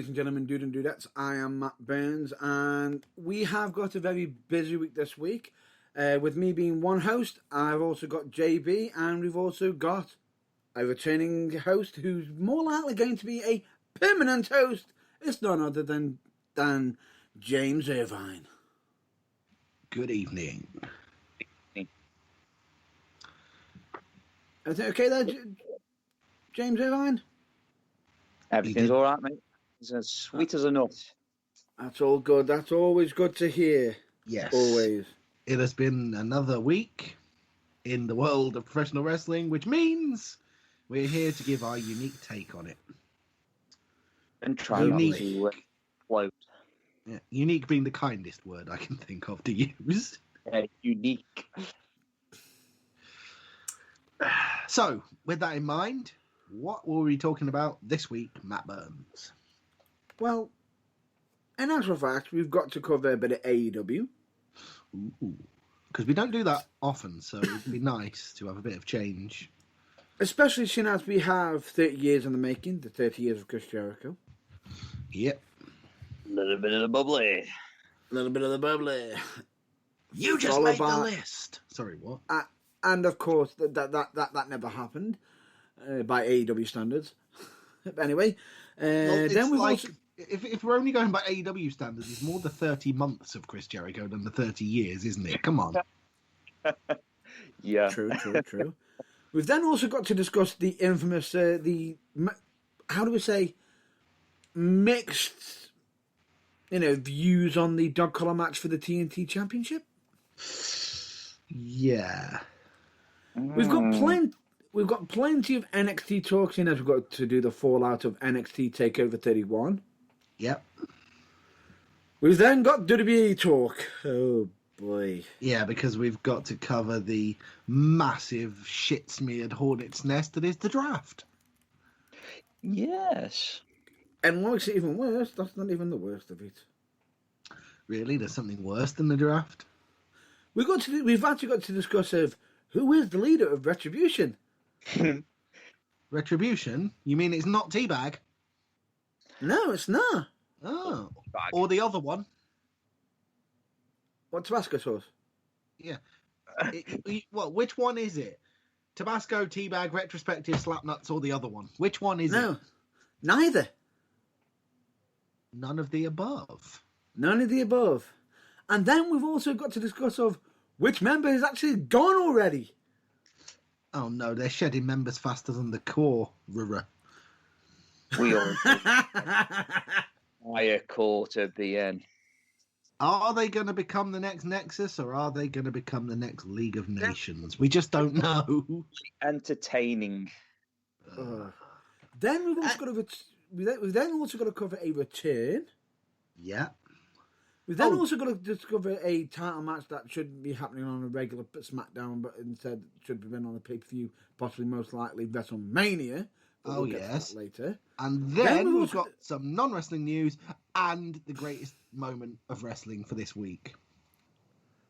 ladies and gentlemen, dude and dudettes. I am Matt Burns, and we have got a very busy week this week. With me being one host, I've also got JB, and we've also got a returning host who's more likely going to be a permanent host. It's none other than James Irvine. Good evening. Everything okay there, James Irvine? Everything's all right, mate. It's as sweet as a nut. That's all good. That's always good to hear. Yes. Always. It has been another week in the world of professional wrestling, which means we're here to give our unique take on it. And try not to float. Yeah, unique being the kindest word I can think of to use. Unique. So, with that in mind, what were we talking about this week, Matt Burns? Well, in actual fact, we've got to cover a bit of AEW. Ooh. Because we don't do that often, so it'd be nice to have a bit of change. Especially seeing as we have 30 years in the making, the 30 years of Chris Jericho. Yep. A little bit of the bubbly. A little bit of the bubbly. You just made the list. Sorry, what? And of course, that never happened by AEW standards. But anyway, then we've also... If we're only going by AEW standards, it's more the 30 months of Chris Jericho than the 30 years, isn't it? Come on. Yeah. True. We've then also got to discuss the infamous, how do we say, mixed, views on the dog collar match for the TNT Championship. Yeah. We've got plenty of NXT talks in as we've got to do the fallout of NXT TakeOver 31. Yep. We've then got WWE talk. Oh boy. Yeah, because we've got to cover the massive shit-smeared hornet's nest that is the draft. Yes. And what makes it even worse, that's not even the worst of it. Really? There's something worse than the draft? We've actually got to discuss of who is the leader of Retribution. Retribution? You mean it's not Teabag? No, it's not. Oh. Or the other one. What, Tabasco sauce? Yeah. Which one is it? Tabasco, Teabag, Retrospective, Slapnuts, or the other one? Which one is it? No, neither. None of the above. None of the above. And then we've also got to discuss of which member is actually gone already. Oh no, they're shedding members faster than the core. We all higher core to BN. Are they going to become the next Nexus, or are they going to become the next League of Nations? We just don't know. Entertaining. Then we've also got to cover a return. Yeah. We've then also got to discover a title match that shouldn't be happening on a regular SmackDown, but instead should be on a pay-per-view, possibly most likely WrestleMania. Oh, yes. Later. And then we've got some non-wrestling news and the greatest moment of wrestling for this week.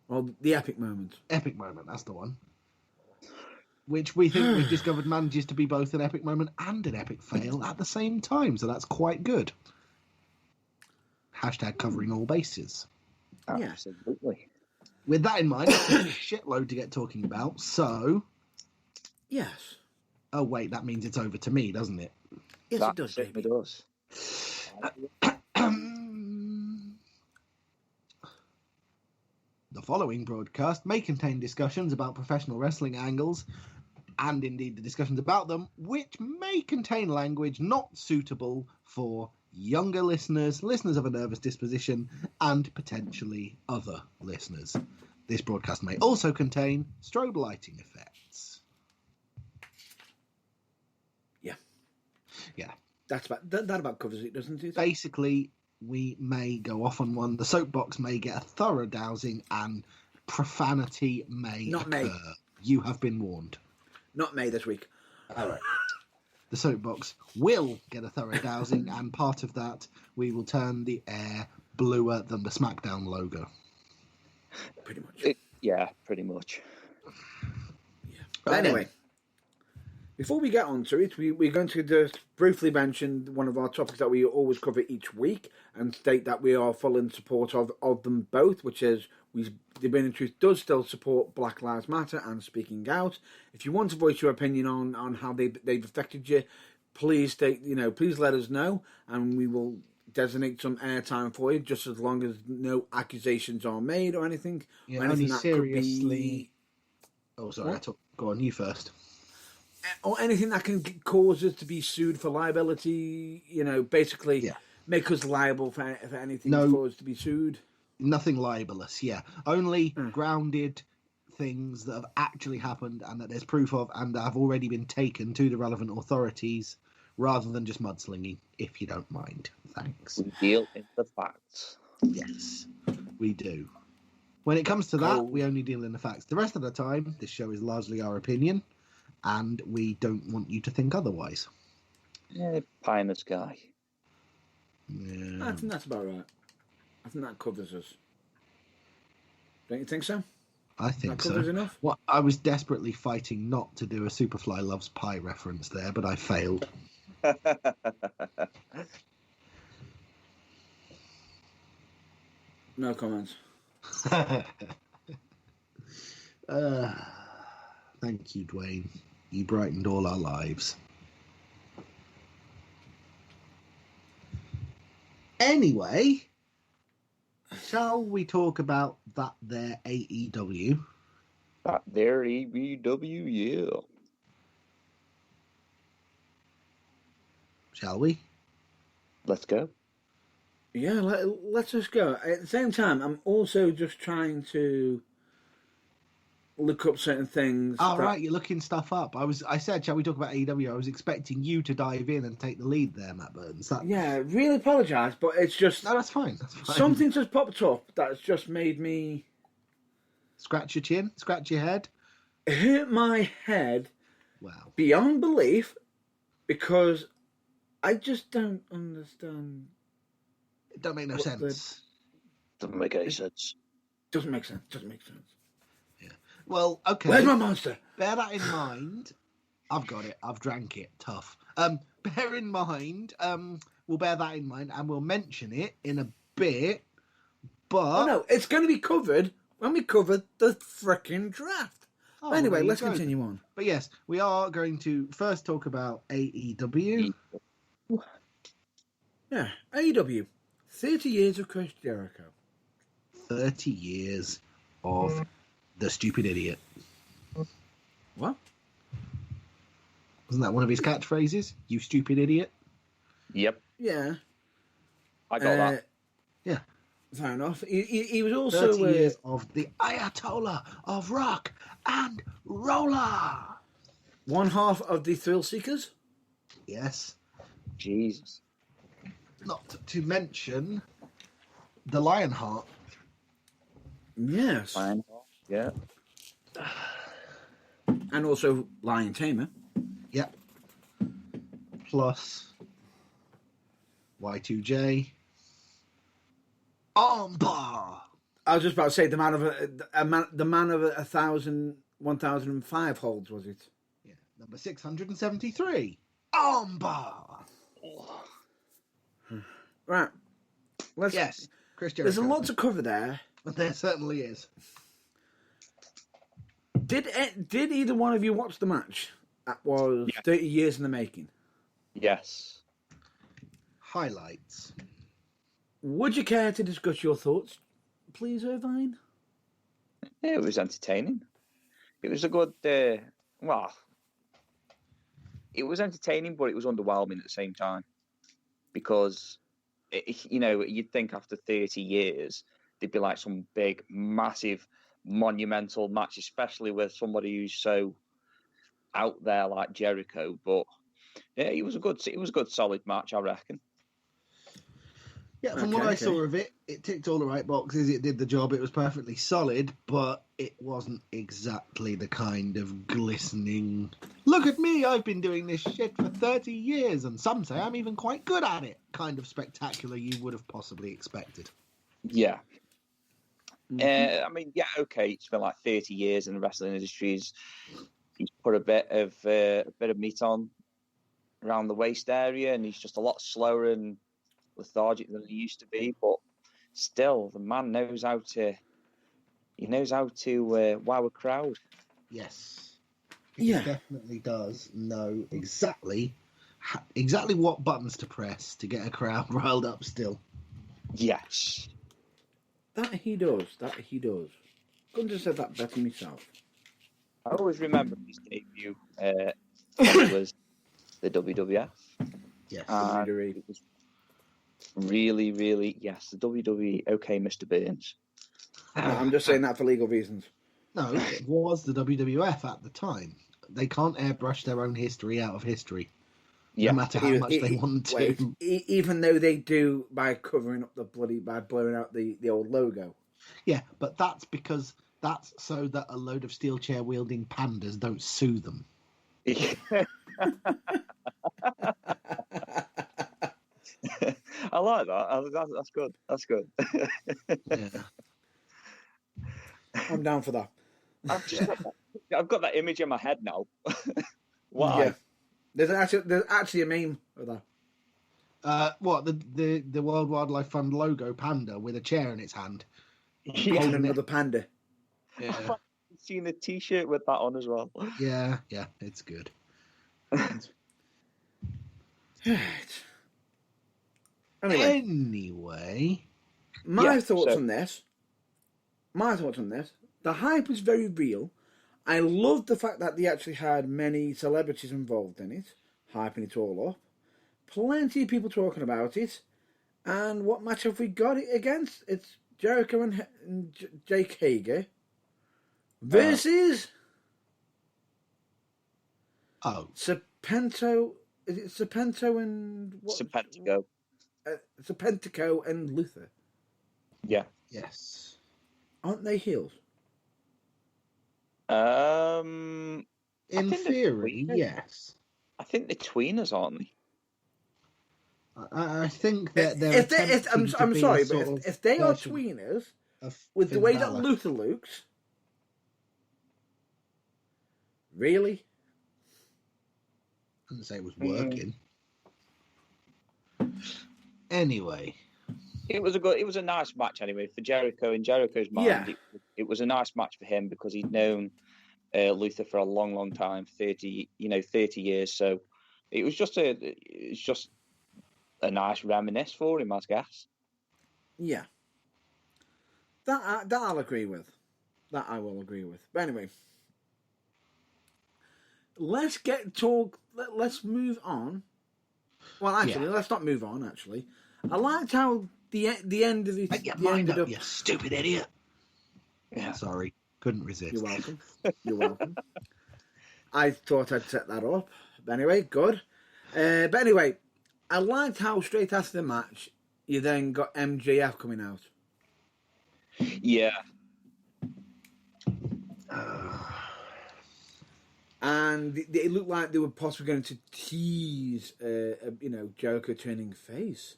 Well, the epic moment. Epic moment, that's the one. Which we think we've discovered manages to be both an epic moment and an epic fail at the same time, so that's quite good. Hashtag covering all bases. Absolutely. With that in mind, there's a shitload to get talking about, so... Yes. Oh, wait, that means it's over to me, doesn't it? Yes, it does, It does. The following broadcast may contain discussions about professional wrestling angles, and indeed the discussions about them, which may contain language not suitable for younger listeners, listeners of a nervous disposition, and potentially other listeners. This broadcast may also contain strobe lighting effects. Yeah. That about covers it, doesn't it? Basically, we may go off on one. The soapbox may get a thorough dousing, and profanity may occur. You have been warned. Not May this week. All right. The soapbox will get a thorough dousing, and part of that, we will turn the air bluer than the SmackDown logo. Pretty much. Yeah, pretty much. Yeah. But anyway, Before we get on to it, we're going to just briefly mention one of our topics that we always cover each week and state that we are full in support of them both, which is the Burning Truth does still support Black Lives Matter and speaking out. If you want to voice your opinion on how they've affected you, please please let us know, and we will designate some airtime for you, just as long as no accusations are made or anything. Yeah, or anything only seriously. Oh, sorry. What? Go on, you first. Or anything that can cause us to be sued for liability, basically make us liable for anything for us to be sued. Nothing libelous, yeah. Only grounded things that have actually happened and that there's proof of and that have already been taken to the relevant authorities rather than just mudslinging, if you don't mind. Thanks. We deal in the facts. Yes, we do. When it comes to that, we only deal in the facts. The rest of the time, this show is largely our opinion, and we don't want you to think otherwise. Yeah, pie in the sky. Yeah. I think that's about right. I think that covers us. Don't you think so? I think that covers so. Enough? Well, I was desperately fighting not to do a Superfly Loves Pie reference there, but I failed. No comments. Thank you, Dwayne. You brightened all our lives. Anyway, shall we talk about that there AEW? That there AEW, yeah. Shall we? Let's go. Yeah, let's just go. At the same time, I'm also just trying to look up certain things. Oh, right, you're looking stuff up. I said, shall we talk about AEW? I was expecting you to dive in and take the lead there, Matt Burns. Yeah, really apologise, but it's just... No, that's fine. That's fine. Something just popped up that's just made me... Scratch your chin? Scratch your head? Hurt my head. Wow. Beyond belief, because I just don't understand... It don't make no sense. Doesn't make any sense. Doesn't make sense. Yeah. Well, okay. Where's my monster? Bear that in mind. I've got it. I've drank it. Tough. Bear in mind. We'll bear that in mind, and we'll mention it in a bit. But no, it's going to be covered when we cover the frickin' draft. Oh, anyway, let's continue on. But yes, we are going to first talk about AEW. Yeah, AEW. 30 years of Chris Jericho. 30 years of the stupid idiot. What? Wasn't that one of his catchphrases? You stupid idiot? Yep. Yeah. I got that. Yeah. Fair enough. He was also... 30 years of the Ayatollah of rock and roller. One half of the Thrill Seekers. Yes. Jesus. Not to mention the Lionheart. Yes. Lionheart, yeah. And also Lion Tamer. Yep. Plus Y2J. Armbar. I was just about to say the man of 1,005 holds, was it? Yeah. Number 673. Armbar. Right. Yes. Chris Jericho. There's a lot to cover there. There certainly is. Did either one of you watch the match? That was 30 years in the making. Yes. Highlights. Would you care to discuss your thoughts, please, Irvine? Yeah, it was entertaining. It was a good, well, it was entertaining, but it was underwhelming at the same time. Because, you'd think after 30 years, there'd be like some big, massive, monumental match, especially with somebody who's so out there like Jericho. But yeah, it was a good, solid match, I reckon. Yeah, from what I saw of it, it ticked all the right boxes. It did the job. It was perfectly solid, but it wasn't exactly the kind of glistening, look at me, I've been doing this shit for 30 years, and some say I'm even quite good at it, kind of spectacular you would have possibly expected. Yeah. Mm-hmm. Okay, it's been like 30 years in the wrestling industry. he's put a bit of meat on around the waist area, and he's just a lot slower and lethargic than he used to be. But still, the man knows how to. He knows how to wow a crowd. Yes, he Yeah. definitely does know exactly what buttons to press to get a crowd riled up. Still, Yes. That he does. Couldn't have said that better myself. I always remember his debut when it was the WWF. yes. WWE. It was really, really, yes, the WWE. Okay, Mr. Burns. No, I'm just saying that for legal reasons. No, it was the WWF at the time. They can't airbrush their own history out of history, Yeah. no matter how much they want to. Wait, even though they do by covering up by blowing out the old logo. Yeah, but that's because that's so that a load of steel chair wielding pandas don't sue them. I like that. That's good. That's good. Yeah. I'm down for that. I've got that image in my head now. Why? Yeah. There's actually a meme of that. What the World Wildlife Fund logo panda with a chair in its hand? Holding another panda. Yeah, I've seen a T-shirt with that on as well. yeah, it's good. Anyway, my thoughts on this. The hype is very real. I love the fact that they actually had many celebrities involved in it, hyping it all up. Plenty of people talking about it. And what match have we got it against? It's Jericho and Jake Hager versus Serpento. Is it Serpento and what? Serpentico. Serpentico and Luther. Yeah. yes. Aren't they heels? In theory, yes. I think they're tweeners, aren't they? I think that they're. I'm sorry, but if they are tweeners, with the way that Luther looks, really? I didn't say it was working. Anyway, it was a nice match anyway for Jericho. In Jericho's mind, Yeah. it was a nice match for him because he'd known Luther for a long, long time, 30 years. So it was just a nice reminisce for him, I guess. Yeah. That I'll agree with. That I will agree with. But anyway, let's move on. Well, actually, let's not move on. Actually, I liked how the end of it. make your mind up, you stupid idiot. Yeah. Sorry, couldn't resist. You're welcome. You're welcome. I thought I'd set that up. But anyway, good. But anyway, I liked how straight after the match, you then got MJF coming out. Yeah. And it looked like they were possibly going to tease, Jericho turning face.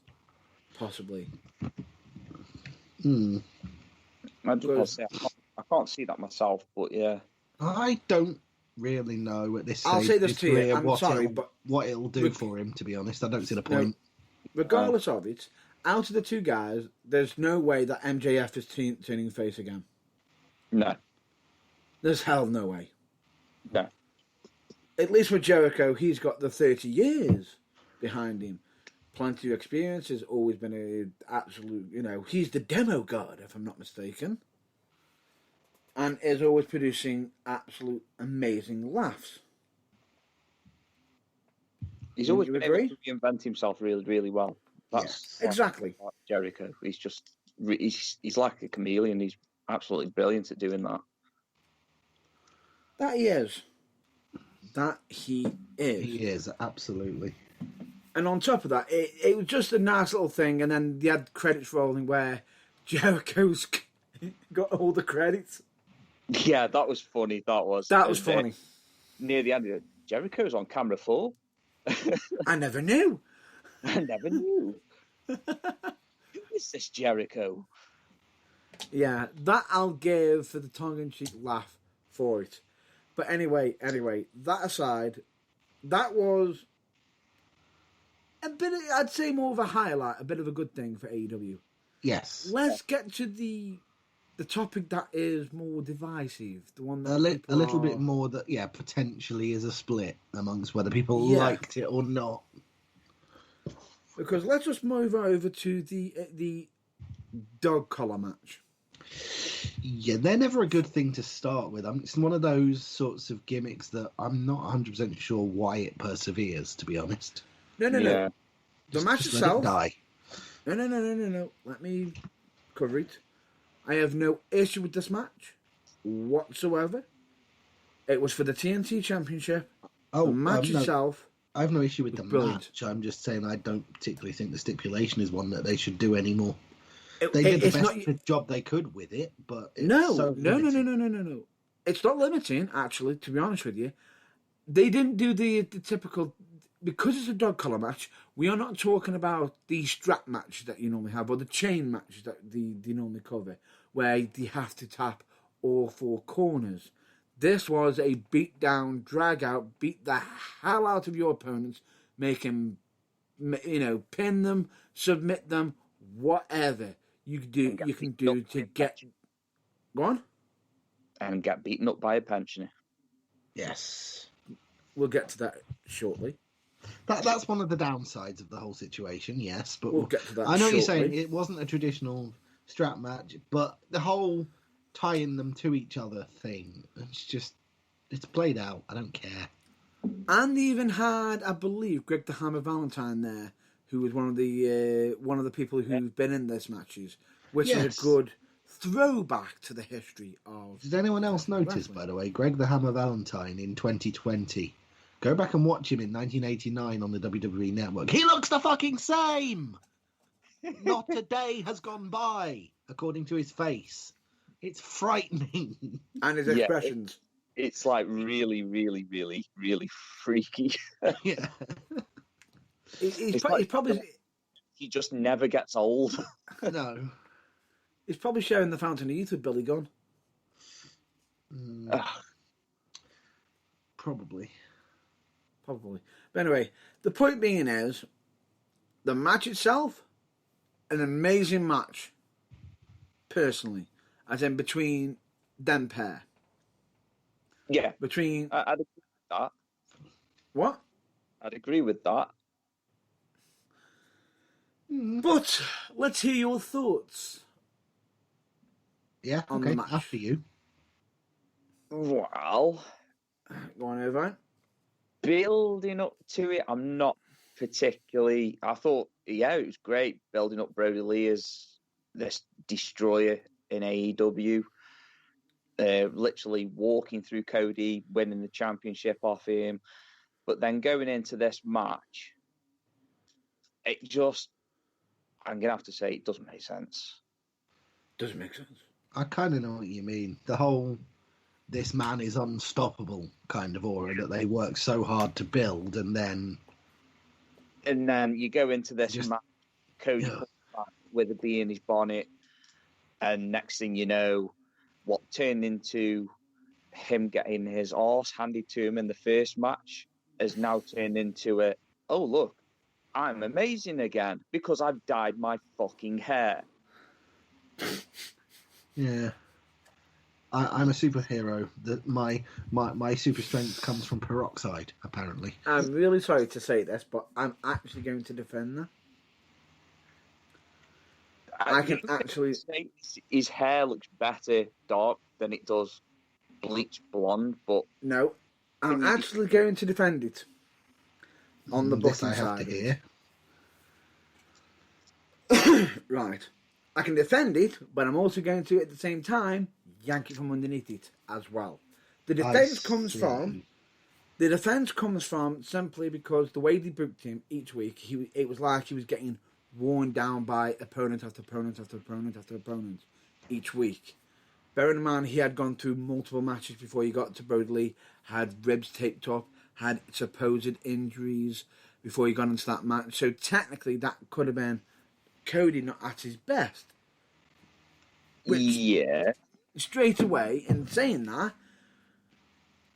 Possibly. I can't see that myself, but yeah. I don't really know at this stage. I'll say this to you. I'm sorry, but what it'll do for him, to be honest, I don't see the point. Regardless of it, out of the two guys, there's no way that MJF is turning face again. No. There's hell no way. No. At least with Jericho, he's got the 30 years behind him. Plenty of experience. Has always been an absolute, he's the demo god, if I'm not mistaken. And is always producing absolute amazing laughs. He's always been able to reinvent himself really, really well. That's exactly. Jericho. He's just, he's like a chameleon. He's absolutely brilliant at doing that. That he is. He is, absolutely. And on top of that, it was just a nice little thing, and then they had credits rolling where Jericho's got all the credits. Yeah, that was funny. That was funny. Near the end, Jericho's on camera 4. I never knew. Who is this Jericho? Yeah, that I'll give for the tongue-in-cheek laugh for it. But anyway, that aside, that was a bit, I'd say more of a highlight, a bit of a good thing for AEW. Yes. Let's get to the topic that is more divisive, the one that A little bit more that, potentially is a split amongst whether people liked it or not. Because let's just move over to the dog collar match. Yeah, they're never a good thing to start with. It's one of those sorts of gimmicks that I'm not 100% sure why it perseveres, to be honest. No. The match itself. Let it die. No. Let me cover it. I have no issue with this match whatsoever. It was for the TNT Championship. The match itself. I have no issue with the brilliant. match. I'm just saying I don't particularly think the stipulation is one that they should do anymore. They did the best job they could with it, but it's no. It's not limiting, actually, to be honest with you. They didn't do the typical... Because it's a dog collar match, we are not talking about the strap match that you normally have, or the chain match that they normally cover, where you have to tap all four corners. This was a beat down, drag out, beat the hell out of your opponents, make him, pin them, submit them, whatever you can do to get... Go on? And get beaten up by a pensioner. Yes. We'll get to that shortly. That's one of the downsides of the whole situation, yes. But we'll get to that I know shortly. You're saying it wasn't a traditional strap match, but the whole tying them to each other thing, it's played out. I don't care. And they even had, I believe, Greg the Hammer Valentine there, who was one of the people who've been in these matches, which is a good throwback to the history of... Did anyone else notice, by the way, Greg the Hammer Valentine in 2020? Go back and watch him in 1989 on the WWE Network. He looks the fucking same! Not a day has gone by, according to his face. It's frightening. And his expressions. It's like really, really, really, really freaky. Yeah. He's probably... He just never gets old. No. He's probably sharing the Fountain of Youth with Billy Gunn. Probably. But anyway, the point being is, the match itself, an amazing match, personally, as in between them pair. Yeah. Between... I'd agree with that. What? I'd agree with that. But, let's hear your thoughts. Yeah, on okay, the match. after you. Well... Go on, Irvine. Building up to it, I'm not particularly... I thought, it was great building up Brody Lee as this destroyer in AEW. Literally walking through Cody, winning the championship off him. But then going into this match, it just... I'm going to have to say it doesn't make sense. Doesn't make sense. I kind of know what you mean. The whole... this man is unstoppable kind of aura that they work so hard to build, and then you go into this match, Cody comes back with a bee in his bonnet, and next thing you know, what turned into him getting his arse handed to him in the first match has now turned into oh look, I'm amazing again because I've dyed my fucking hair. Yeah. I'm a superhero. That my super strength comes from peroxide, apparently. I'm really sorry to say this, but I'm actually going to defend that. I can actually say his hair looks better dark than it does bleach blonde, but no, I'm actually going to defend it on the booking I have side. To hear. Right, I can defend it, but I'm also going to at the same time yank it from underneath it as well. The defense comes from simply because the way they booked him each week, it was like he was getting worn down by opponent after opponent after opponent after opponent each week. Bearing in mind he had gone through multiple matches before he got to Brody Lee, had ribs taped up, had supposed injuries before he got into that match. So technically that could have been Cody not at his best. Which, yeah. straight away, in saying that,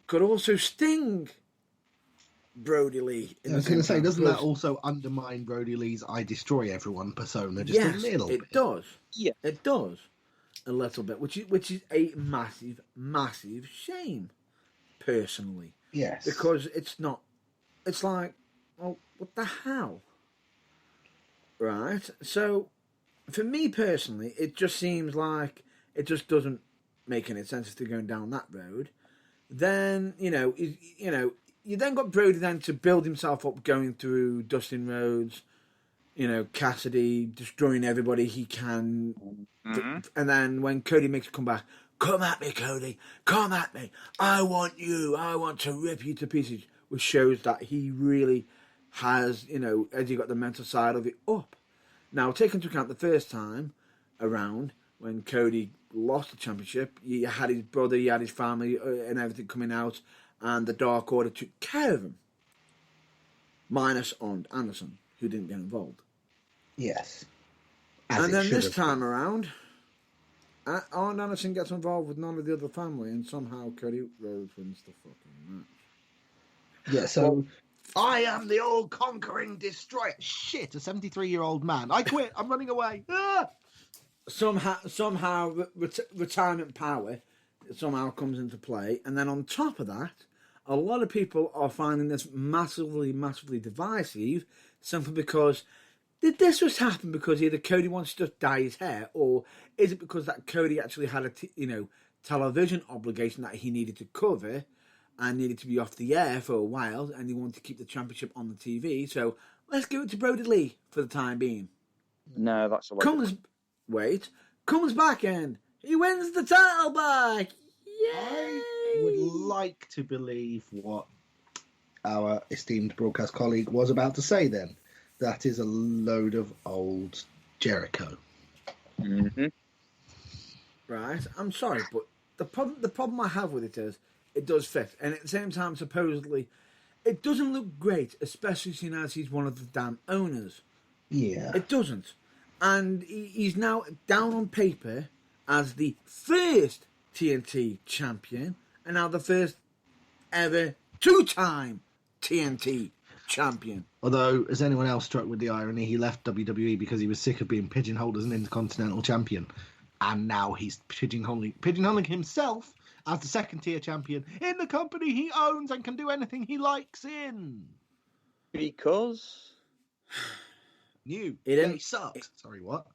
could also sting Brody Lee. I was going to say, doesn't that also undermine Brody Lee's "I destroy everyone" persona just a little bit? It does. Yeah, it does a little bit, which is a massive, massive shame, personally. Yes, because it's not. It's like, well, what the hell, right? So, for me personally, it just seems like it just doesn't make any sense if they're going down that road. Then you then got Brody then to build himself up, going through Dustin Rhodes, Cassidy, destroying everybody he can. Mm-hmm. And then when Cody makes a comeback, come at me, Cody, come at me. I want to rip you to pieces, which shows that he really has, as he got the mental side of it up. Now, take into account the first time around when Cody lost the championship, he had his brother, he had his family and everything coming out, and the Dark Order took care of him. Minus Arn Anderson, who didn't get involved. Yes. And then this time around, Arn Anderson gets involved with none of the other family, and somehow Cody Rhodes wins the fucking match. Yeah, so I am the all-conquering destroyer. Shit, a 73-year-old man. I quit. I'm running away. Ah! Somehow retirement power somehow comes into play, and then on top of that, a lot of people are finding this massively, massively divisive, simply because did this just happen because either Cody wants to just dye his hair, or is it because that Cody actually had a television obligation that he needed to cover and needed to be off the air for a while, and he wanted to keep the championship on the TV? So let's give it to Brody Lee for the time being. No, that's a way. Comes back and he wins the title back. Yay! I would like to believe what our esteemed broadcast colleague was about to say then. That is a load of old Jericho. Mm-hmm. Right, I'm sorry, but the problem I have with it is it does fit, and at the same time, supposedly, it doesn't look great, especially seeing as he's one of the damn owners. Yeah. It doesn't. And he's now down on paper as the first TNT champion, and now the first ever two-time TNT champion. Although, is anyone else struck with the irony? He left WWE because he was sick of being pigeonholed as an Intercontinental Champion. And now he's pigeonholing himself as the second-tier champion in the company he owns and can do anything he likes in. Because... He sucked. Sorry, what?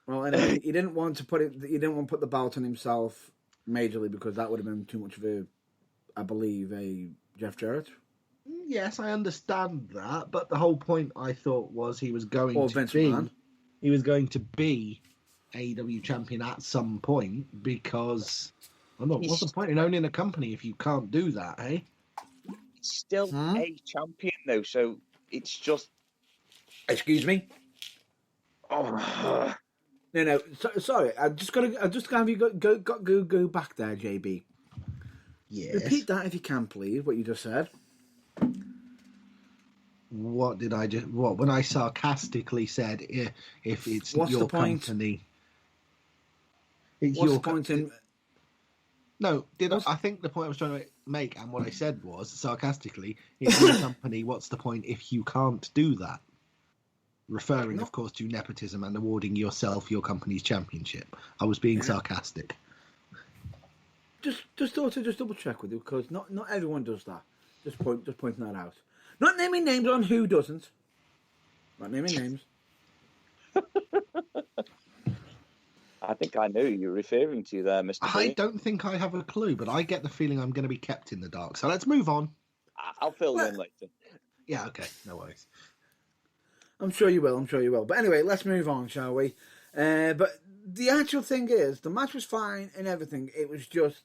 Well, anyway, he didn't want to put it. He didn't want to put the belt on himself majorly because that would have been too much of I believe, a Jeff Jarrett. Yes, I understand that, but the whole point I thought was he was going or to Vince be. McMahon. He was going to be AEW champion at some point because. What's the point in owning a company if you can't do that, eh? He's still a champion though, so it's just. Excuse me. Oh. No. Sorry. I just got to have you go back there, JB. Yes. Repeat that if you can, please. What you just said. What did I just? What when I sarcastically said if it's What's your the point? company? It's What's your the point in? No, I think the point I was trying to make, and what I said was sarcastically, it's your company. What's the point if you can't do that? Referring, of course, to nepotism and awarding yourself your company's championship. I was being sarcastic. Just thought to double check with you because not everyone does that. Just pointing that out. Not naming names on who doesn't. Not naming names. I think I know who you're referring to there, Mr. I don't think I have a clue, but I get the feeling I'm going to be kept in the dark. So let's move on. I'll fill you in later. Yeah, okay, no worries. I'm sure you will. But anyway, let's move on, shall we? But the actual thing is, the match was fine and everything. It was just...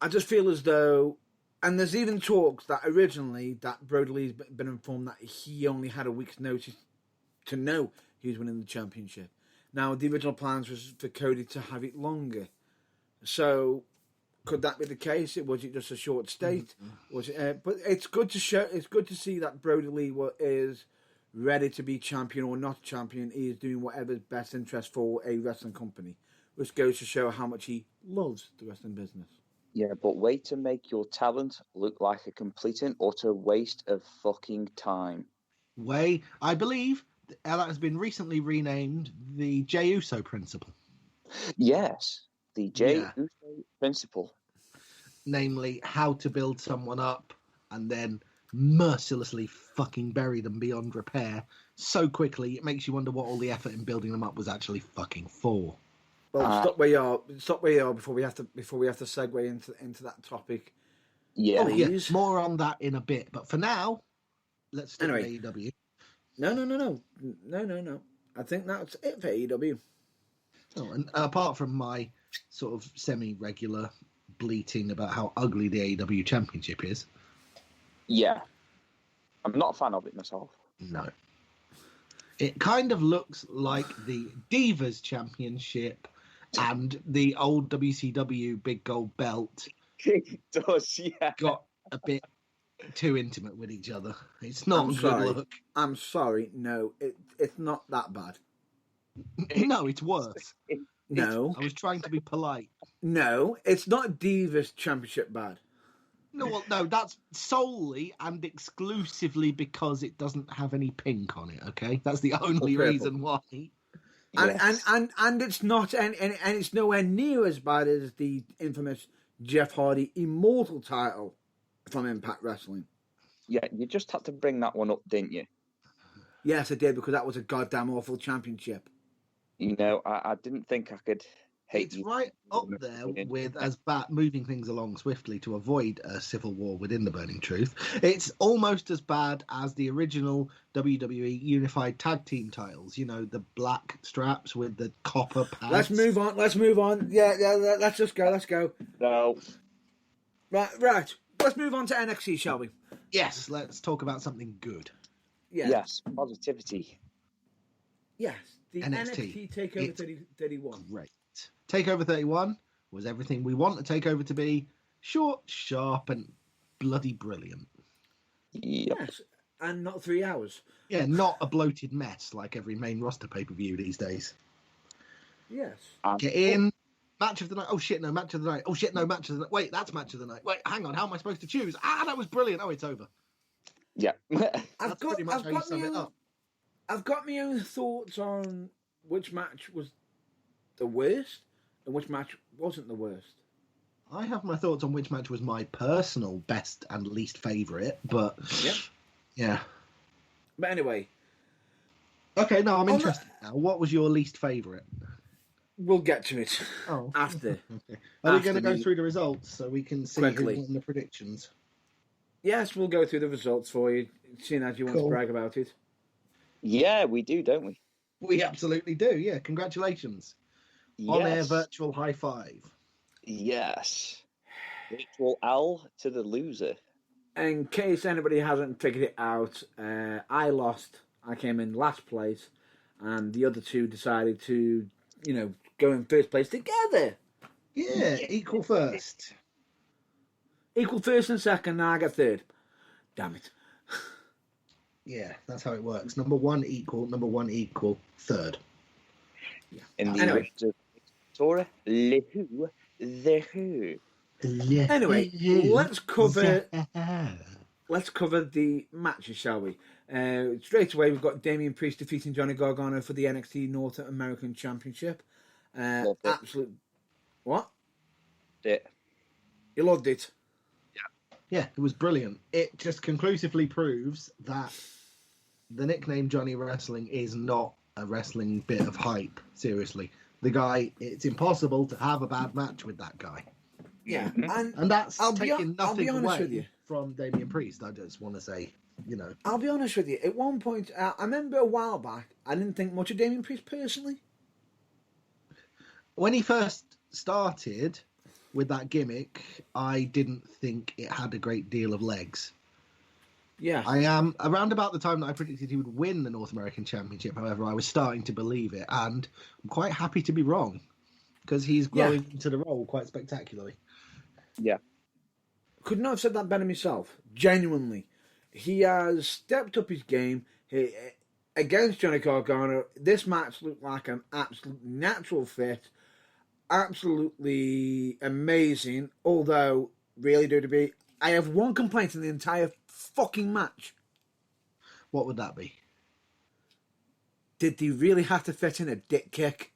I just feel as though... And there's even talks that originally that Brody Lee's been informed that he only had a week's notice to know he was winning the championship. Now, the original plans was for Cody to have it longer. So, could that be the case? Was it just a short state? Was it? But it's good to show. It's good to see that Brody Lee is ready to be champion or not champion. He is doing whatever's best interest for a wrestling company, which goes to show how much he loves the wrestling business. Yeah, but way to make your talent look like a complete and utter waste of fucking time. I believe that has been recently renamed the Jey Uso principle. Yes, the Jey Yeah. Uso principle. Namely, how to build someone up and then mercilessly fucking bury them beyond repair so quickly it makes you wonder what all the effort in building them up was actually fucking for. Well, stop where you are. Stop where you are before we have to segue into that topic. Yeah. Oh, yeah, Please. more on that in a bit. But for now, let's stick with AEW. No. I think that's it for AEW. Oh, and apart from my sort of semi-regular bleating about how ugly the AEW Championship is. Yeah. I'm not a fan of it myself. No. It kind of looks like the Divas Championship and the old WCW Big Gold Belt It does, yeah. got a bit too intimate with each other. It's not a good look. I'm sorry. No, it's not that bad. No, it's worse. No. I was trying to be polite. No, it's not Divas Championship bad. No, well, no, that's solely and exclusively because it doesn't have any pink on it, okay? That's the only reason why. Yes. And it's not and it's nowhere near as bad as the infamous Jeff Hardy Immortal title from Impact Wrestling. Yeah, you just had to bring that one up, didn't you? Yes, I did, because that was a goddamn awful championship. You know, I didn't think I could hate It's you. right up there with as bad moving things along swiftly to avoid a civil war within the Burning Truth. It's almost as bad as the original WWE Unified Tag Team titles. You know, the black straps with the copper pads. Let's move on. Yeah, let's just go. Let's go. No. Right. Let's move on to NXT, shall we? Yes, let's talk about something good. Yeah. Yes, positivity. Yes, the NXT. TakeOver 31. Great. TakeOver 31 was everything we want a TakeOver to be. Short, sharp, and bloody brilliant. Yep. Yes, and not 3 hours. Yeah, not a bloated mess like every main roster pay-per-view these days. Yes. Get in. Match of the night. Oh, shit, no, match of the night. Oh, shit, no, match of the night. Wait, that's match of the night. Wait, hang on. How am I supposed to choose? That was brilliant. Oh, it's over. Yeah. That's pretty much how you sum it up. I've got my own thoughts on which match was the worst and which match wasn't the worst. I have my thoughts on which match was my personal best and least favourite, but yeah. But anyway. Okay, no, I'm interested now. What was your least favourite? We'll get to it after. Okay. Are we going to go through the results so we can see who won the predictions? Yes, we'll go through the results for you, seeing as you want to brag about it. Yeah, we do, don't we? We absolutely do, yeah. Congratulations. Yes. On-air virtual high five. Yes. Virtual L to the loser. In case anybody hasn't figured it out, I lost. I came in last place, and the other two decided to, go in first place together. Yeah, equal first. Equal first and second, now I get third. Damn it. Yeah, that's how it works. Number one equal, third. Yeah. In the Victoria, the Who. Anyway, let's cover the matches, shall we? Straight away, we've got Damian Priest defeating Johnny Gargano for the NXT North American Championship. Absolute. What? Yeah. You loved it. Yeah, it was brilliant. It just conclusively proves that the nickname Johnny Wrestling is not a wrestling bit of hype. Seriously. The guy, it's impossible to have a bad match with that guy. Yeah. And that's taking nothing away with you. From Damian Priest. I just want to say, I'll be honest with you. At one point, I remember a while back, I didn't think much of Damian Priest personally. When he first started with that gimmick, I didn't think it had a great deal of legs. Yeah. I am around about the time that I predicted he would win the North American Championship. However, I was starting to believe it, and I'm quite happy to be wrong because he's growing into the role quite spectacularly. Yeah. Could not have said that better myself. Genuinely. He has stepped up his game. Against Johnny Gargano, this match looked like an absolute natural fit. absolutely amazing. Although, really, WWE, I have one complaint in the entire fucking match. What would that be? Did they really have to fit in a dick kick?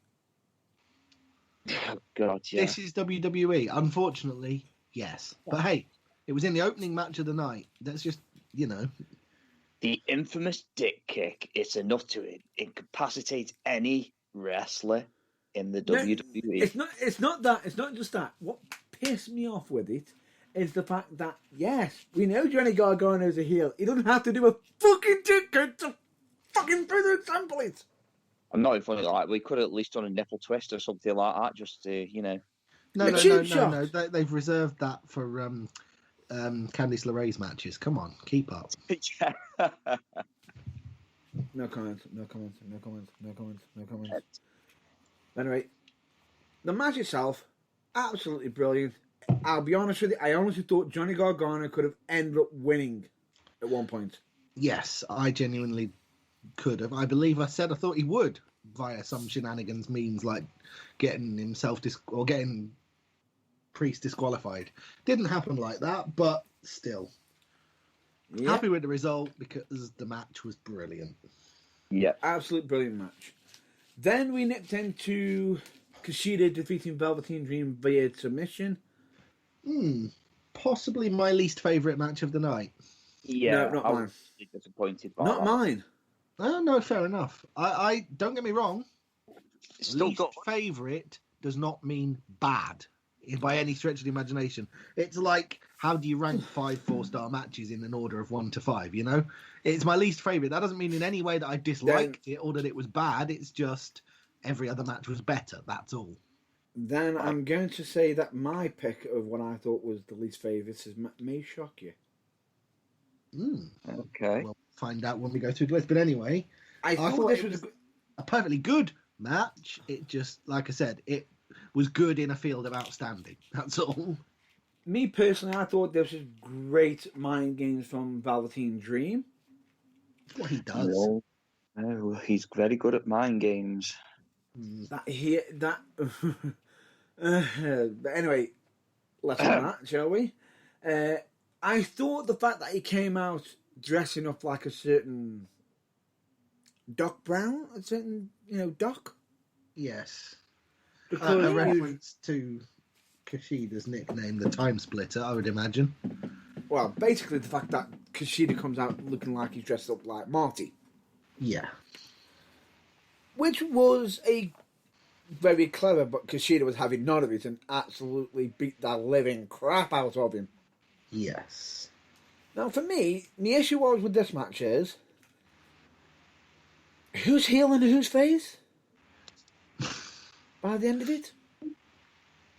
Oh, God, yeah. This is WWE. Unfortunately, yes. But hey, it was in the opening match of the night. That's just, The infamous dick kick. It's enough to incapacitate any wrestler in the WWE. It's not that. It's not just that. What pissed me off with it is the fact that yes, we know Johnny Gargano's a heel. He doesn't have to do a fucking dick kick to fucking further example it. I'm not even funny like we could have at least done a nipple twist or something like that, just to, No. They've reserved that for Candice LeRae's matches. Come on, keep up. No comments. Anyway, the match itself, absolutely brilliant. I'll be honest with you, I honestly thought Johnny Gargano could have ended up winning at one point. Yes, I genuinely could have. I believe I said I thought he would via some shenanigans means like getting himself or getting Priest disqualified. Didn't happen like that, but still. Yeah. Happy with the result because the match was brilliant. Yeah. Absolute brilliant match. Then we nipped into Kushida defeating Velveteen Dream via submission. Possibly my least favourite match of the night. Yeah, no, not I mine. was really disappointed by Not that. mine. Oh, no, fair enough. I don't get me wrong. Still Least got favourite does not mean bad by any stretch of the imagination. It's like, how do you rank 5 4-star matches in an order of 1 to 5, It's my least favourite. That doesn't mean in any way that I disliked it or that it was bad. It's just every other match was better. That's all. Then I'm going to say that my pick of what I thought was the least favourite may shock you. Okay. We'll find out when we go through the list. But anyway, I thought this was a perfectly good match. It just, like I said, it was good in a field of outstanding. That's all. Me personally, I thought this was great mind games from Velveteen Dream. That's what he does. No, he's very good at mind games. But anyway, let's on that, shall we? I thought the fact that he came out dressing up like a certain Doc Brown, a certain, Doc. Yes. Because a reference to Kushida's nickname, the Time Splitter, I would imagine. Well, basically the fact that Kushida comes out looking like he's dressed up like Marty. Yeah. Which was a very clever, but Kushida was having none of it and absolutely beat the living crap out of him. Yes. Now, for me, the issue was with this match is who's heel and who's face by the end of it.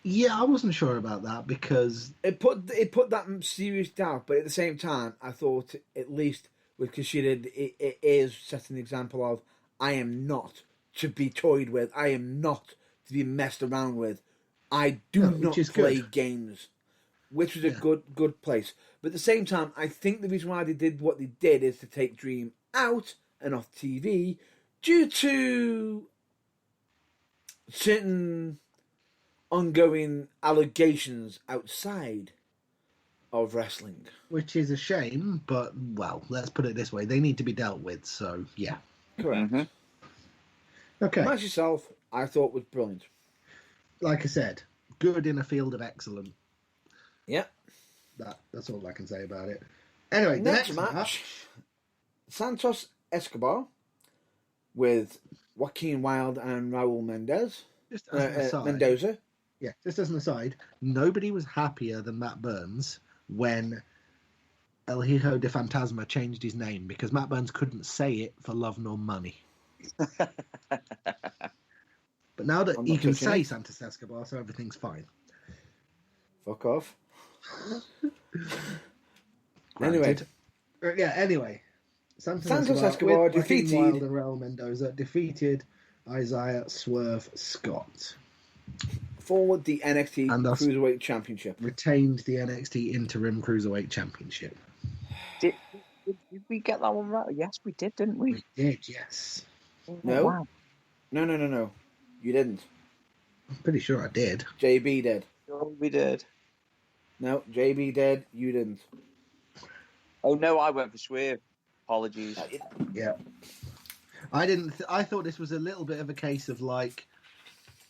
Yeah, I wasn't sure about that because It put that serious doubt, but at the same time, I thought at least with Kushida, it is setting an example of I am not to be toyed with. I am not to be messed around with. I do not play good. games, which was a good place. But at the same time, I think the reason why they did what they did is to take Dream out and off TV due to certain ongoing allegations outside of wrestling. Which is a shame, but, well, let's put it this way. They need to be dealt with, so, yeah. Correct. Mm-hmm. Okay. The match itself, I thought was brilliant. Like I said, good in a field of excellent. Yeah. That's all I can say about it. Anyway, the next match. Santos Escobar with Joaquin Wilde and Raul Mendez. Just as an aside, Mendoza. Yeah, just as an aside, nobody was happier than Matt Burns when El Hijo de Fantasma changed his name because Matt Burns couldn't say it for love nor money. But now that he can say Santos Escobar, so everything's fine. Fuck off. Anyway. Anyway. Santos Escobar defeated Wilde and Raul Mendoza defeated Isaiah Swerve Scott. For the NXT And thus Cruiserweight Championship. Retained the NXT Interim Cruiserweight Championship. Did we get that one right? Yes, we did, didn't we? We did, yes. No. Wow. No. You didn't. I'm pretty sure I did. JB did. Oh, we did. No, JB did. You didn't. Oh no, I went for Swerve. Apologies. Yeah. I didn't. I thought this was a little bit of a case of like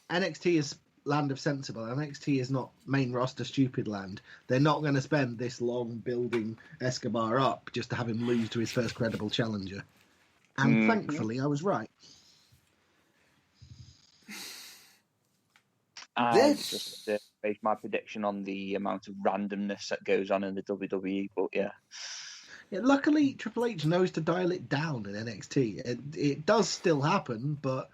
NXT is land of sensible. NXT is not main roster stupid land. They're not going to spend this long building Escobar up just to have him lose to his first credible challenger. And thankfully, I was right. I just based my prediction on the amount of randomness that goes on in the WWE, but yeah. Yeah, luckily, Triple H knows to dial it down in NXT. It does still happen, but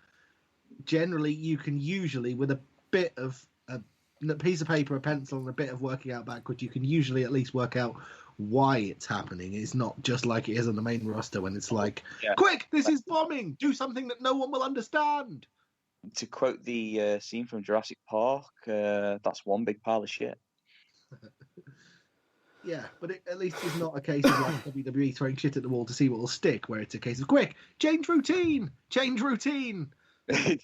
generally you can usually, with a bit of a piece of paper, a pencil, and a bit of working out backwards, you can usually at least work out why it's happening. It's not just like it is on the main roster when it's like, quick, this is bombing! Do something that no one will understand! To quote the scene from Jurassic Park, that's one big pile of shit. Yeah, but at least it's not a case of like WWE throwing shit at the wall to see what will stick, where it's a case of, quick, change routine! Change routine!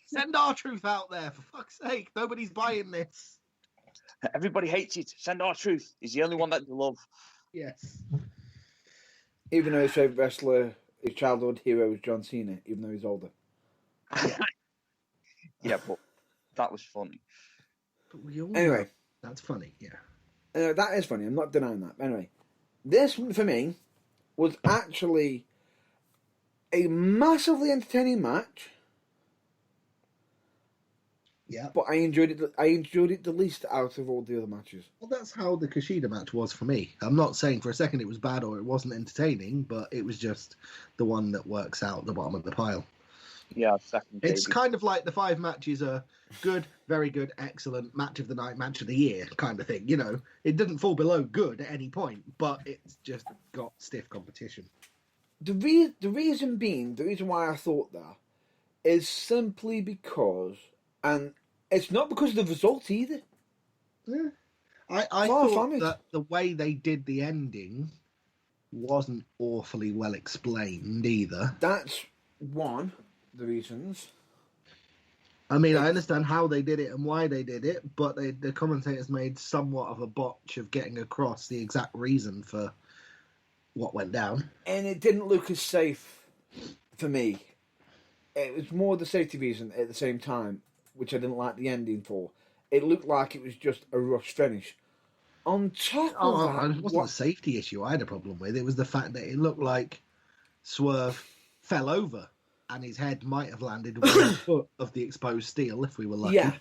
Send our truth out there, for fuck's sake. Nobody's buying this. Everybody hates it. Send our truth. He's the only one that they love. Yes. Even though his favourite wrestler, his childhood hero is John Cena, even though he's older. Yeah, but that was funny. But we all Anyway. know that's funny, yeah. That is funny, I'm not denying that. But anyway, this, for me, was actually a massively entertaining match. Yeah. But I enjoyed it the least out of all the other matches. Well, that's how the Kushida match was for me. I'm not saying for a second it was bad or it wasn't entertaining, but it was just the one that works out the bottom of the pile. Yeah, second. It's kind of like the 5 matches are good, very good, excellent, match of the night, match of the year kind of thing. You know, it didn't fall below good at any point, but it's just got stiff competition. The reason why I thought that is simply because, and it's not because of the result either. Yeah. I thought that the way they did the ending wasn't awfully well explained either. That's one. The reasons. I mean, I understand how they did it and why they did it, but the commentators made somewhat of a botch of getting across the exact reason for what went down. And it didn't look as safe for me. It was more the safety reason at the same time, which I didn't like the ending for. It looked like it was just a rush finish. On top of that... It wasn't a safety issue I had a problem with. It was the fact that it looked like Swerve fell over. And his head might have landed with a foot of the exposed steel if we were lucky. Yeah.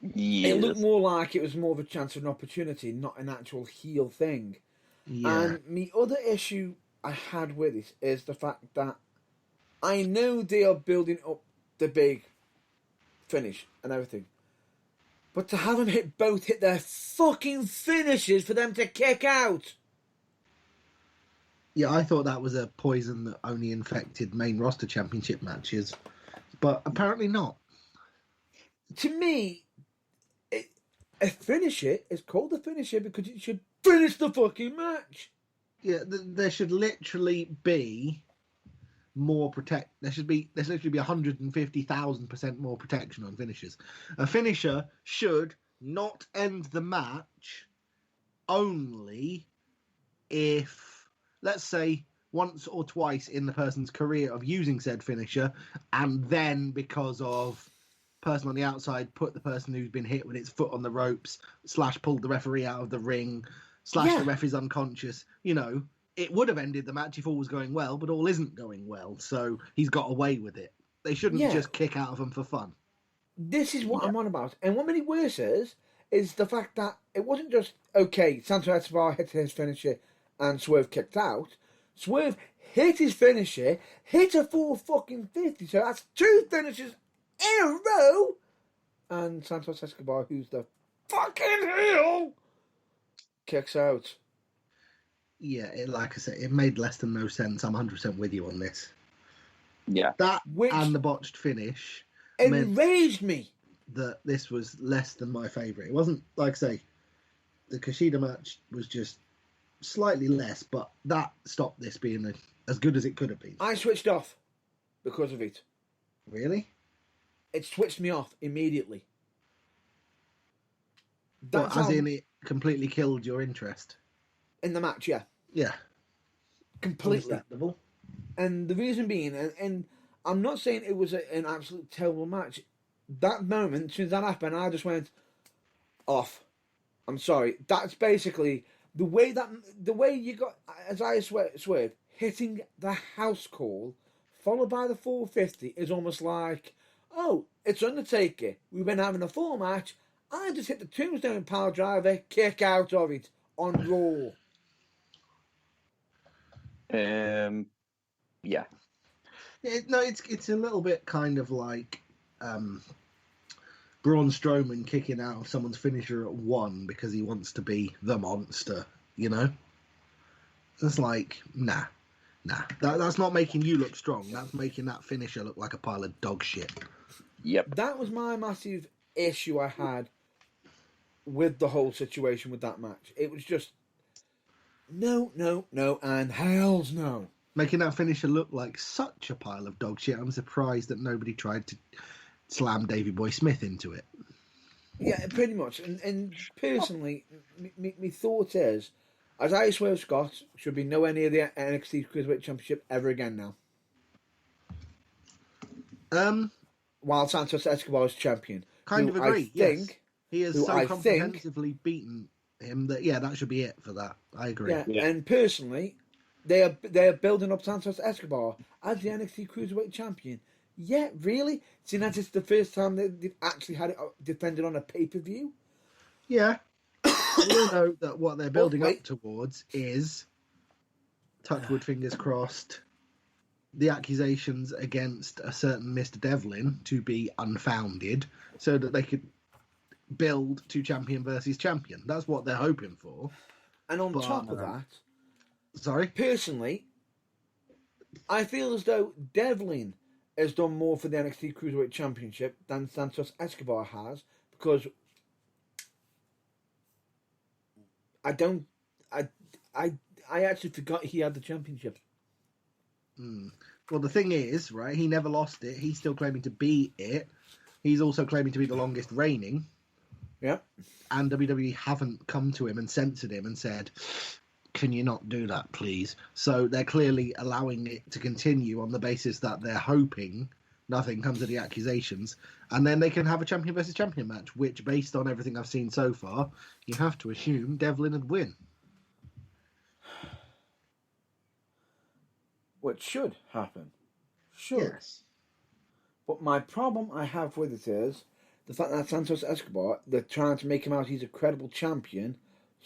It looked more like it was more of a chance of an opportunity, not an actual heel thing. Yeah. And the other issue I had with it is the fact that I know they are building up the big finish and everything. But to have them both hit their fucking finishes for them to kick out... Yeah, I thought that was a poison that only infected main roster championship matches, but apparently not. To me, a finisher is called a finisher because it should finish the fucking match. Yeah, there should literally be more protect. There's literally be 150,000% more protection on finishers. A finisher should not end the match only if, let's say, once or twice in the person's career of using said finisher, and then because of person on the outside put the person who's been hit with its foot on the ropes, / pulled the referee out of the ring, / the ref is unconscious. You know, it would have ended the match if all was going well, but all isn't going well, so he's got away with it. They shouldn't just kick out of him for fun. This is what I'm on about. And what made it worse is the fact that it wasn't just, okay, Santos Escobar hit his finisher and Swerve kicked out. Swerve hit his finisher, hit a 450, so that's 2 finishes in a row. And Santos Escobar, who's the fucking heel, kicks out. Yeah, like I said, it made less than no sense. I'm 100% with you on this. Yeah. That and the botched finish enraged me. That this was less than my favourite. It wasn't, like I say, the Kushida match was just slightly less, but that stopped this being as good as it could have been. I switched off because of it. Really? It switched me off immediately. Well, That's as how, in it completely killed your interest. in the match, yeah, Yeah. completely. Understandable. And the reason being, and I'm not saying it was an absolute terrible match. That moment, as soon as that happened, I just went off. I'm sorry. That's basically the way you got, as I swear, hitting the house call, followed by the 450 is almost like, oh, it's Undertaker. We've been having a full match. I just hit the tombstone power driver, kick out of it on Raw. Yeah. It's a little bit kind of like Braun Strowman kicking out of someone's finisher at 1 because he wants to be the monster, you know? It's like, nah. That's not making you look strong. That's making that finisher look like a pile of dog shit. Yep. That was my massive issue I had with the whole situation with that match. It was just no, and hell's no. Making that finisher look like such a pile of dog shit. I'm surprised that nobody tried to slam Davey Boy Smith into it. Yeah, pretty much. And personally, my thought is, as I swear Scott, should be nowhere near the NXT Cruiserweight Championship ever again now. While Santos Escobar is champion. Kind of agree. Yes. He has who so I comprehensively beaten him that that should be it for that. I agree. Yeah. And personally, they are building up Santos Escobar as the NXT Cruiserweight Champion. Yeah, really? Seeing as it's the first time they've actually had it defended on a pay-per-view? Yeah. We all know that what they're building up towards is, touchwood fingers crossed, the accusations against a certain Mr. Devlin to be unfounded so that they could build to champion versus champion. That's what they're hoping for. And on top of that... Sorry? Personally, I feel as though Devlin has done more for the NXT Cruiserweight Championship than Santos Escobar has, because I actually forgot he had the championship. Well, the thing is, right, he never lost it. He's still claiming to be it. He's also claiming to be the longest reigning. Yeah. And WWE haven't come to him and censored him and said, can you not do that, please? So they're clearly allowing it to continue on the basis that they're hoping nothing comes of the accusations. And then they can have a champion versus champion match, which, based on everything I've seen so far, you have to assume Devlin would win. Which should happen. Should. Yes. But my problem I have with it is the fact that Santos Escobar, they're trying to make him out he's a credible champion.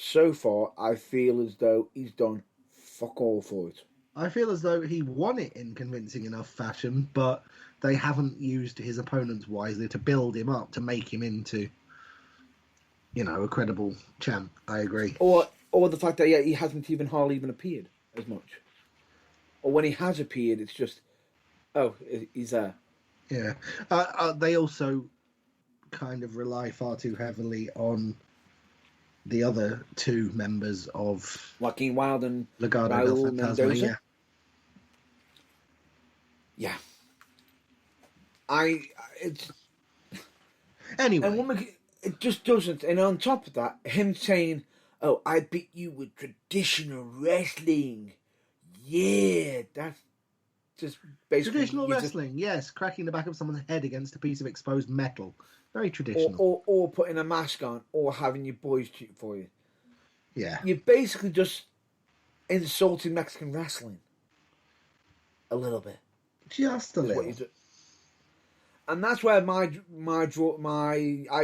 So far, I feel as though he's done fuck all for it. I feel as though he won it in convincing enough fashion, but they haven't used his opponents wisely to build him up to make him into, a credible champ. I agree. Or the fact that he hasn't hardly even appeared as much. Or when he has appeared, it's just, oh, he's there. Yeah. They also kind of rely far too heavily on the other two members of Joaquin Wilde and Legado Raul del Fantasma. Mendoza. Yeah. Anyway. And it just doesn't. And on top of that, him saying, oh, I beat you with traditional wrestling. Yeah, that's just basically... Traditional wrestling, yes. Cracking the back of someone's head against a piece of exposed metal. Very traditional. Or putting a mask on, or having your boys cheat for you. Yeah. You're basically just insulting Mexican wrestling. A little bit. Just a little. And that's where I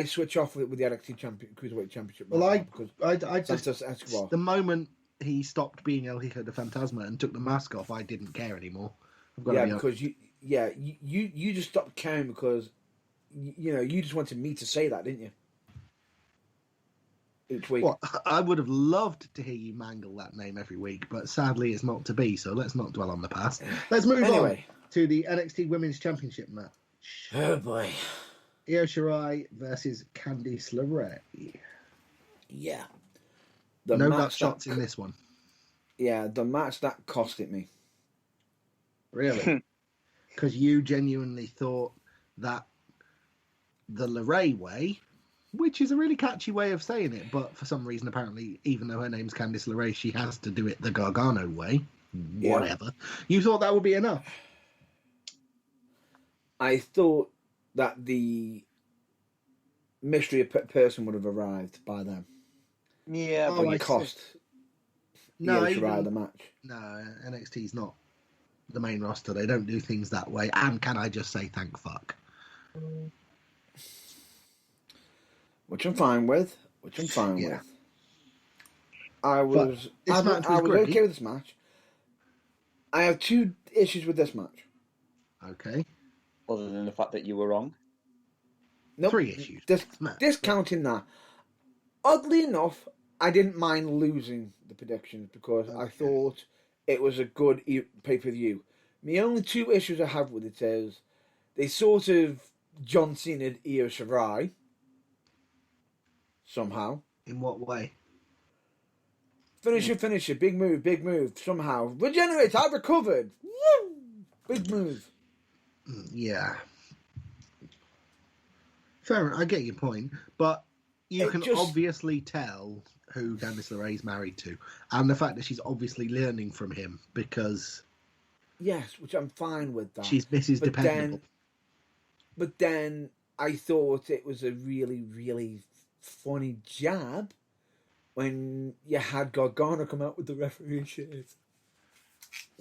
switch off with the NXT Cruiserweight Championship. Well, I just... Escobar. The moment he stopped being El Hijo de Fantasma and took the mask off, I didn't care anymore. Because you just stopped caring because you just wanted me to say that, didn't you? Each week. Well, I would have loved to hear you mangle that name every week, but sadly it's not to be, so let's not dwell on the past. Let's move on to the NXT Women's Championship match. Oh boy. Io Shirai versus Candice LeRae. Yeah. No nut shots in this one. Yeah, the match that cost it me. Really? Because you genuinely thought that the LeRae way which is a really catchy way of saying it, but for some reason, apparently, even though her name's Candice LeRae, she has to do it the Gargano way. Yeah. Whatever. You thought that would be enough? I thought that the mystery person would have arrived by then. Yeah, Oh, but I It cost No, Io Shirai the match. No, NXT's not the main roster. They don't do things that way. And can I just say thank fuck? Which I'm fine with. Yeah. I was this match was I was great. okay with this match. I have 2 issues with this match. Okay. other than the fact that you were wrong. Nope. 3 issues. Discounting that. Oddly enough, I didn't mind losing the predictions because I thought it was a good pay-per-view. The only 2 issues I have with it is they sort of John Cena'd Io Shirai somehow. In what way? Finisher, big move, somehow. Regenerate, I recovered. Woo! Big move. Yeah. Fair enough, I get your point, but you can obviously tell who Candice LeRae's married to, and the fact that she's obviously learning from him because... Yes, which I'm fine with that. She's Mrs. Dependable. But then I thought it was a really, really funny jab when you had Gargano come out with the referee shirt.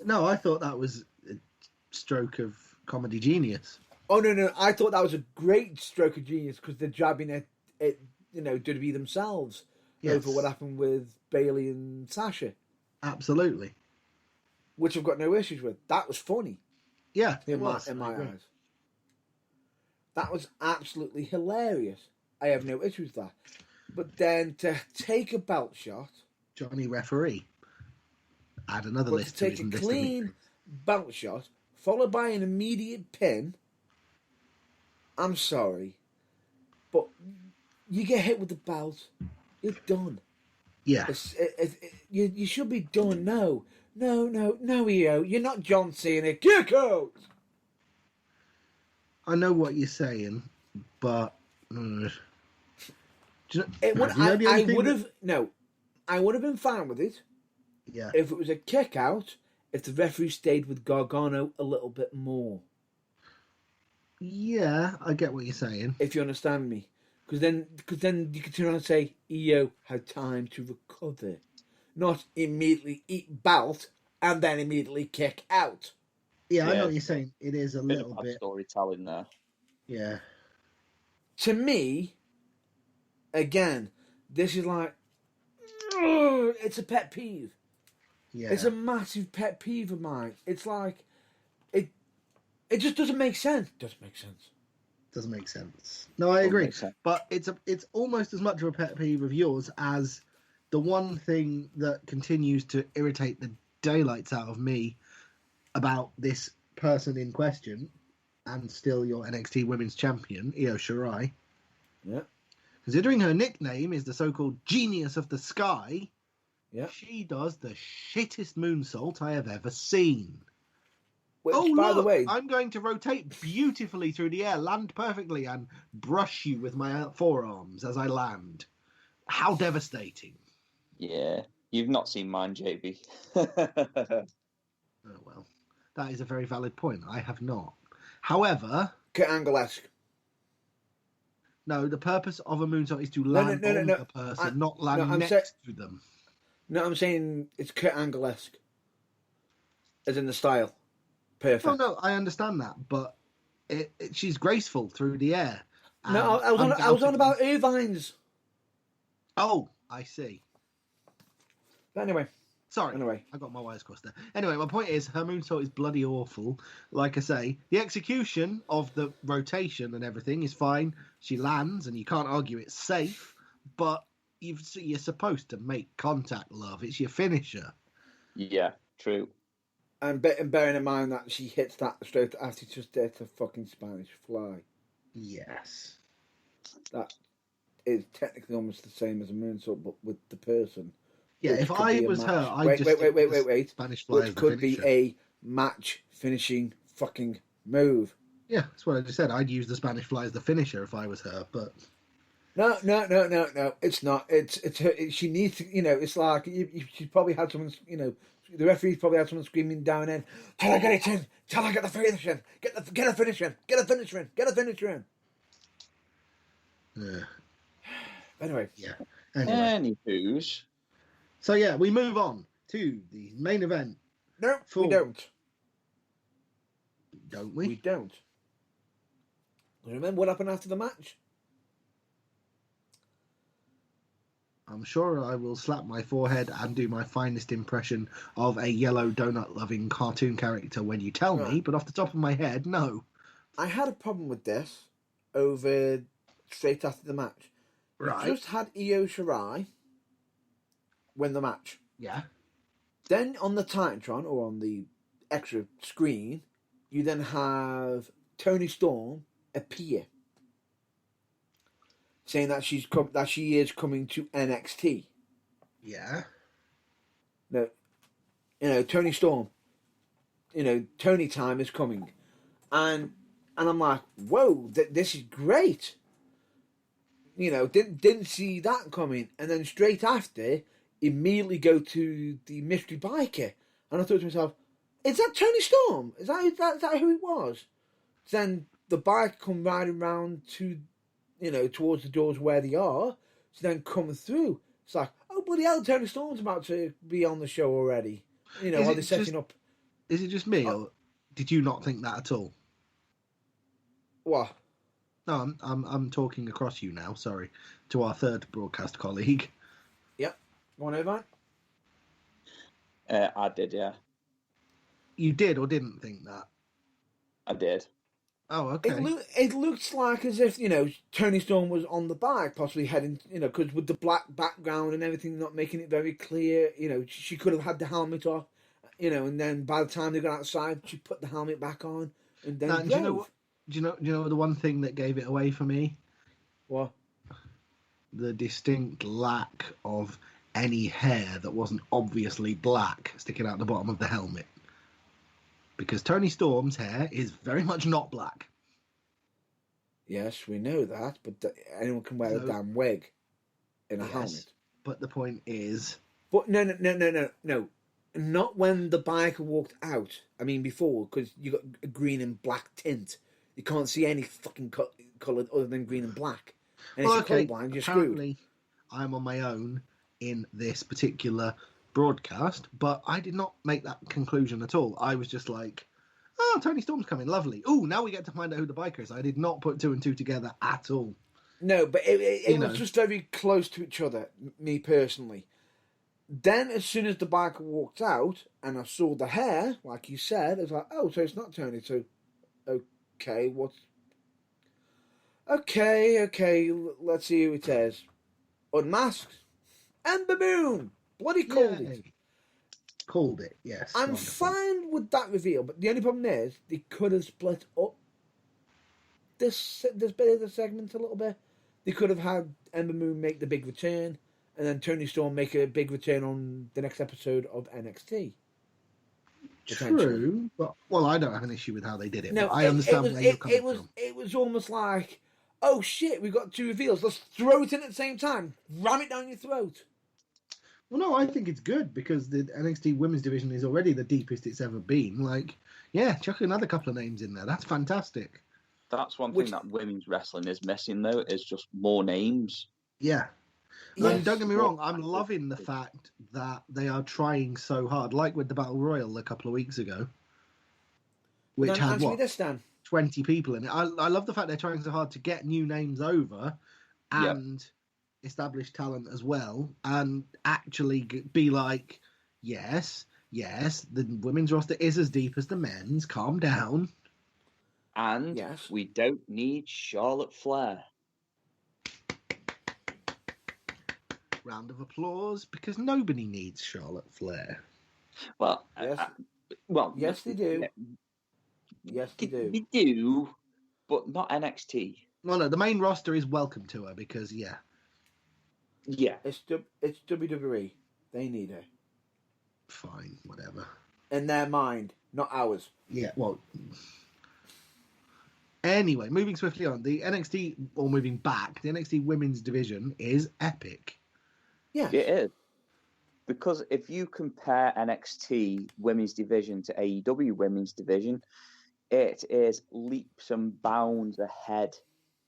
No, I thought that was a stroke of comedy genius. Oh, no. I thought that was a great stroke of genius because they're jabbing at WWE themselves over what happened with Bayley and Sasha. Absolutely. Which I've got no issues with. That was funny. Yeah, in my eyes. That was absolutely hilarious. I have no issues with that. But then to take a belt shot... Johnny Referee. Add another but list to take a clean belt shot, followed by an immediate pin... I'm sorry. But you get hit with the belt, you're done. Yeah. You should be done. No, Io. You're not John Cena. Kick out! I know what you're saying, but... I would have been fine with it. Yeah. If it was a kick out, if the referee stayed with Gargano a little bit more. Yeah, I get what you're saying. If you understand me. Because then you could turn around and say, Io had time to recover. Not immediately eat belt and then immediately kick out. Yeah, I know what you're saying. It is a little bit... storytelling there. Yeah. To me, again, this is like... It's a pet peeve. Yeah. It's a massive pet peeve of mine. It's like... It just doesn't make sense. Doesn't make sense. No, I agree. But it's almost as much of a pet peeve of yours as the one thing that continues to irritate the daylights out of me about this person in question, and still your NXT Women's Champion, Io Shirai. Yeah. Considering her nickname is the so-called Genius of the Sky, she does the shittest moonsault I have ever seen. Which, by the way, I'm going to rotate beautifully through the air, land perfectly, and brush you with my forearms as I land. How devastating. Yeah, you've not seen mine, JB. Oh, well, that is a very valid point. I have not. However... Kurt Angle-esque. No, the purpose of a moonsault is to land on the person, not land next to them. No, I'm saying it's Kurt Angle-esque. As in the style. Perfect. Oh, no, I understand that, but she's graceful through the air. No, I was on about Irvine's. Oh, I see. But anyway. Sorry, I got my wires crossed there. Anyway, my point is, her moonsault is bloody awful. Like I say, the execution of the rotation and everything is fine. She lands, and you can't argue it's safe, but you're supposed to make contact, love. It's your finisher. Yeah, true. And bearing in mind that she hits that straight after she just did the fucking Spanish fly. Yes. That is technically almost the same as a moonsault, but with the person. Yeah, if I was her, I'd wait. Spanish fly which could be a match-finishing fucking move. Yeah, that's what I just said. I'd use the Spanish fly as the finisher if I was her, but... No, no, no, no, no. It's not. It's her. She needs to. It's like she probably had someone. The referee probably had someone screaming down in. Tell her get it in. Tell her get the finish in. Get a finish in. Get a finisher in. Get a finisher in. Yeah. Anyway. Yeah. Anyway. Anywho's. So yeah, we move on to the main event. No, we don't. Don't we? We don't. Remember what happened after the match? I'm sure I will slap my forehead and do my finest impression of a yellow donut-loving cartoon character when you tell me, but off the top of my head, no. I had a problem with this over straight after the match. Right. You just had Io Shirai win the match. Yeah. Then on the Titantron, or on the extra screen, you then have Toni Storm appear, saying that she is coming to NXT. Yeah. No, Toni Storm. Tony time is coming, and I'm like, whoa, this is great. Didn't see that coming, and then straight after, immediately go to the mystery biker, and I thought to myself, is that Toni Storm? Is that who it was? Then the bike come riding round to, towards the doors where they are. So then coming through, it's like, oh bloody hell, Toni Storm's about to be on the show already. While they're setting up. Is it just me, or did you not think that at all? What? No, I'm talking across you now. Sorry, to our third broadcast colleague. Yep. Go on, Irvine. I did, yeah. You did or didn't think that? I did. Oh, okay. It looks like as if, Toni Storm was on the bike, possibly heading, because with the black background and everything not making it very clear, she could have had the helmet off, and then by the time they got outside, she put the helmet back on and then drove. Do you know the one thing that gave it away for me? What? The distinct lack of any hair that wasn't obviously black sticking out the bottom of the helmet. Because Toni Storm's hair is very much not black. Yes, we know that, but anyone can wear a damn wig in a helmet. But the point is... But no. Not when the biker walked out. I mean, before, because you got a green and black tint. You can't see any fucking colour other than green and black. And if you're colourblind, you're apparently screwed. I'm on my own in this particular broadcast, but I did not make that conclusion at all. I was just like, oh, Toni Storm's coming, lovely. Oh, now we get to find out who the biker is. I did not put two and two together at all. No, but it was just very close to each other, me personally. Then, as soon as the biker walked out, and I saw the hair, like you said, I was like, oh, so it's not Toni, so, okay, what's... Okay, let's see who it is. Unmasked. Ember Moon! Bloody called it. Called it, yes. I'm wonderful. fine with that reveal, but the only problem is they could have split up this bit of the segment a little bit. They could have had Ember Moon make the big return, and then Toni Storm make a big return on the next episode of NXT. True, but I don't have an issue with how they did it. No, I understand where you're coming from. It was almost like, oh shit, we got two reveals. Let's throw it in at the same time. Ram it down your throat. Well, no, I think it's good because the NXT Women's Division is already the deepest it's ever been. Like, yeah, chuck another couple of names in there. That's fantastic. That's one thing that women's wrestling is missing, though, is just more names. Yeah. Yes. And don't get me wrong, I'm loving the fact that they are trying so hard, like with the Battle Royal a couple of weeks ago, which had, 20 people in it. I love the fact they're trying so hard to get new names over and establish talent as well, and actually be like, yes, the women's roster is as deep as the men's, calm down. And we don't need Charlotte Flair. Round of applause, because nobody needs Charlotte Flair. Well, yes, they do. Yes, they do. They do, but not NXT. Well, no, the main roster is welcome to her because, Yeah. It's WWE. They need her. Fine, whatever. In their mind, not ours. Yeah, well, Anyway, moving swiftly on, the NXT women's division is epic. Yeah. It is. Because if you compare NXT women's division to AEW women's division, it is leaps and bounds ahead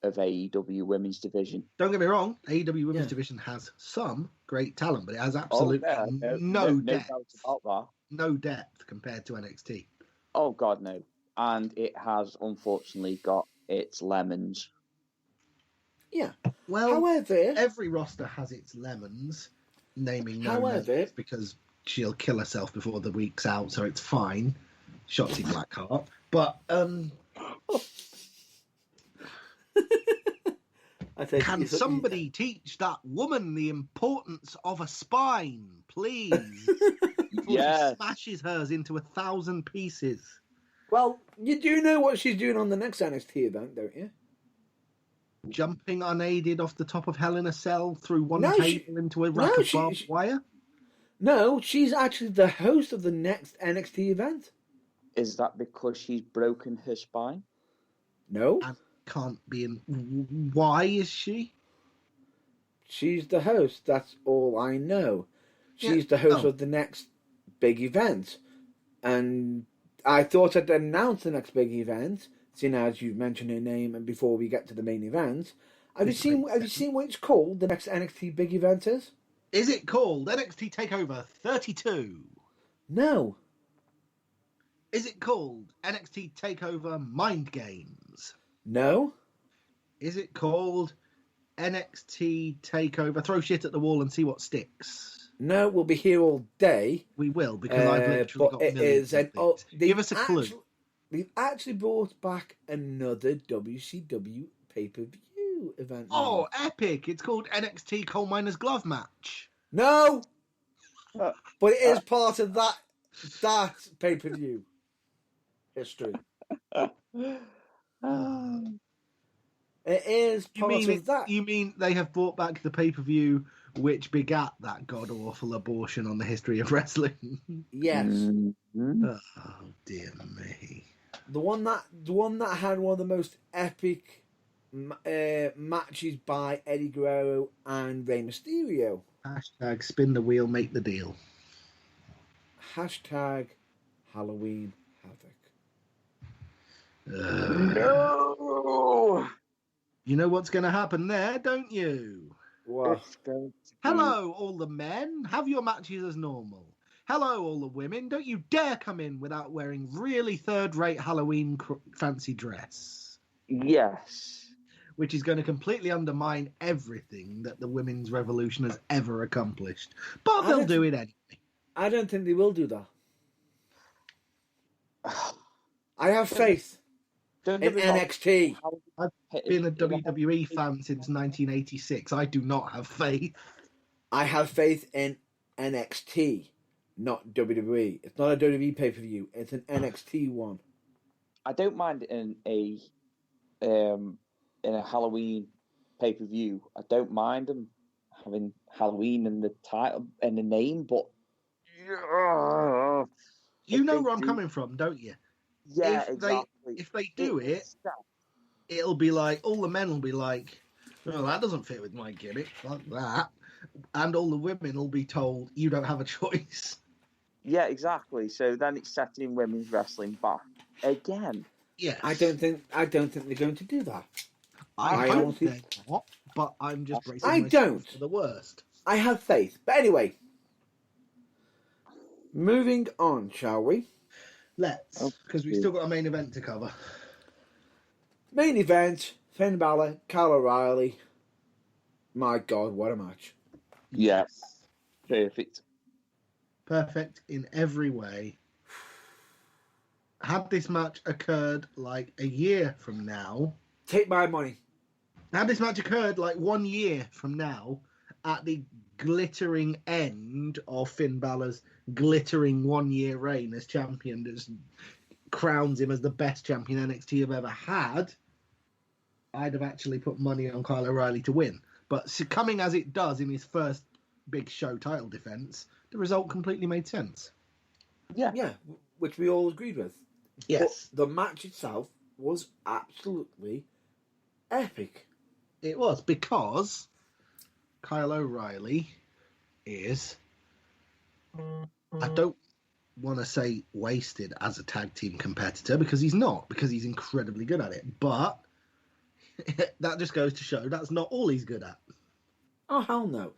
of AEW women's division. Don't get me wrong, AEW women's division has some great talent, but it has absolutely no depth. doubt about that. No depth compared to NXT. Oh, God, no. And it has, unfortunately, got its lemons. Yeah. Well, However, every roster has its lemons, naming no However- names, because she'll kill herself before the week's out, so it's fine. Shotzi Blackheart. But can somebody teach that woman the importance of a spine, please? Before she smashes hers into 1,000 pieces. Well, you do know what she's doing on the next NXT event, don't you? Jumping unaided off the top of Hell in a Cell through one No, table into a rack of barbed wire? No, she's actually the host of the next NXT event. Is that because she's broken her spine? No. And can't be in. Why is she? She's the host, that's all I know. She's the host of the next big event. And I thought I'd announce the next big event, seeing as you've mentioned her name, and before we get to the main event. Have you seen what it's called, the next NXT big event is? Is it called NXT TakeOver 32? No. Is it called NXT TakeOver Mind Games? No. Is it called NXT TakeOver Throw Shit at the Wall and See What Sticks? No, we'll be here all day. We will, because I've literally got millions of things. Give us a clue. They've actually brought back another WCW pay-per-view event. Oh, epic! It's called NXT Coal Miner's Glove Match. No! But it is part of that pay-per-view history. It is part of that. You mean they have brought back the pay-per-view which begat that god-awful abortion on the history of wrestling? Yes. Mm-hmm. Oh, dear me. The one that had one of the most epic matches by Eddie Guerrero and Rey Mysterio. Hashtag spin the wheel, make the deal. Hashtag Halloween Havoc. No! You know what's going to happen there, don't you? What? Hello, all the men. Have your matches as normal. Hello, all the women. Don't you dare come in without wearing really third-rate Halloween fancy dress. Yes. Which is going to completely undermine everything that the women's revolution has ever accomplished. But they'll do it anyway. I don't think they will do that. I have faith in NXT. I've been a WWE fan since 1986. I do not have faith. I have faith in NXT, not WWE. It's not a WWE pay-per-view. It's an NXT one. I don't mind in a Halloween pay-per-view. I don't mind them having Halloween in the title and the name, but you know where I'm coming from, don't you? Yeah, if they do it, it'll be like, all the men will be like, well, that doesn't fit with my gimmick, like that. And all the women will be told, you don't have a choice. Yeah, exactly. So then it's setting women's wrestling back again. Yes. I don't think they're going to do that. I hope they're not, but I'm just bracing myself for the worst. I have faith. But anyway, moving on, shall we? Let's, because we've still got a main event to cover. Main event, Finn Balor, Kyle O'Reilly. My God, what a match. Yes. Perfect. Perfect in every way. Had this match occurred like a year from now... Take my money. Had this match occurred like 1 year from now, at the glittering end of Finn Balor's glittering 1 year reign as champion, that crowns him as the best champion NXT have ever had, I'd have actually put money on Kyle O'Reilly to win. But coming as it does in his first big show title defense, the result completely made sense. Yeah, which we all agreed with. Yes. But the match itself was absolutely epic. It was, because Kyle O'Reilly is, I don't want to say wasted as a tag team competitor, because he's not, because he's incredibly good at it. But that just goes to show that's not all he's good at. Oh, hell no.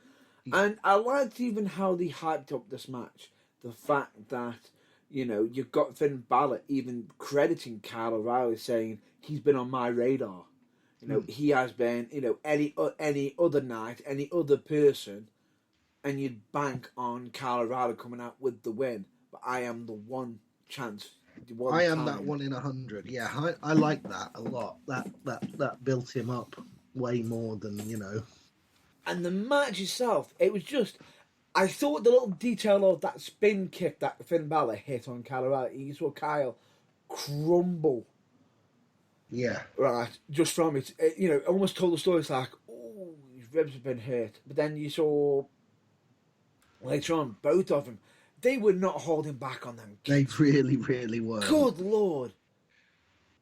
And I liked even how they hyped up this match. The fact that, you know, you've got Finn Balor even crediting Kyle O'Reilly, saying he's been on my radar. You know, he has been, you know, any other night, any other person, and you'd bank on Kyle O'Reilly coming out with the win. But I am the one chance. I am that 1 in 100. Yeah, I like that a lot. That built him up way more than, you know. And the match itself, it was just... I thought the little detail of that spin kick that Finn Balor hit on Kyle O'Reilly, you saw Kyle crumble. Yeah. Right, just from it. You know, it almost told the story. It's like, oh, his ribs have been hurt. But then you saw later on, both of them, they were not holding back on them. They really, really were. Good Lord.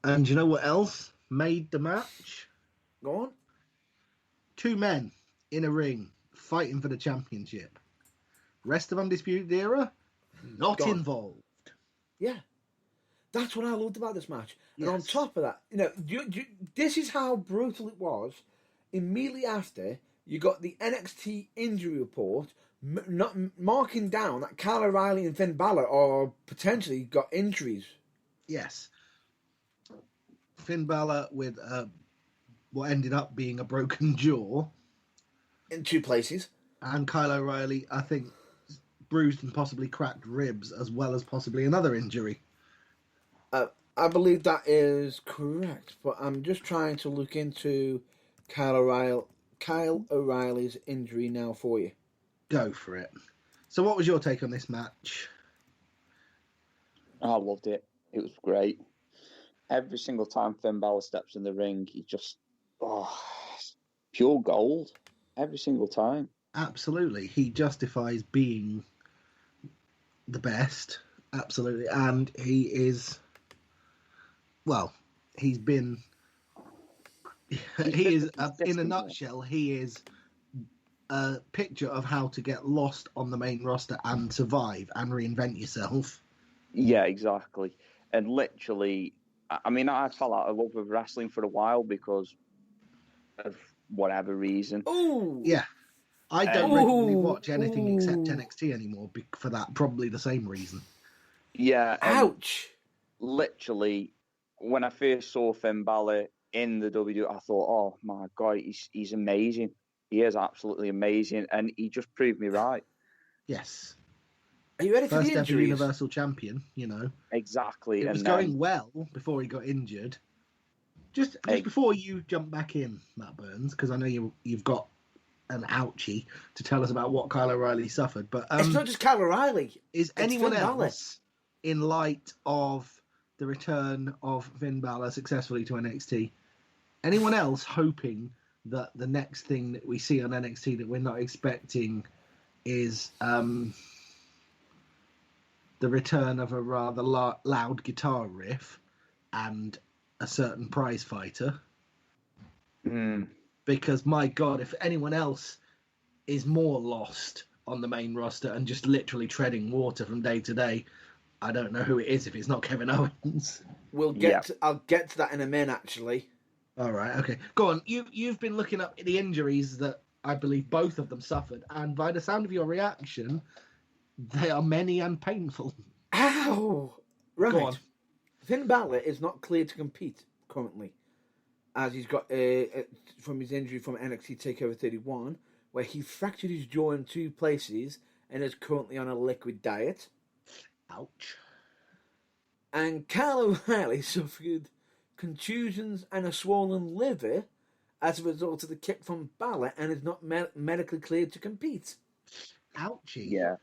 And you know what else made the match? Go on. 2 men in a ring fighting for the championship. Rest of Undisputed Era, not Gone. involved. Yeah. That's what I loved about this match. Yes. And on top of that, you know, this is how brutal it was. Immediately after, you got the NXT injury report not marking down that Kyle O'Reilly and Finn Balor are potentially got injuries. Yes. Finn Balor with what ended up being a broken jaw. In 2 places. And Kyle O'Reilly, I think, bruised and possibly cracked ribs, as well as possibly another injury. I believe that is correct, but I'm just trying to look into Kyle O'Reilly's injury now for you. Go for it. So what was your take on this match? I loved it. It was great. Every single time Finn Balor steps in the ring, he just, pure gold. Every single time. Absolutely. He justifies being the best. Absolutely. And he is, well, he's been, he is, in a nutshell, he is a picture of how to get lost on the main roster and survive and reinvent yourself. Yeah, exactly. And literally, I mean, I fell out of love with wrestling for a while because of whatever reason. Oh, yeah. I don't regularly watch anything except NXT anymore for that, probably the same reason. Yeah. Ouch. Literally, when I first saw Finn Balor in the WWE, I thought, oh my God, he's amazing. He is absolutely amazing. And he just proved me right. Yes. Are you ready for First the ever injuries? Universal Champion, you know. Exactly. It was going well before he got injured. Just before you jump back in, Matt Burns, because I know you've got an ouchie to tell us about what Kyle O'Reilly suffered. But it's not just Kyle O'Reilly. Is anyone else, in light of the return of Finn Balor successfully to NXT, anyone else hoping that the next thing that we see on NXT that we're not expecting is the return of a rather loud guitar riff and a certain prize fighter? Because, my God, if anyone else is more lost on the main roster and just literally treading water from day to day, I don't know who it is if it's not Kevin Owens. I'll get to that in a minute, actually. All right, okay. Go on. You've been looking up the injuries that I believe both of them suffered, and by the sound of your reaction, they are many and painful. Ow! Right. Go on. Finn Balor is not cleared to compete currently, as he's got from his injury from NXT TakeOver 31, where he fractured his jaw in 2 places and is currently on a liquid diet. Ouch. And Kyle O'Reilly suffered contusions and a swollen liver as a result of the kick from Balor and is not medically cleared to compete. Ouchie. Yeah.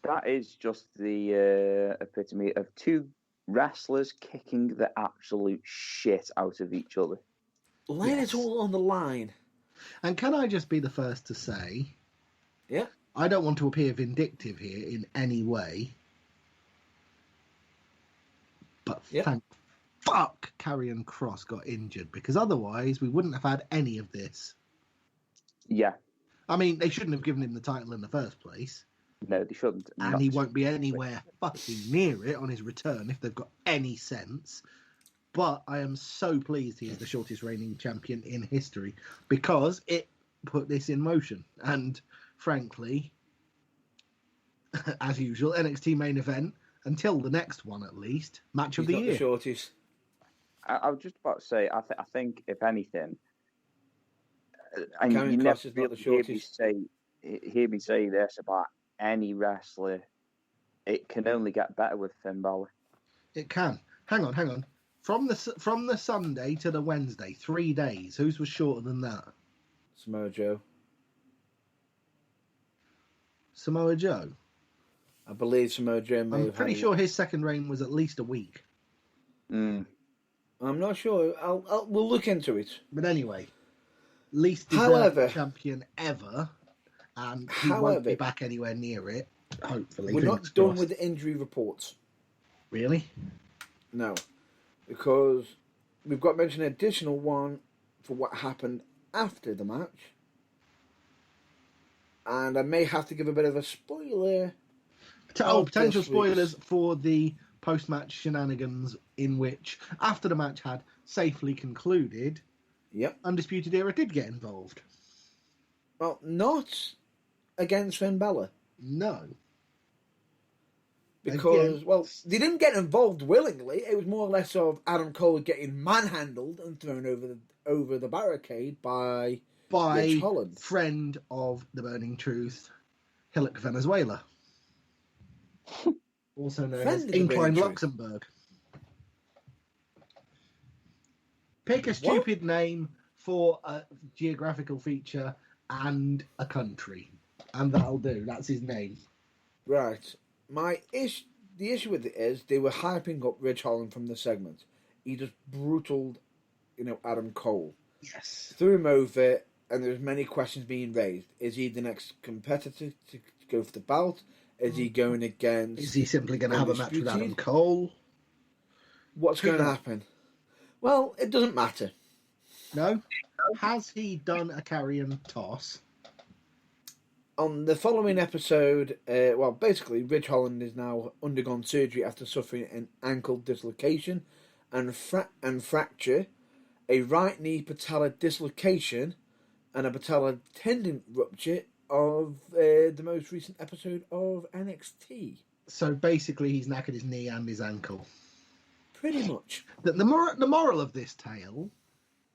That is just the epitome of 2 wrestlers kicking the absolute shit out of each other. Laying it all on the line. And can I just be the first to say, yeah, I don't want to appear vindictive here in any way, but fuck Karrion Kross got injured, because otherwise we wouldn't have had any of this. Yeah. I mean, they shouldn't have given him the title in the first place. No, they shouldn't. And he won't be anywhere fucking near it on his return if they've got any sense. But I am so pleased he is the shortest reigning champion in history, because it put this in motion. And frankly, as usual, NXT main event, until the next one at least, match of the year. The shortest. I was just about to say, I think if anything, and Karrion you Kross never is not the hear me say this about any wrestler, it can only get better with Finn Balor. It can. Hang on. From the Sunday to the Wednesday, 3 days. Whose was shorter than that? Samoa Joe. Samoa Joe. I believe Samoa Joe may I'm have pretty had sure his second reign was at least a week. Mm. I'm not sure. We'll look into it. But anyway, least deserved champion ever, and he won't be back anywhere near it. Hopefully, we're not done with the injury reports. Really? No, because we've got mentioned an additional one for what happened after the match, and I may have to give a bit of a spoiler. Potential spoilers for the post-match shenanigans in which, after the match had safely concluded, Undisputed Era did get involved. Well, not against Finn Balor. No. Because, they didn't get involved willingly. It was more or less of Adam Cole getting manhandled and thrown over the barricade by Rich Holland. Friend of the Burning Truth, Hillock Venezuela. Also known as Incline Luxembourg. Pick a stupid name for a geographical feature and a country, and that'll do. That's his name. Right. The issue with it is they were hyping up Rich Holland from the segment. He just brutaled, Adam Cole. Yes. Threw him over, and there's many questions being raised. Is he the next competitor to go for the belt? Is he going against... Is he simply going to have a match with Adam Cole? What's going to happen? Well, it doesn't matter. No? Has he done a carrion toss? On the following episode, basically, Rich Holland is now undergone surgery after suffering an ankle dislocation and fracture, a right knee patella dislocation, and a patella tendon rupture of the most recent episode of NXT. So basically, he's knackered his knee and his ankle. Pretty much. The moral of this tale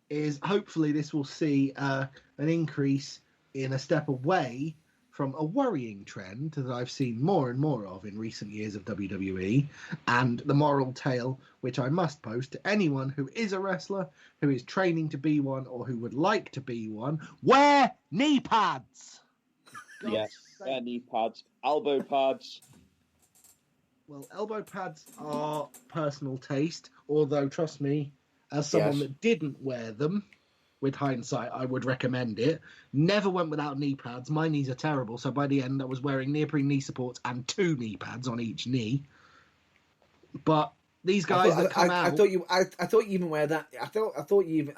is hopefully this will see an increase in a step away from a worrying trend that I've seen more and more of in recent years of WWE, and the moral tale, which I must post to anyone who is a wrestler, who is training to be one, or who would like to be one: wear knee pads! Yes, wear knee pads, elbow pads. Well, elbow pads are personal taste, although, trust me, as someone that didn't wear them, with hindsight, I would recommend it. Never went without knee pads. My knees are terrible, so by the end I was wearing neoprene knee supports and 2 knee pads on each knee. But these guys I thought you even wear that. I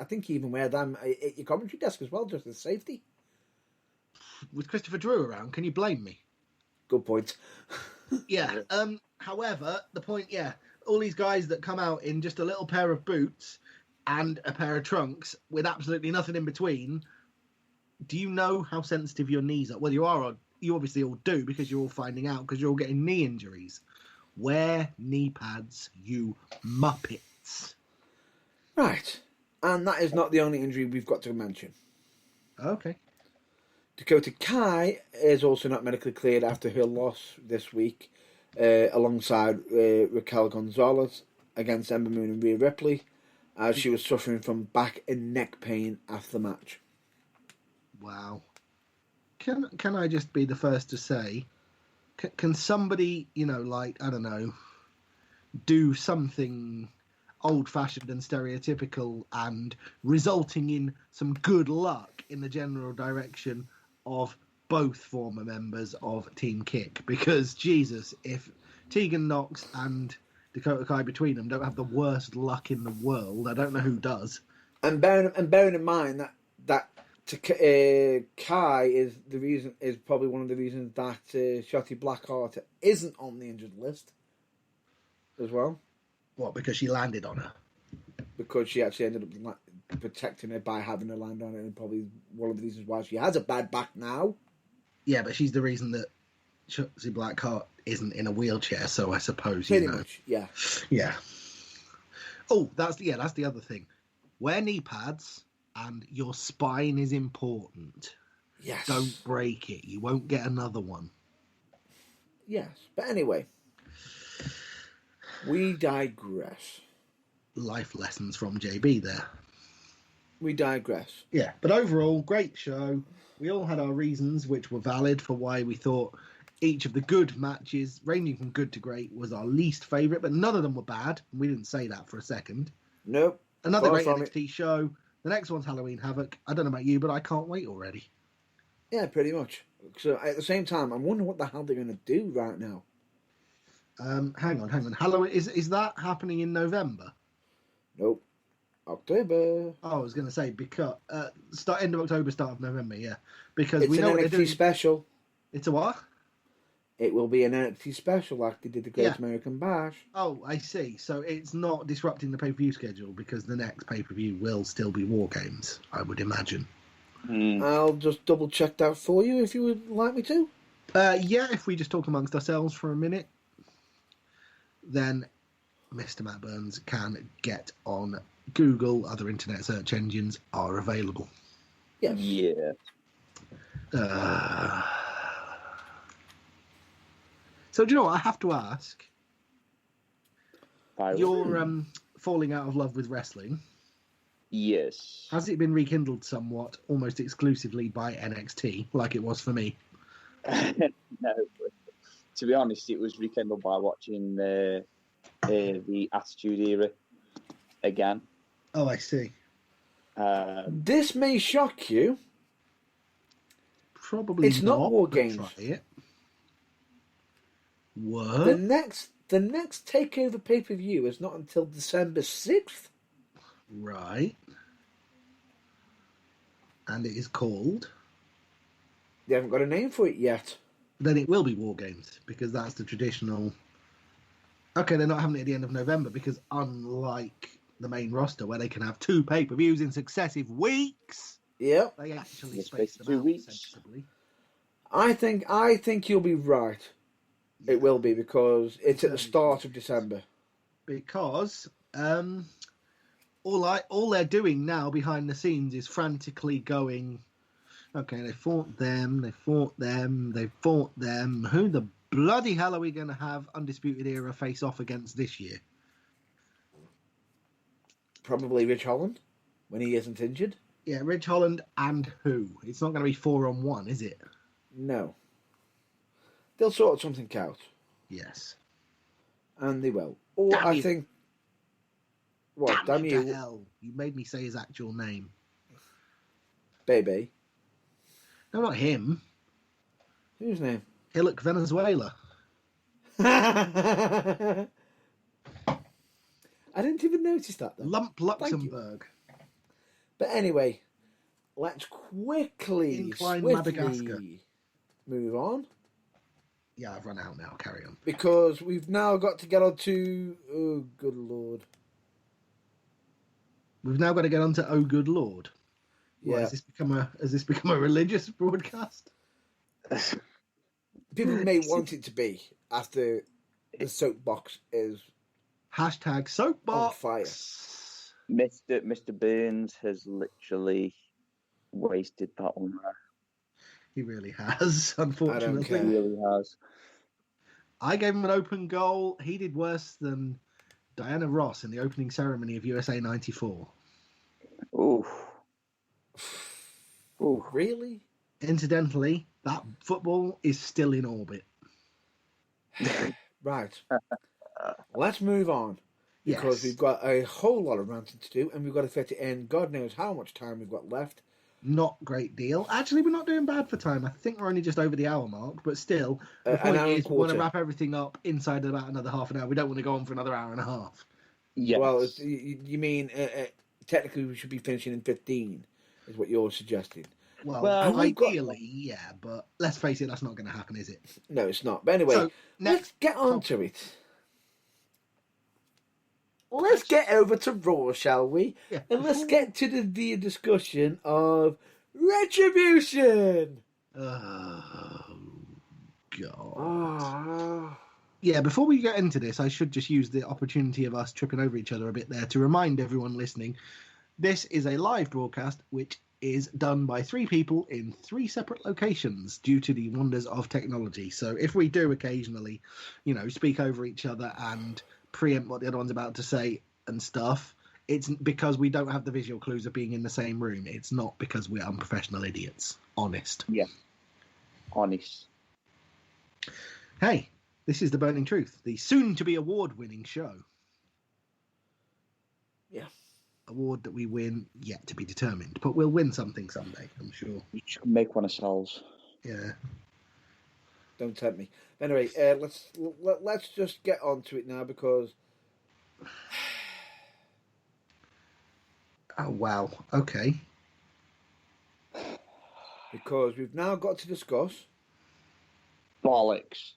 think you even wear them at your commentary desk as well, just as safety. With Christopher Drew around, can you blame me? Good point. Yeah. However, the point, all these guys that come out in just a little pair of boots and a pair of trunks with absolutely nothing in between. Do you know how sensitive your knees are? Well, you obviously all do, because you're all finding out, because you're all getting knee injuries. Wear knee pads, you muppets. Right. And that is not the only injury we've got to mention. Okay. Dakota Kai is also not medically cleared after her loss this week, alongside Raquel Gonzalez against Ember Moon and Rhea Ripley, as she was suffering from back and neck pain after the match. Wow. Can I just be the first to say, can somebody, I don't know, do something old-fashioned and stereotypical and resulting in some good luck in the general direction of both former members of Team Kick? Because, Jesus, if Tegan Nox and Dakota Kai between them don't have the worst luck in the world. I don't know who does. And bearing in mind that Kai is probably one of the reasons that Shotty Blackheart isn't on the injured list as well. What, because she landed on her? Because she actually ended up protecting her by having her land on it, and probably one of the reasons why she has a bad back now. Yeah, but she's the reason that Shotzi Blackheart isn't in a wheelchair, so I suppose, Pretty much, yeah. Yeah. Oh, that's the other thing. Wear knee pads, and your spine is important. Yes. Don't break it. You won't get another one. Yes. But anyway, we digress. Life lessons from JB there. We digress. Yeah, but overall, great show. We all had our reasons, which were valid, for why we thought each of the good matches, ranging from good to great, was our least favourite, but none of them were bad. We didn't say that for a second. Nope. Another Far great from NXT show. The next one's Halloween Havoc. I don't know about you, but I can't wait already. Yeah, pretty much. So at the same time, I'm wondering what the hell they're going to do right now. Hang on. Halloween, is that happening in November? Nope. October. Oh, I was going to say, because end of October, start of November, yeah. Because It's we know an what they're NXT doing. special. It's a what? It will be an NXT special like they did the Great Yeah. American Bash. Oh, I see. So it's not disrupting the pay-per-view schedule, because the next pay-per-view will still be War Games, I would imagine. I'll just double check that for you if you would like me to. Yeah, if we just talk amongst ourselves for a minute, then Mr. Matt Burns can get on Google. Other internet search engines are available. Yes. Yeah. So do you know what I have to ask? Pirate. Your falling out of love with wrestling, Yes. has it been rekindled somewhat, almost exclusively by NXT, like it was for me? No. But to be honest, it was rekindled by watching the Attitude Era again. Oh, I see. This may shock you. Probably It's not War but Games. Try it. The What? next TakeOver pay-per-view is not until December 6th. Right. And it is called... They haven't got a name for it yet. Then it will be War Games, because that's the traditional... Okay, they're not having it at the end of November, because unlike the main roster, where they can have 2 pay-per-views in successive weeks, Yep. they actually It's space basically them out 2 weeks. sensibly. I think you'll be right. It will be, because it's at the start of December. Because all they're doing now behind the scenes is frantically going, okay, they fought them. Who the bloody hell are we going to have Undisputed Era face off against this year? Probably Rich Holland, when he isn't injured. Yeah, Ridge Holland and who? It's not going to be 4-on-1, is it? No. They'll sort something out. Yes. And they will. Or Damn I you. think... What, damn to you, hell. You made me say his actual name. baby. No, not him. Whose name? Hillock Venezuela. I didn't even notice that, though. Lump Luxembourg. But anyway, let's quickly, Incline swiftly Madagascar. move on. Yeah, I've run out now. Carry on. Because we've now got to get on to... Oh, good Lord. We've now got to get on to Oh Good Lord. What, Yeah. has this become a religious broadcast? People may want it to be after the soapbox is... Hashtag soapbox. On fire. Mr. Burns has literally wasted that on her. He really has, unfortunately. care. He really has. I gave him an open goal. He did worse than Diana Ross in the opening ceremony of USA 94. Oof. Oof. Really? Incidentally, that football is still in orbit. Right. Let's move on. Because Yes. we've got a whole lot of ranting to do, and we've got to fit it in. God knows how much time we've got left. Not great deal. Actually, we're not doing bad for time. I think we're only just over the hour mark, but still, the An point hour and is we want to quarter. wrap everything up inside of about another half an hour. We don't want to go on for another hour and a half. Yes. Well, you mean technically we should be finishing in 15, is what you're suggesting. Well, we've got- ideally, yeah, but let's face it, that's not going to happen, is it? No, it's not. But anyway, So, let's next get on to it. Let's get over to Raw, shall we? Yeah. And let's get to the discussion of Retribution. Oh, God. Oh. Yeah, before we get into this, I should just use the opportunity of us tripping over each other a bit there to remind everyone listening, this is a live broadcast which is done by 3 people in 3 separate locations due to the wonders of technology. So if we do occasionally, speak over each other and preempt what the other one's about to say and stuff, it's because we don't have the visual clues of being in the same room. It's not because we're unprofessional idiots. Honest. Yeah. Honest. Hey, this is The Burning Truth, the soon-to-be award-winning show. Yeah. Award that we win, yet to be determined. But we'll win something someday, I'm sure. We should make one ourselves. Yeah. Don't tempt me. Anyway, let's just get on to it now because... Oh, wow. Okay. Because we've now got to discuss... Bollocks.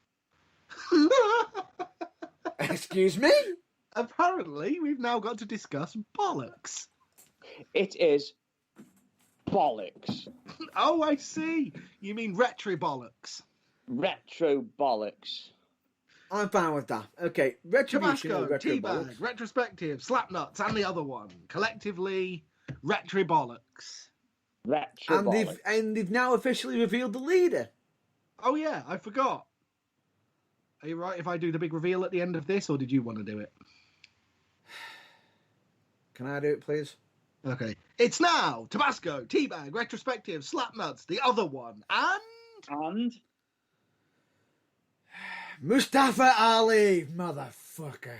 Excuse me? Apparently, we've now got to discuss bollocks. It is bollocks. Oh, I see. You mean retribollocks. Retro bollocks. I'm fine with that. Okay, Retribution Tabasco, or Teabag, Retrobollocks. Retrospective, Slapnuts, and the other one. Collectively, retribollocks. Retro bollocks. And they've now officially revealed the leader. Oh, yeah, I forgot. Are you right if I do the big reveal at the end of this, or did you want to do it? Can I do it, please? Okay. It's now Tabasco, Teabag, Retrospective, Slapnuts, the other one, And Mustafa Ali, motherfucker.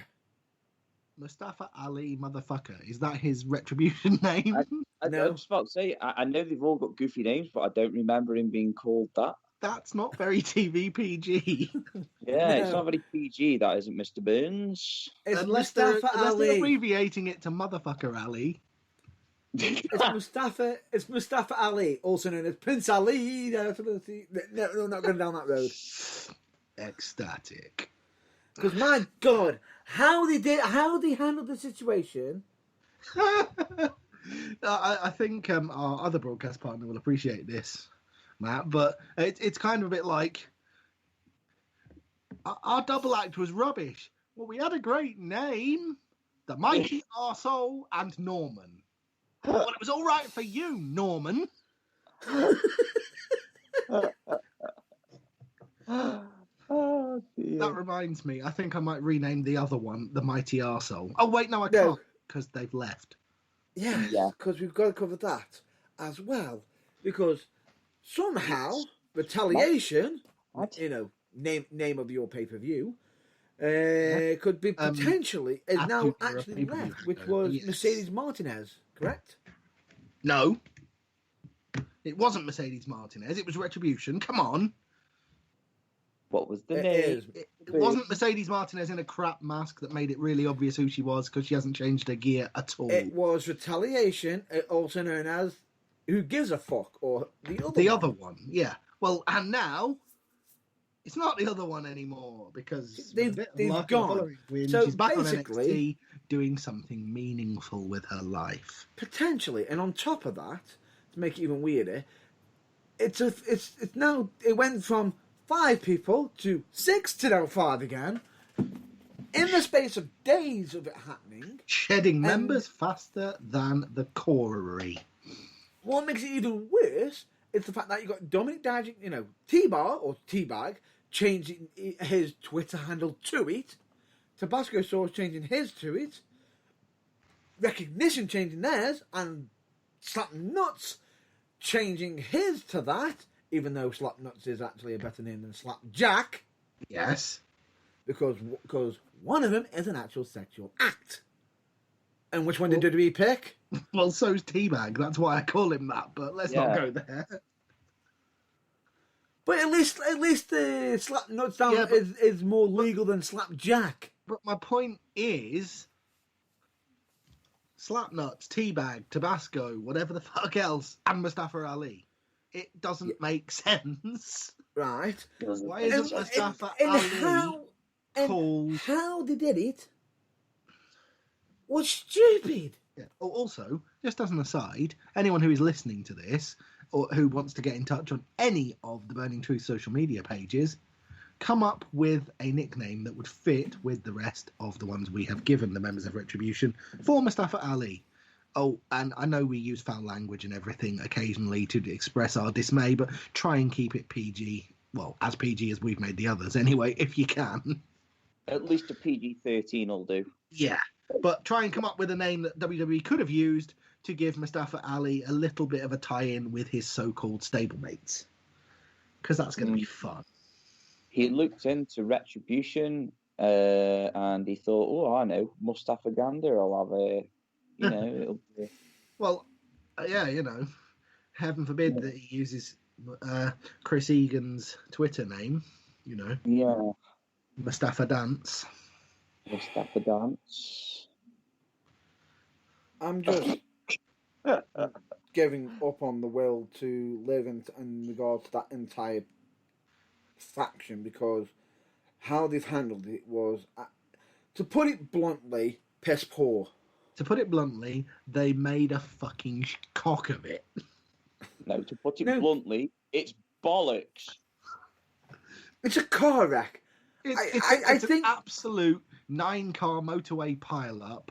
Mustafa Ali, motherfucker. Is that his retribution name? I No. was about to say, I know they've all got goofy names, but I don't remember him being called that. That's not very TV PG. Yeah, it's No. not very PG, that isn't Mr. Burns. It's unless they're Mustafa unless they're Ali. abbreviating it to motherfucker Ali. It's Mustafa Ali, also known as Prince Ali. No, not going down that road. Ecstatic. Because my God, how they handled the situation. I think our other broadcast partner will appreciate this, Matt, but it's kind of a bit like our double act was rubbish. Well, we had a great name, the Mighty Arsehole and Norman. Well, it was all right for you, Norman. Oh, dear. That reminds me, I think I might rename the other one the Mighty Arsehole. Oh, wait, no, I No. can't, because they've left. Yeah, because we've got to cover that as well. Because somehow retaliation, What? name of your pay per view, could be potentially is now after a actually pay-per-view left, which ago, was yes. Mercedes Martinez, correct? No. It wasn't Mercedes Martinez, it was Retribution. Come on. What was the It name? is. It wasn't Mercedes Martinez in a crap mask that made it really obvious who she was because she hasn't changed her gear at all. It was retaliation, also known as Who Gives a Fuck, or The other one, yeah. Well, and now it's not the other one anymore because They've- with a bit of they've luck and gone. following win, So she's back on basically- NXT doing something meaningful with her life. Potentially, and on top of that, to make it even weirder, it's now it went from 5 people to 6 to now 5 again. In the space of days of it happening, Shedding members faster than the corollary. what makes it even worse is the fact that you got Dominic Dijak, T-Bar or T-Bag, changing his Twitter handle to it, Tabasco Sauce changing his to it, Recognition changing theirs, and Slap Nuts changing his to that, even though Slap Nuts is actually a better name than Slap Jack, Yes. because one of them is an actual sexual act. And which one did WWE pick? Well, so's Teabag. That's why I call him that. But let's not go there. But at least slap nuts down Yeah, but- is more legal than slapjack. But my point is, Slapnuts, Teabag, Tabasco, whatever the fuck else, and Mustafa Ali. It doesn't make sense. Right. Why isn't Mustafa Ali called... How they did it was stupid. Yeah. Oh, also, just as an aside, anyone who is listening to this or who wants to get in touch on any of the Burning Truth social media pages, come up with a nickname that would fit with the rest of the ones we have given the members of Retribution for Mustafa Ali. Oh, and I know we use foul language and everything occasionally to express our dismay, but try and keep it PG. Well, as PG as we've made the others anyway, if you can. At least a PG-13 will do. Yeah, but try and come up with a name that WWE could have used to give Mustafa Ali a little bit of a tie-in with his so-called stablemates. Because that's going to be fun. He looked into Retribution and he thought, oh, I know, Mustafa Gander will have a, it'll be... Well, yeah, heaven forbid that he uses Chris Egan's Twitter name, Yeah. Mustafa Dance. Mustafa Dance. I'm just giving up on the will to live in regard to that entire faction, because how they've handled it was, to put it bluntly, piss poor. To put it bluntly, they made a fucking cock of it. No, to put it bluntly, it's bollocks. It's a car wreck. It's an absolute 9-car motorway pile-up,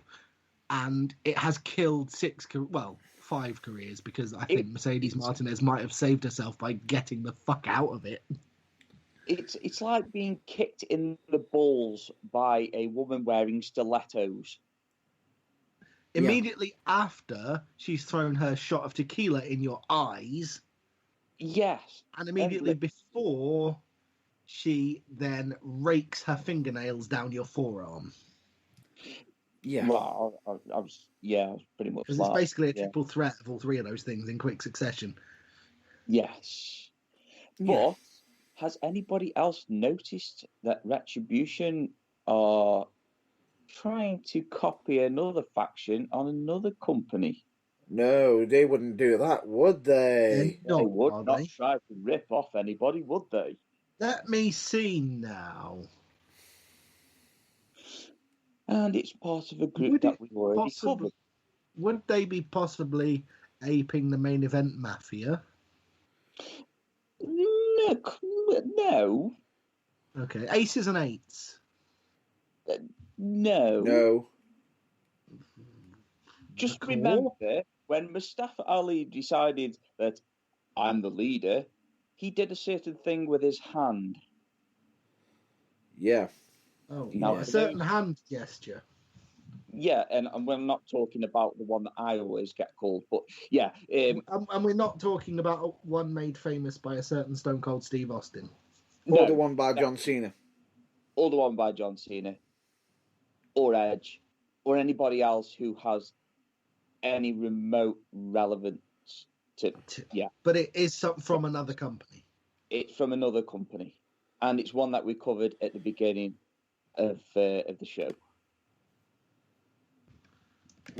and it has killed 5 careers, because I think Mercedes Martinez might have saved herself by getting the fuck out of it. It's like being kicked in the balls by a woman wearing stilettos. Immediately after she's thrown her shot of tequila in your eyes. Yes. And immediately before she then rakes her fingernails down your forearm. Yeah. Well, I was pretty much. Because it's basically a triple threat of all 3 of those things in quick succession. Yes. But has anybody else noticed that Retribution are trying to copy another faction on another company? No, they wouldn't do that, would they? They would not try to rip off anybody, would they? Let me see now. And it's part of a group that we've already covered. Would they be possibly aping the Main Event Mafia? No. Okay, Aces and Eights. No. Just remember, when Mustafa Ali decided that I'm the leader, he did a certain thing with his hand. Yeah. Oh, Now, a certain hand gesture. Yeah, and we're not talking about the one that I always get called, but yeah. And we're not talking about one made famous by a certain Stone Cold Steve Austin. Or the one by John Cena. Or the one by John Cena. Or Edge. Or anybody else who has any remote relevance to... Yeah. But it is from another company. It's from another company. And it's one that we covered at the beginning of the show.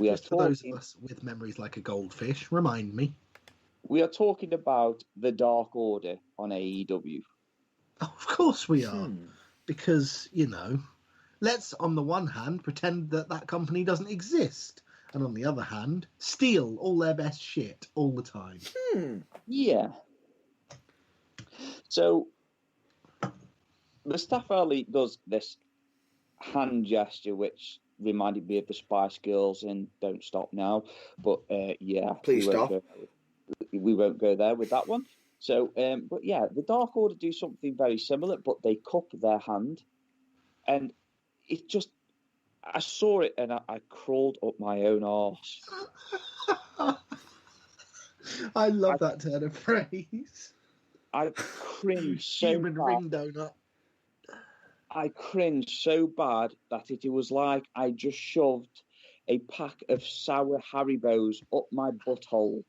Just for those of us with memories like a goldfish, remind me. We are talking about the Dark Order on AEW. Oh, of course we are. Because, let's, on the one hand, pretend that company doesn't exist. And on the other hand, steal all their best shit all the time. Yeah. So, Mustafa Ali does this hand gesture, which reminded me of the Spice Girls in Don't Stop Now. But, Please stop. We won't go there with that one. So, but yeah, the Dark Order do something very similar, but they cup their hand. And it just, I saw it and I crawled up my own arse. I love that turn of phrase. I cringed so Human bad. ring donut. I cringed so bad that it was like I just shoved a pack of sour Haribos up my butthole.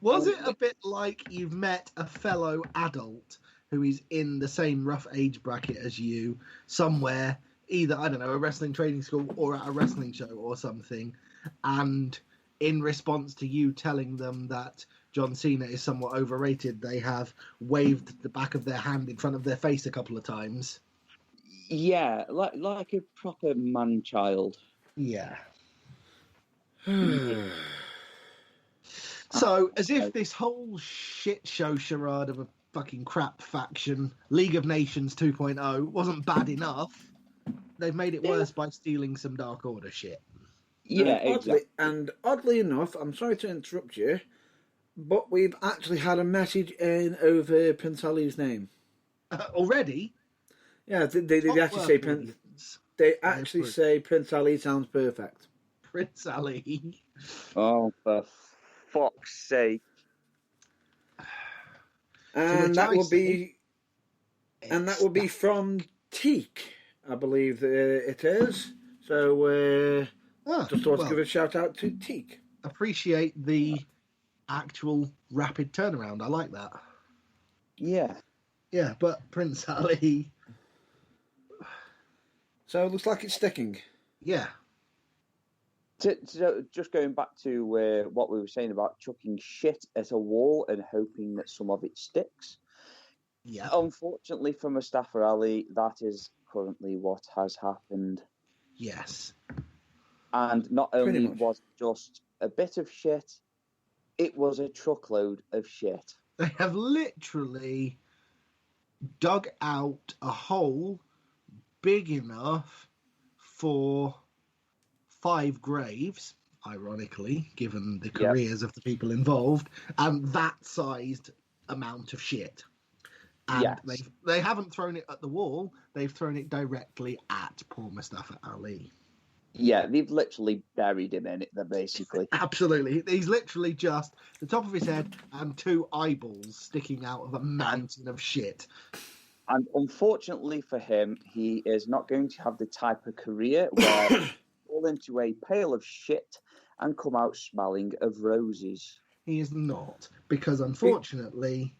Was it a bit like you've met a fellow adult who is in the same rough age bracket as you somewhere, either, I don't know, a wrestling training school or at a wrestling show or something, and in response to you telling them that John Cena is somewhat overrated, they have waved the back of their hand in front of their face a couple of times? Yeah, like a proper man-child. Yeah. So, as if this whole shit show charade of a fucking crap faction, League of Nations 2.0, wasn't bad enough, they've made it worse by stealing some Dark Order shit. Yeah, exactly. And oddly enough, I'm sorry to interrupt you, but we've actually had a message in over Prince Ali's name. Already? Yeah, they actually say Prince. They actually say Prince Ali sounds perfect. Prince Ali. Oh, for fuck's sake! And that will be, from Teak, I believe it is. So just thought to give a shout out to Teak. Appreciate the actual rapid turnaround. I like that. Yeah. Yeah, but Prince Ali. So it looks like it's sticking. Yeah. So just going back to what we were saying about chucking shit at a wall and hoping that some of it sticks. Yeah. Unfortunately for Mustafa Ali, that is currently what has happened. Yes. And not only was it just a bit of shit, it was a truckload of shit. They have literally dug out a hole big enough for 5 graves, ironically, given the careers of the people involved, and that sized amount of shit. And they haven't thrown it at the wall, they've thrown it directly at poor Mustafa Ali. Yeah, they've literally buried him in it, basically. Absolutely. He's literally just the top of his head and 2 eyeballs sticking out of a mountain of shit. And unfortunately for him, he is not going to have the type of career where he fall into a pail of shit and come out smelling of roses. He is not, because unfortunately,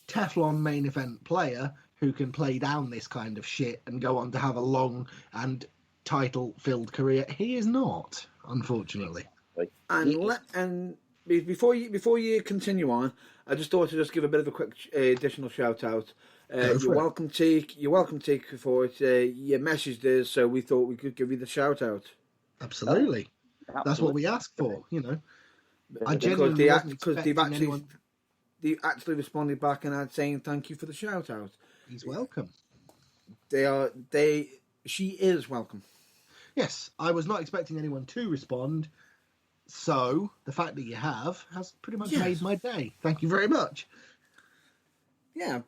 Teflon main event player who can play down this kind of shit and go on to have a long and title-filled career, he is not, unfortunately. And before you continue on, I just thought to just give a bit of a quick additional shout out. You're welcome, Teak. You're welcome, Teak, for it. You messaged us, so we thought we could give you the shout out. Absolutely. That's what we asked for, you know. I genuinely wasn't expecting anyone... They actually responded back and saying thank you for the shout out. He's welcome. She is welcome. Yes, I was not expecting anyone to respond, so the fact that you have has pretty much made my day. Thank you very much. Yeah,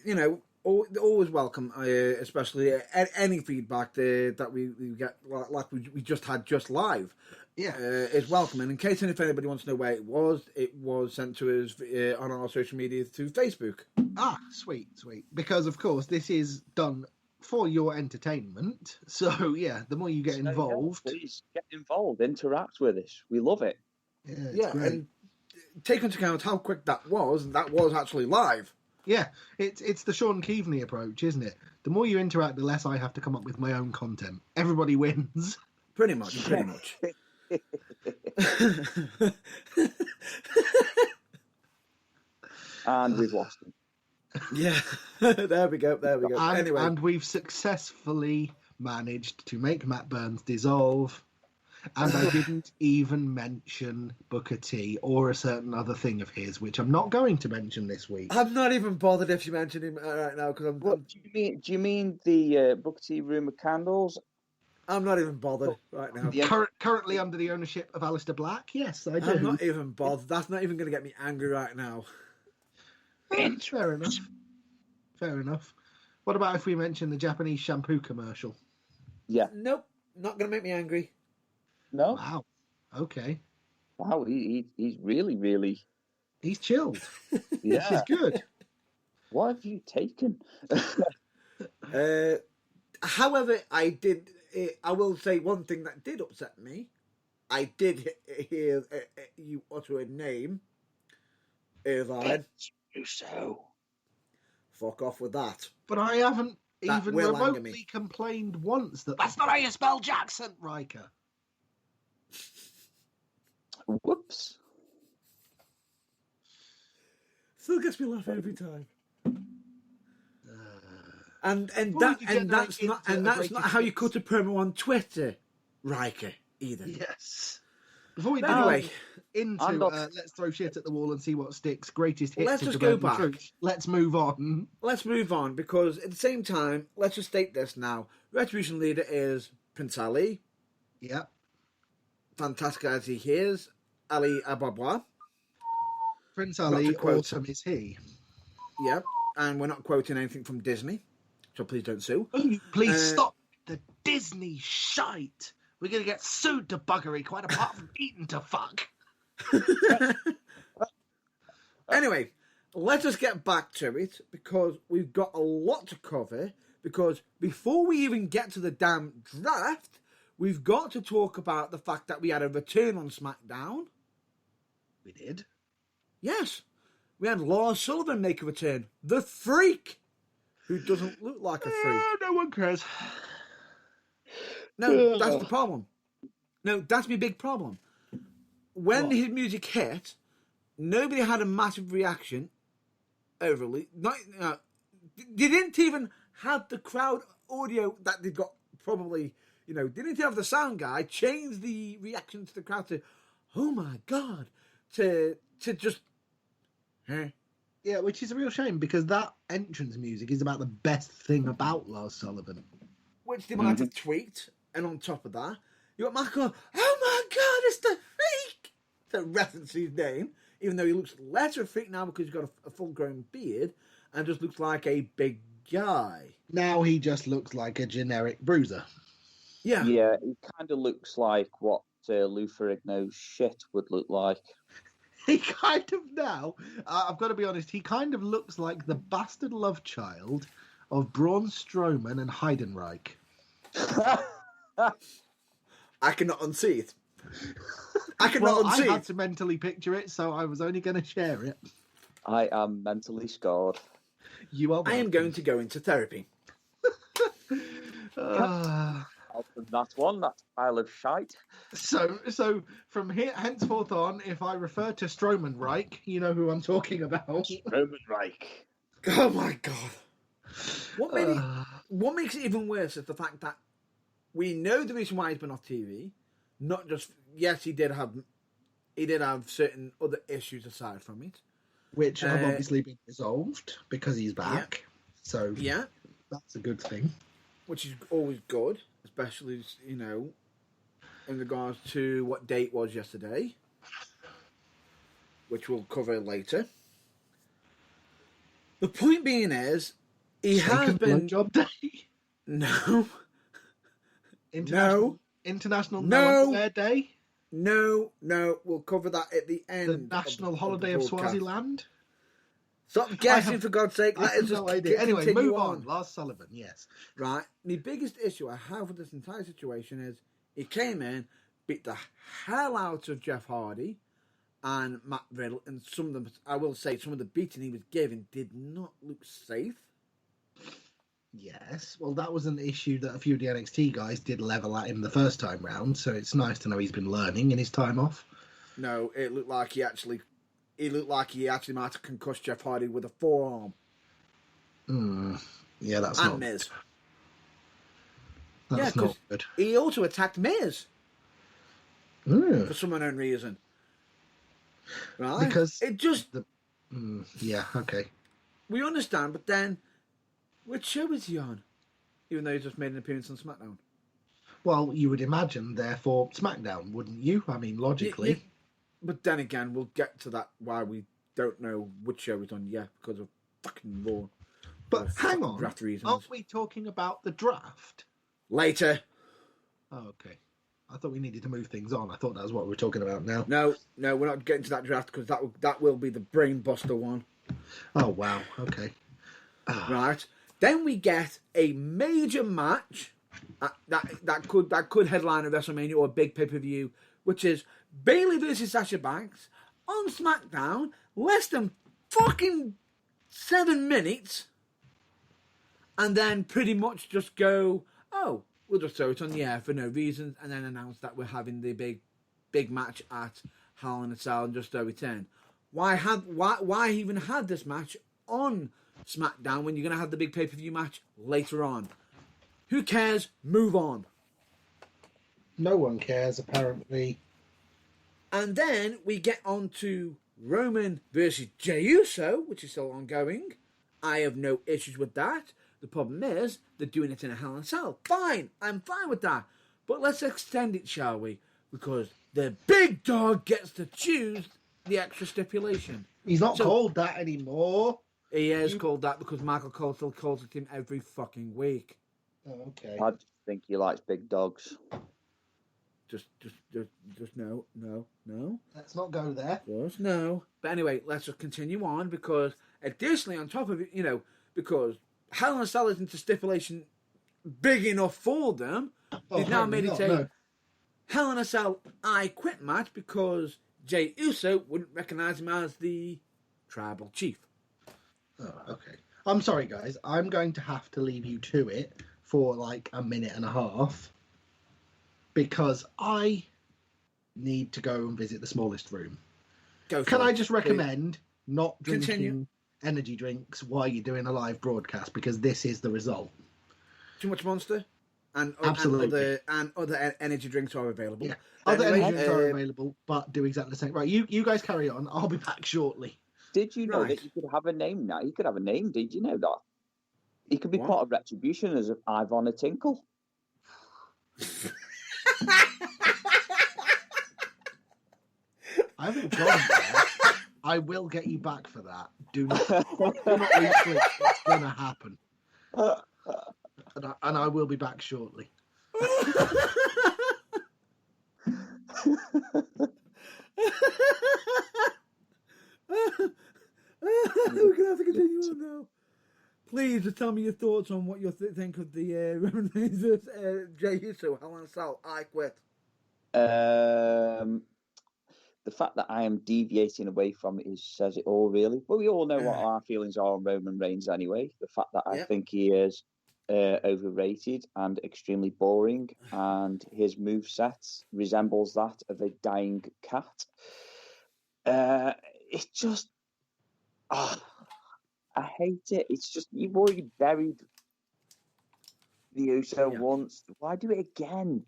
you know, always welcome, especially any feedback that we get, like we just had just live. Yeah, is welcome. And in case if anybody wants to know where it was sent to us on our social media through Facebook. Ah, sweet. Because of course this is done for your entertainment. So yeah, the more you get involved, please get involved, interact with us. We love it. Yeah, it's great. And take into account how quick that was actually live. Yeah, it's the Sean Keaveney approach, isn't it? The more you interact, the less I have to come up with my own content. Everybody wins. Pretty much. And we've lost him. Yeah, there we go. Anyway, and we've successfully managed to make Matt Burns dissolve. And I didn't even mention Booker T or a certain other thing of his, which I'm not going to mention this week. I'm not even bothered if you mention him right now because Do you mean the Booker T Room of Candles? I'm not even bothered right now. Currently under the ownership of Alistair Black? Yes, I do. I'm not even bothered. That's not even going to get me angry right now. Fair enough. What about if we mention the Japanese shampoo commercial? Yeah. Nope. Not going to make me angry. No. Wow. Okay. Wow, he's really... He's chilled. Yeah. He's good. What have you taken? However, I did I will say one thing that did upset me. I did hear you utter a name. Irvine. So. Fuck off with that. But I haven't That even will anger remotely me. complained once that that's not how you spell Jackson, Riker. Whoops. Still gets me laughing every time. And Before we that's degenerate not into a how breaking you cut a promo on Twitter, Riker, either. Yes. Before we But anyway, into let's throw shit at the wall and see what sticks, greatest hits Let's of just the go Burden back. Truth. Let's move on. let's move on, because at the same time, let's just state this now. Retribution Leader is Prince Ali. Yeah. Fantastic as he is. Ali Ababa. Prince Not to Ali, quote awesome is he. Yep. And we're not quoting anything from Disney, so please don't sue. Please stop the Disney shite. We're going to get sued to buggery, quite apart from eating to fuck. Anyway, let us get back to it, because we've got a lot to cover. Because before we even get to the damn draft, we've got to talk about the fact that we had a return on SmackDown. We did. Yes, we had Lars Sullivan make a return. The Freak, who doesn't look like a freak. No one cares. No, that's the problem. No, that's my big problem. When What? his music hit, nobody had a massive reaction. Overly, they didn't even have the crowd audio that they got. Probably, they didn't have the sound guy change the reaction to the crowd to, "Oh my god," to just, huh? Yeah, which is a real shame because that entrance music is about the best thing about Lars Sullivan. Which they might have tweaked. And on top of that, you got Michael, "Oh my god, it's the Freak!" to reference his name, even though he looks less of a freak now because he's got a full-grown beard and just looks like a big guy. Now he just looks like a generic bruiser. Yeah. Yeah, he kind of looks like what Lou Ferrigno's shit would look like. He kind of now, I've got to be honest, he kind of looks like the bastard love child of Braun Strowman and Heidenreich. I cannot unsee it. I cannot I unsee had it. to mentally picture it, so I was only going to share it. I am mentally scarred. You are. I am going to go into therapy. That's one, that pile of shite. So from here henceforth on, if I refer to Strowman Reich, you know who I'm talking about. Roman Reich. Oh my god. What makes it even worse is the fact that we know the reason why he's been off TV. Not just, yes, he did have certain other issues aside from it, Which have obviously been resolved because he's back. Yeah. So Yeah, that's a good thing. which is always good, especially in regards to what date was yesterday, which we'll cover later. The point being is, he has been job day. no. International No. No Underwear Day. No, we'll cover that at the end. The national holiday of broadcast. Swaziland. Stop guessing, for God's sake. I Let us have just no idea. Anyway, continue move on. Lars Sullivan, yes. Right. The biggest issue I have with this entire situation is he came in, beat the hell out of Jeff Hardy and Matt Riddle, and some of them, I will say, some of the beating he was given did not look safe. Yes. Well, that was an issue that a few of the NXT guys did level at him the first time round, so it's nice to know he's been learning in his time off. No, it looked like he actually might have concussed Jeff Hardy with a forearm. Yeah, that's And not Miz. That's not good. He also attacked Miz for some unknown reason. Right? Because it just... yeah, okay. We understand, but then, which show is he on? Even though he just made an appearance on SmackDown. Well, you would imagine, therefore, SmackDown, wouldn't you? I mean, logically. But then again, we'll get to that why we don't know which show he's on yet because of fucking Raw. But hang on, draft reasons. aren't we talking about the draft? Later. Oh, okay. I thought we needed to move things on. I thought that was what we were talking about now. No, we're not getting to that draft because that will be the brain buster one. Oh, wow. Okay. Right. Then we get a major match that could headline a WrestleMania or a big pay-per-view, which is Bayley versus Sasha Banks on SmackDown, less than fucking 7 minutes, and then pretty much just go, oh, we'll just throw it on the air for no reason, and then announce that we're having the big match at Hell in a Cell and just throw it in. Why even have this match on SmackDown when you're going to have the big pay-per-view match later on? Who cares? Move on. No one cares, apparently. And then we get on to Roman versus Jey Uso, which is still ongoing. I have no issues with that. The problem is, they're doing it in a Hell in a Cell. Fine, I'm fine with that. But let's extend it, shall we? Because the big dog gets to choose the extra stipulation. He's not called that anymore. He is called that because Michael Cole still calls it him every fucking week. Oh, okay. I just think he likes big dogs. Just no. Let's not go there. Just no. But anyway, let's just continue on because additionally, on top of it, because Hell in a Cell isn't a stipulation big enough for them, they've now made it a Hell in a Cell I Quit match because Jey Uso wouldn't recognise him as the tribal chief. Oh, okay. I'm sorry, guys. I'm going to have to leave you to it for like a minute and a half because I need to go and visit the smallest room. Can I just recommend not drinking energy drinks while you're doing a live broadcast because this is the result? Too much Monster? Absolutely. And other energy drinks are available. Yeah. Other energy drinks are available, but do exactly the same. Right, you guys carry on. I'll be back shortly. Did you know that you could have a name now? You could have a name. Did you know that? He could be part of Retribution as Ivana Tinkle. I haven't gone there. I will get you back for that. Do not lose sleep. It's going to happen. And I will be back shortly. We're going to have to continue on now. Please just tell me your thoughts on what you think of the Roman Reigns versus Jey Uso, Hell in a Cell, I Quit. The fact that I am deviating away from it says it all, really. But we all know what our feelings are on Roman Reigns anyway. The fact that I think he is overrated and extremely boring, and his moveset resembles that of a dying cat. It's just... I hate it. It's just, you've already buried the Uso once. Why do it again?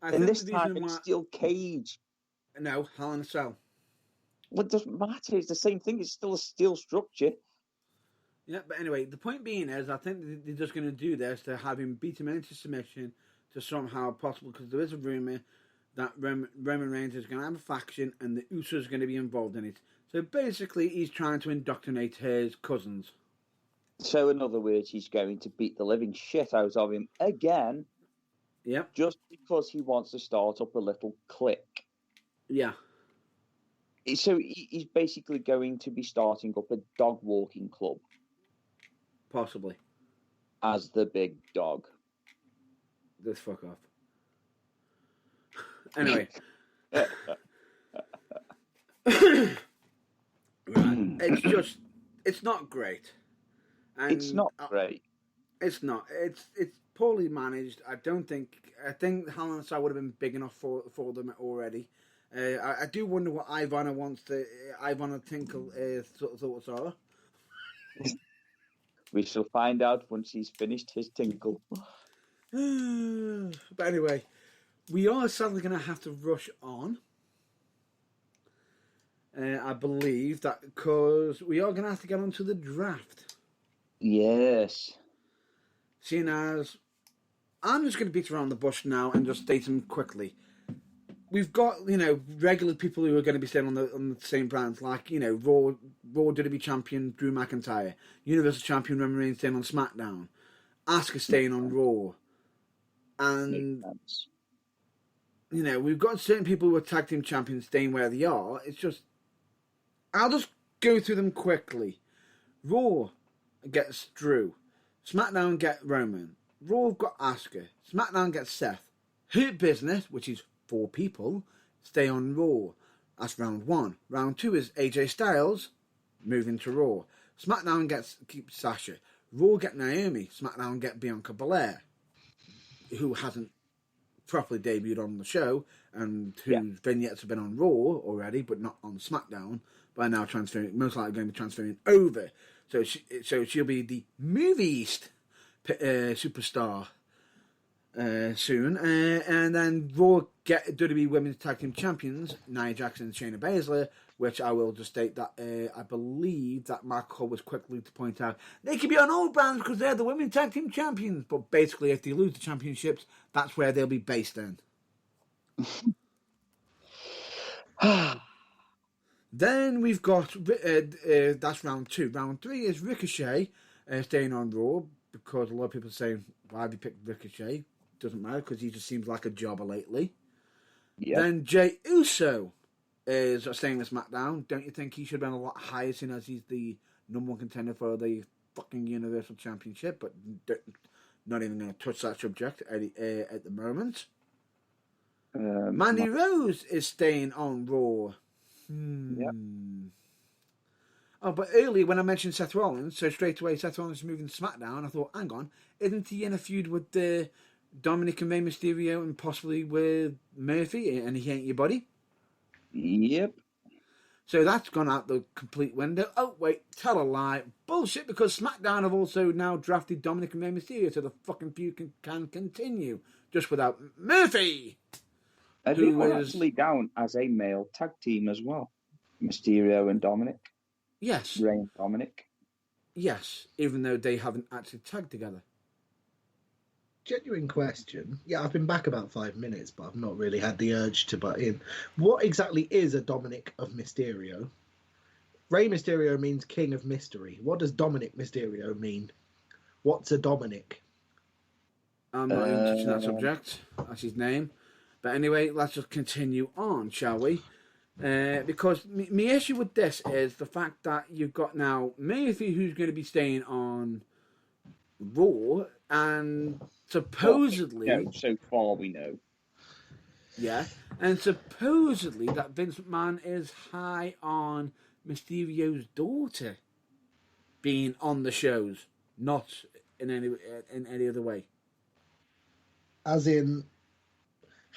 And this time in a steel cage. No, Hell in a Cell. Well, it doesn't matter. It's the same thing. It's still a steel structure. Yeah, but anyway, the point being is, I think they're just going to do this to have him beat him into submission to somehow possible, because there is a rumour that Roman Reigns is going to have a faction and the Usos are going to be involved in it. So basically, he's trying to indoctrinate his cousins. So in other words, he's going to beat the living shit out of him again. Yep. Just because he wants to start up a little clique. Yeah. So he's basically going to be starting up a dog walking club. Possibly. As the big dog. Just fuck off. Anyway. It's not great. And it's not great. It's not. It's poorly managed. I think Hell in a Cell would have been big enough for them already. I do wonder what Ivana Tinkle thoughts are. We shall find out once he's finished his tinkle. But anyway, we are sadly going to have to rush on. I believe that because we are going to have to get onto the draft. Yes. Seeing as I'm just going to beat around the bush now and just state them quickly. We've got, regular people who are going to be staying on the same brands, like, Raw WWE Champion Drew McIntyre, Universal Champion Roman Reigns staying on SmackDown, Asuka staying on Raw. And, we've got certain people who are tag team champions staying where they are. It's just, I'll just go through them quickly. Raw gets Drew. SmackDown get Roman. Raw have got Asuka. SmackDown gets Seth. Hurt Business, which is 4 people, stay on Raw. That's round 1. Round 2 is AJ Styles moving to Raw. SmackDown keeps Sasha. Raw get Naomi. SmackDown get Bianca Belair, who hasn't properly debuted on the show and whose vignettes have been on Raw already, but not on SmackDown. But now most likely going to be transferring over. So she'll be the Movie-East superstar soon. And then Raw get WWE Women's Tag Team Champions, Nia Jax and Shayna Baszler, which I will just state that I believe that Mark Cole was quickly to point out they could be on all brands because they're the Women's Tag Team Champions. But basically, if they lose the championships, that's where they'll be based in. Then we've got, that's round 2. Round 3 is Ricochet staying on Raw because a lot of people are saying, why have you picked Ricochet? Doesn't matter because he just seems like a jobber lately. Yep. Then Jey Uso is staying with SmackDown. Don't you think he should have been a lot higher seeing as he's the number 1 contender for the fucking Universal Championship? But not even going to touch that subject at the moment. Mandy Rose is staying on Raw. Yep. Oh, but earlier when I mentioned Seth Rollins, so straight away Seth Rollins is moving to SmackDown. I thought, hang on, isn't he in a feud with Dominic and Rey Mysterio and possibly with Murphy, and he ain't your buddy? Yep. So that's gone out the complete window. Oh, wait, tell a lie. Bullshit, because SmackDown have also now drafted Dominic and Rey Mysterio so the fucking feud can continue, just without Murphy. They were actually down as a male tag team as well. Mysterio and Dominic. Yes. Rey and Dominic. Yes, even though they haven't actually tagged together. Genuine question. Yeah, I've been back about 5 minutes, but I've not really had the urge to butt in. What exactly is a Dominic of Mysterio? Rey Mysterio means King of Mystery. What does Dominic Mysterio mean? What's a Dominic? I'm not even touching that subject. That's his name. But anyway, let's just continue on, shall we? Because my issue with this is the fact that you've got now Murphy, who's going to be staying on Raw, and supposedly... so far we know. Yeah, and supposedly that Vince McMahon is high on Mysterio's daughter being on the shows, not in any other way. As in...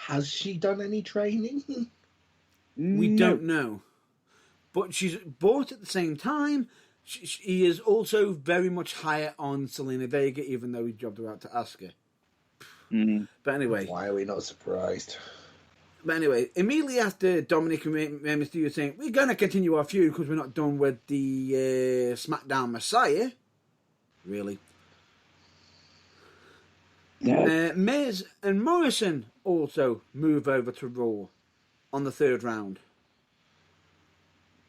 Has she done any training? We don't know. But at the same time, she is also very much higher on Selena Vega, even though he jobbed her out to Asuka. Mm-hmm. But anyway. Why are we not surprised? But anyway, immediately after Dominic and Rey Mysterio saying, we're going to continue our feud because we're not done with the SmackDown Messiah. Really? Yeah. Miz and Morrison also move over to Raw on the 3rd round.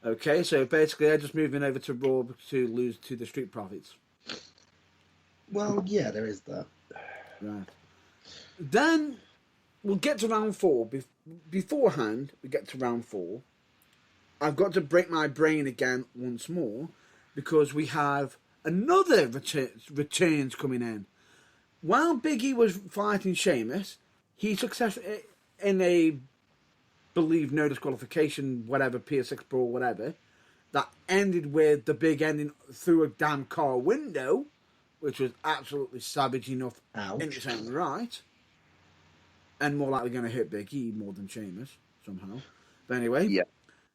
Okay, so basically they're just moving over to Raw to lose to the Street Profits. Well, yeah, there is that. Right. Then we'll get to round 4. Beforehand, we get to round 4. I've got to break my brain again once more because we have another returns coming in. While Big E was fighting Sheamus, he successfully, in a, believe no disqualification, whatever, PS6 Brawl, whatever, that ended with the big ending through a damn car window, which was absolutely savage enough in its own right, and more likely going to hit Big E more than Sheamus, somehow. But anyway,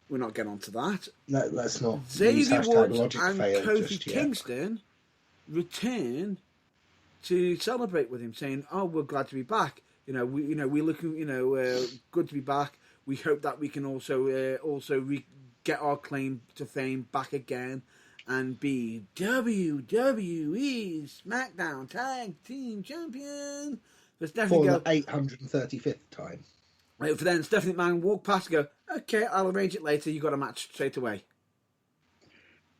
we're not getting on to that. Let's not. Xavier Woods and Kofi Kingston return to celebrate with him, saying, "Oh, we're glad to be back. We're looking, good to be back. We hope that we can also get our claim to fame back again, and be WWE SmackDown Tag Team Champion." For the 835th time. For then Stephanie McMahon walk past and go, "Okay, I'll arrange it later. You got a match straight away."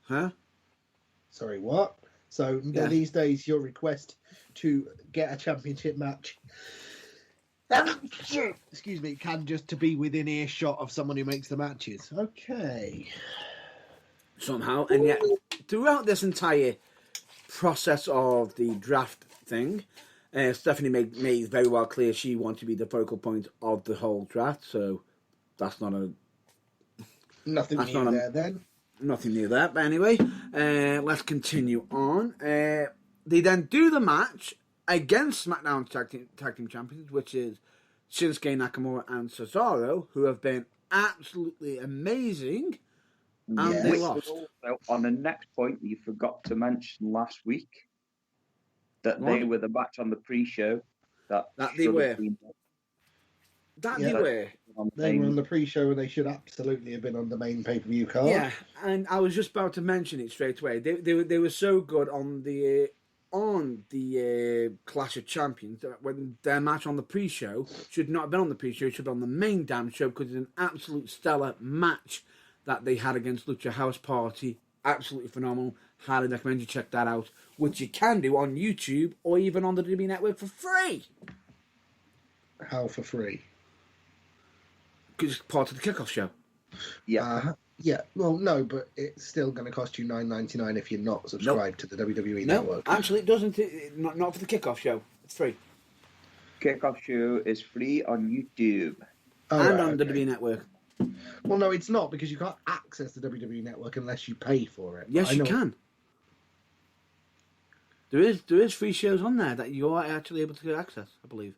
Huh? Sorry, what? So these days, your request to get a championship match, excuse me, can just to be within earshot of someone who makes the matches. Okay. Somehow, and yet throughout this entire process of the draft thing, Stephanie made very well clear she wanted to be the focal point of the whole draft, so that's not a Nothing That's new not a- there then. nothing new there. But anyway, let's continue on. They then do the match against SmackDown Tag Team Champions, which is Shinsuke Nakamura and Cesaro, who have been absolutely amazing, and Yes. they Which lost. was also on the next point you forgot to mention last week, that they What? were the match on the pre-show that That they should were. have been That Yeah. they were. on the They were main. on the pre-show and they should absolutely have been on the main pay-per-view card. Yeah, and I was just about to mention it straight away. They were so good on the Clash of Champions that when their match on the pre-show should not have been on the pre-show, it should be on the main damn show because it's an absolute stellar match that they had against Lucha House Party. Absolutely phenomenal. Highly recommend you check that out, which you can do on YouTube or even on the WWE Network for free How for free? because it's part of the kickoff show. Yeah. Yeah, well, no, but it's still going to cost you $9.99 if you're not subscribed to the WWE No, Network. actually, it doesn't. Not for the kickoff show. It's free. Kickoff show is free on YouTube. Oh, And right, on the okay. WWE Network. Well, no, it's not because you can't access the WWE Network unless you pay for it. Yes, I you know- can. There is free shows on there that you are actually able to access, I believe.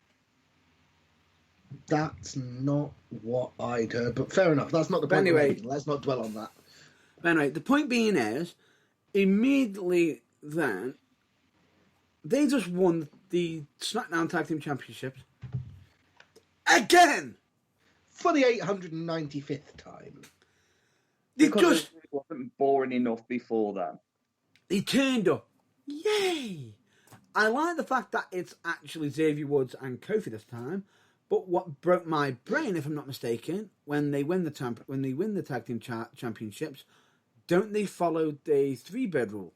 That's not what I'd heard, but fair enough. That's not the But point. anyway- We're making. Let's not dwell on that. But anyway, the point being is, immediately then, they just won the SmackDown Tag Team Championships again. For the 895th time. They Because just it wasn't boring enough before then. they turned up. Yay! I like the fact that it's actually Xavier Woods and Kofi this time. But what broke my brain, if I'm not mistaken, when they win the tag team championships, don't they follow the 3-bird rule?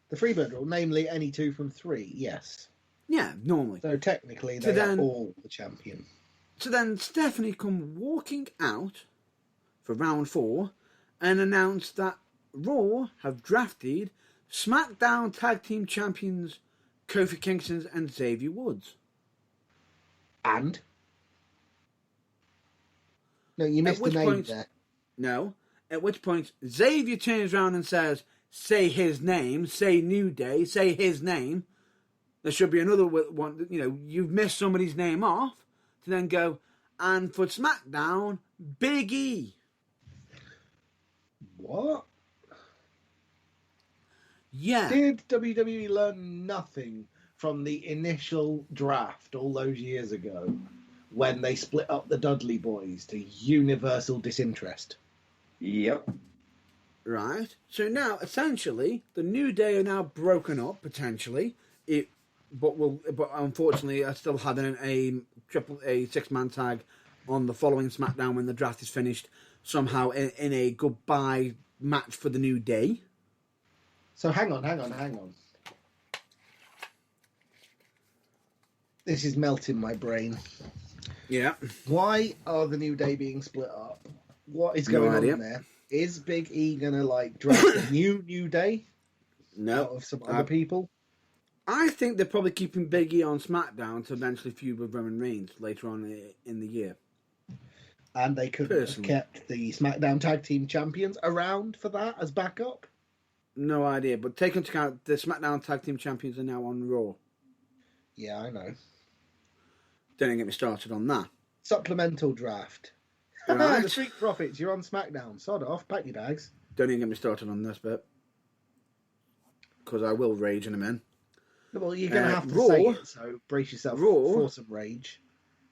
The Freebird rule, namely any two from three, yes. Yeah, normally. So technically So they are then- all the champion. So then Stephanie come walking out for round 4 and announced that Raw have drafted SmackDown Tag Team Champions Kofi Kingston and Xavier Woods. And? No, you missed the which name point- there. No. At which point Xavier turns around and says, say his name, say New Day, say his name. There should be another one, you've missed somebody's name off to then go, and for SmackDown, Big E. What? Yeah. Did WWE learn nothing from the initial draft all those years ago when they split up the Dudley Boys to universal disinterest? Yep. Right. So now, essentially, the New Day are now broken up potentially. But unfortunately, are still having a 6-man tag on the following SmackDown when the draft is finished. Somehow in a goodbye match for the New Day. So hang on. This is melting my brain. Yeah. Why are the New Day being split up? What is No going idea. on there? Is Big E gonna draft a New Day No. out of some other people? I think they're probably keeping Big E on SmackDown to eventually feud with Roman Reigns later on in the year. And they could have Personally. kept the SmackDown Tag Team Champions around for that as backup. No idea. But take into account the SmackDown Tag Team Champions are now on Raw. Yeah, I know. Don't even get me started on that. Supplemental draft. Right. The Street Profits, you're on SmackDown. Sod off, pack your bags. Don't even get me started on this bit. Because I will rage in a minute. Well, you're going to have to Raw- say it, so brace yourself Raw- for some rage.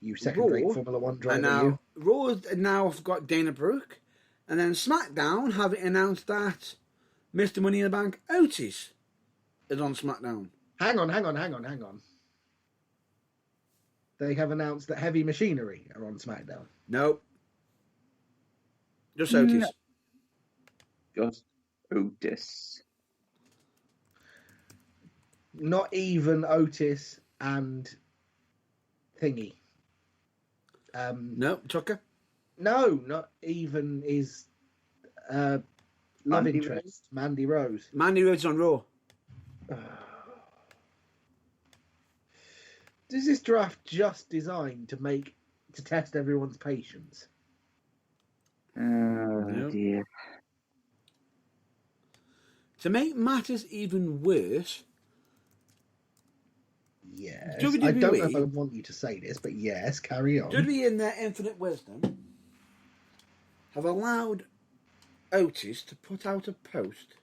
You second-rate Raw- Formula One driver, And now, you. Raw now have got Dana Brooke. And then SmackDown have announced that Mr. Money in the Bank Otis is on SmackDown. Hang on. They have announced that Heavy Machinery are on SmackDown. Nope. Just Otis. No. Just Otis. Not even Otis and Thingy. No, Tucker. No, not even his love Mandy interest, Rose? Mandy Rose. Mandy Rhodes on Raw. this draft just designed to test everyone's patience? Oh, dear. To make matters even worse, Yes. WWE, I don't know if I want you to say this, but yes, carry on. WWE in their infinite wisdom have allowed Otis to put out a post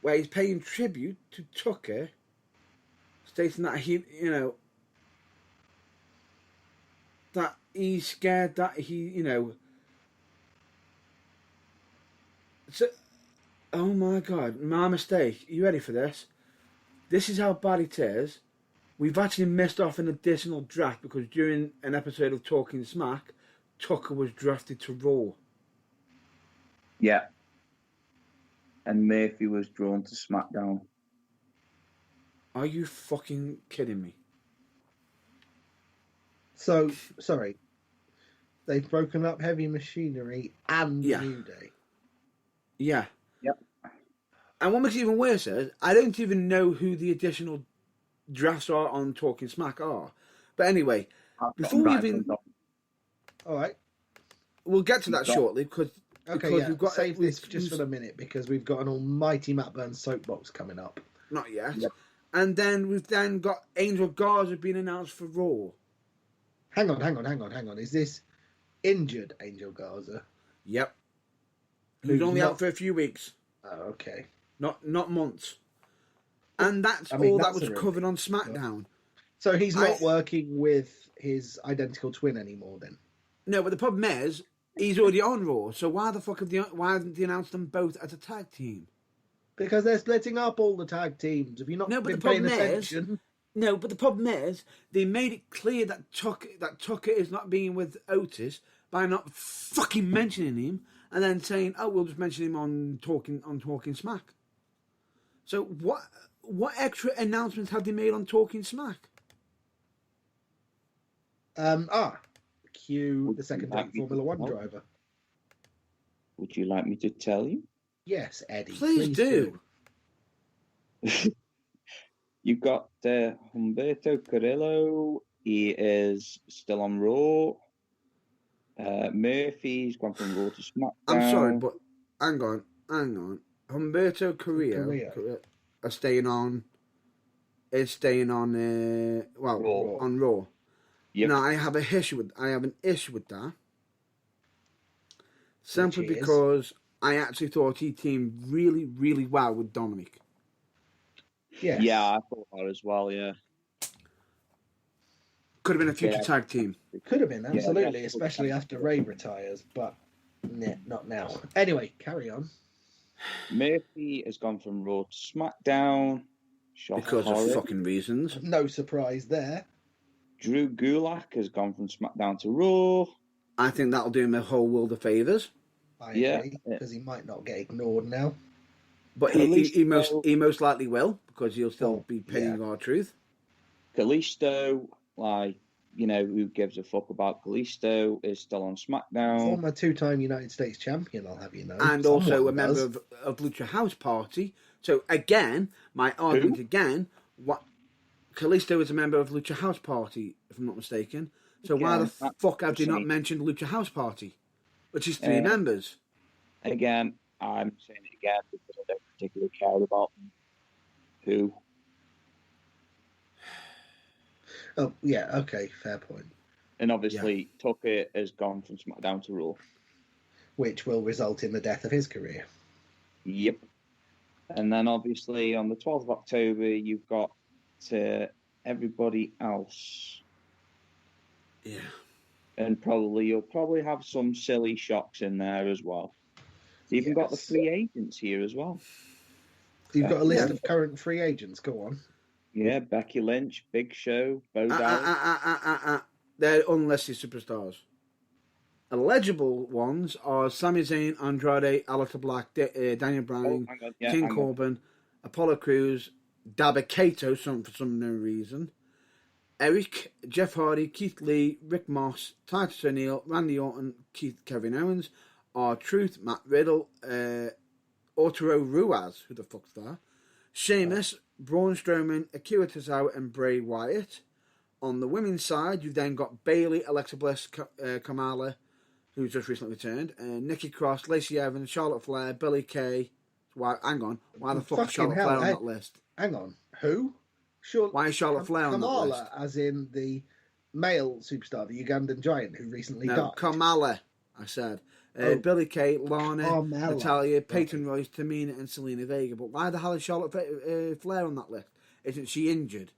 where he's paying tribute to Tucker, stating that that he's scared that so, oh my God, my mistake. You ready for this? This is how bad it is. We've actually missed off an additional draft because during an episode of Talking Smack, Tucker was drafted to Raw. Yeah. And Murphy was drawn to SmackDown. Are you fucking kidding me? So, sorry. They've broken up Heavy Machinery and New Day. Yeah. Yep. And what makes it even worse is, I don't even know who the additional drafts are on Talking Smack are. But anyway, before we even... All right. We'll get to that shortly because we've got save this just for a minute because we've got an almighty Matt Burns soapbox coming up. Not yet. Yep. And then we've got Angel Garza being announced for Raw. Hang on. Is this injured Angel Garza? Yep. He's only out for a few weeks. Oh, okay. Not months. And that's all that was covered on SmackDown. So he's not working with his identical twin anymore then? No, but the problem is, he's already on Raw, so why the fuck why haven't they announced them both as a tag team? Because they're splitting up all the tag teams. Have you not been paying attention? No, but the problem is, they made it clear that Tucker is not being with Otis by not fucking mentioning him, and then saying, "Oh, we'll just mention him on Talking Smack." So what extra announcements have they made on Talking Smack? Cue the second-time Formula One driver. Would you like me to tell you? Yes, Eddie. Please do. You've got Humberto Carrillo. He is still on Raw. Murphy's gone from Raw to SmackDown. I'm sorry, but hang on. Humberto Carrillo is staying on Raw. on Raw. Yep. Now I have an issue with that. Simply because I actually thought he teamed really, really well with Dominic. Yes. Yeah, I thought that as well, yeah. Could have been a future tag team. It could have been, absolutely, especially after Ray retires, but not now. Anyway, carry on. Murphy has gone from Raw to SmackDown. Because of fucking reasons. No surprise there. Drew Gulak has gone from SmackDown to Raw. I think that'll do him a whole world of favours. I agree, because he might not get ignored now. But he most likely will, because he'll still be pinning our truth. Kalisto, who gives a fuck about Kalisto, is still on SmackDown. Former two-time United States champion, I'll have you know. And also a member of Lucha House Party. So again, my argument what Kalisto is a member of Lucha House Party, if I'm not mistaken. So why the fuck have they not mentioned Lucha House Party? Which is 3 members. Again, I'm saying it again because I don't particularly care about them. Who? Oh, yeah, okay, fair point. And obviously, Tucker has gone from SmackDown to Raw. Which will result in the death of his career. Yep. And then obviously on the 12th of October, you've got everybody else. Yeah. And you'll probably have some silly shocks in there as well. You've even got the free agents here as well. You've got a list of current free agents. Go on. Yeah, Becky Lynch, Big Show, Bo Dallas. They're unlisted superstars. Eligible ones are Sami Zayn, Andrade, Aleister Black, Daniel Bryan, King Corbin, Apollo Crews, Dabba-Kato, for some no reason, Eric, Jeff Hardy, Keith Lee, Rick Moss, Titus O'Neil, Randy Orton, Kevin Owens, R-Truth, Matt Riddle, Arturo Ruiz, who the fuck's that? Sheamus, Braun Strowman, Akira Tozawa, and Bray Wyatt. On the women's side, you've then got Bayley, Alexa Bliss, Kamala, who's just recently returned, Nikki Cross, Lacey Evans, Charlotte Flair, Billie Kay. Hang on. Why the fuck is Charlotte Flair on that list? Hang on. Who? Why is Charlotte Flair on that list? Kamala, as in the male superstar, the Ugandan giant who recently died. Kamala, I said. Billie Kay, Lana, Natalia, Peyton Royce, Tamina, and Selena Vega. But why the hell is Charlotte Flair on that list? Isn't she injured?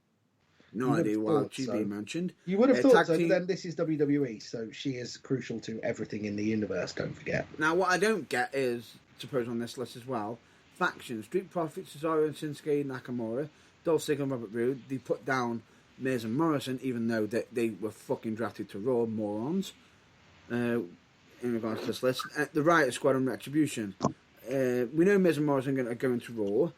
No idea why she's being mentioned. You would have thought so, but then this is WWE, so she is crucial to everything in the universe, don't forget. Now, what I don't get is, suppose on this list as well, factions, Street Profits, Cesaro and Shinsuke Nakamura, Dolph Ziggler and Robert Roode, they put down Miz and Morrison, even though they were fucking drafted to Raw, morons, in regards to this list. The Riot Squad and Retribution. We know Miz and Morrison are going to Raw.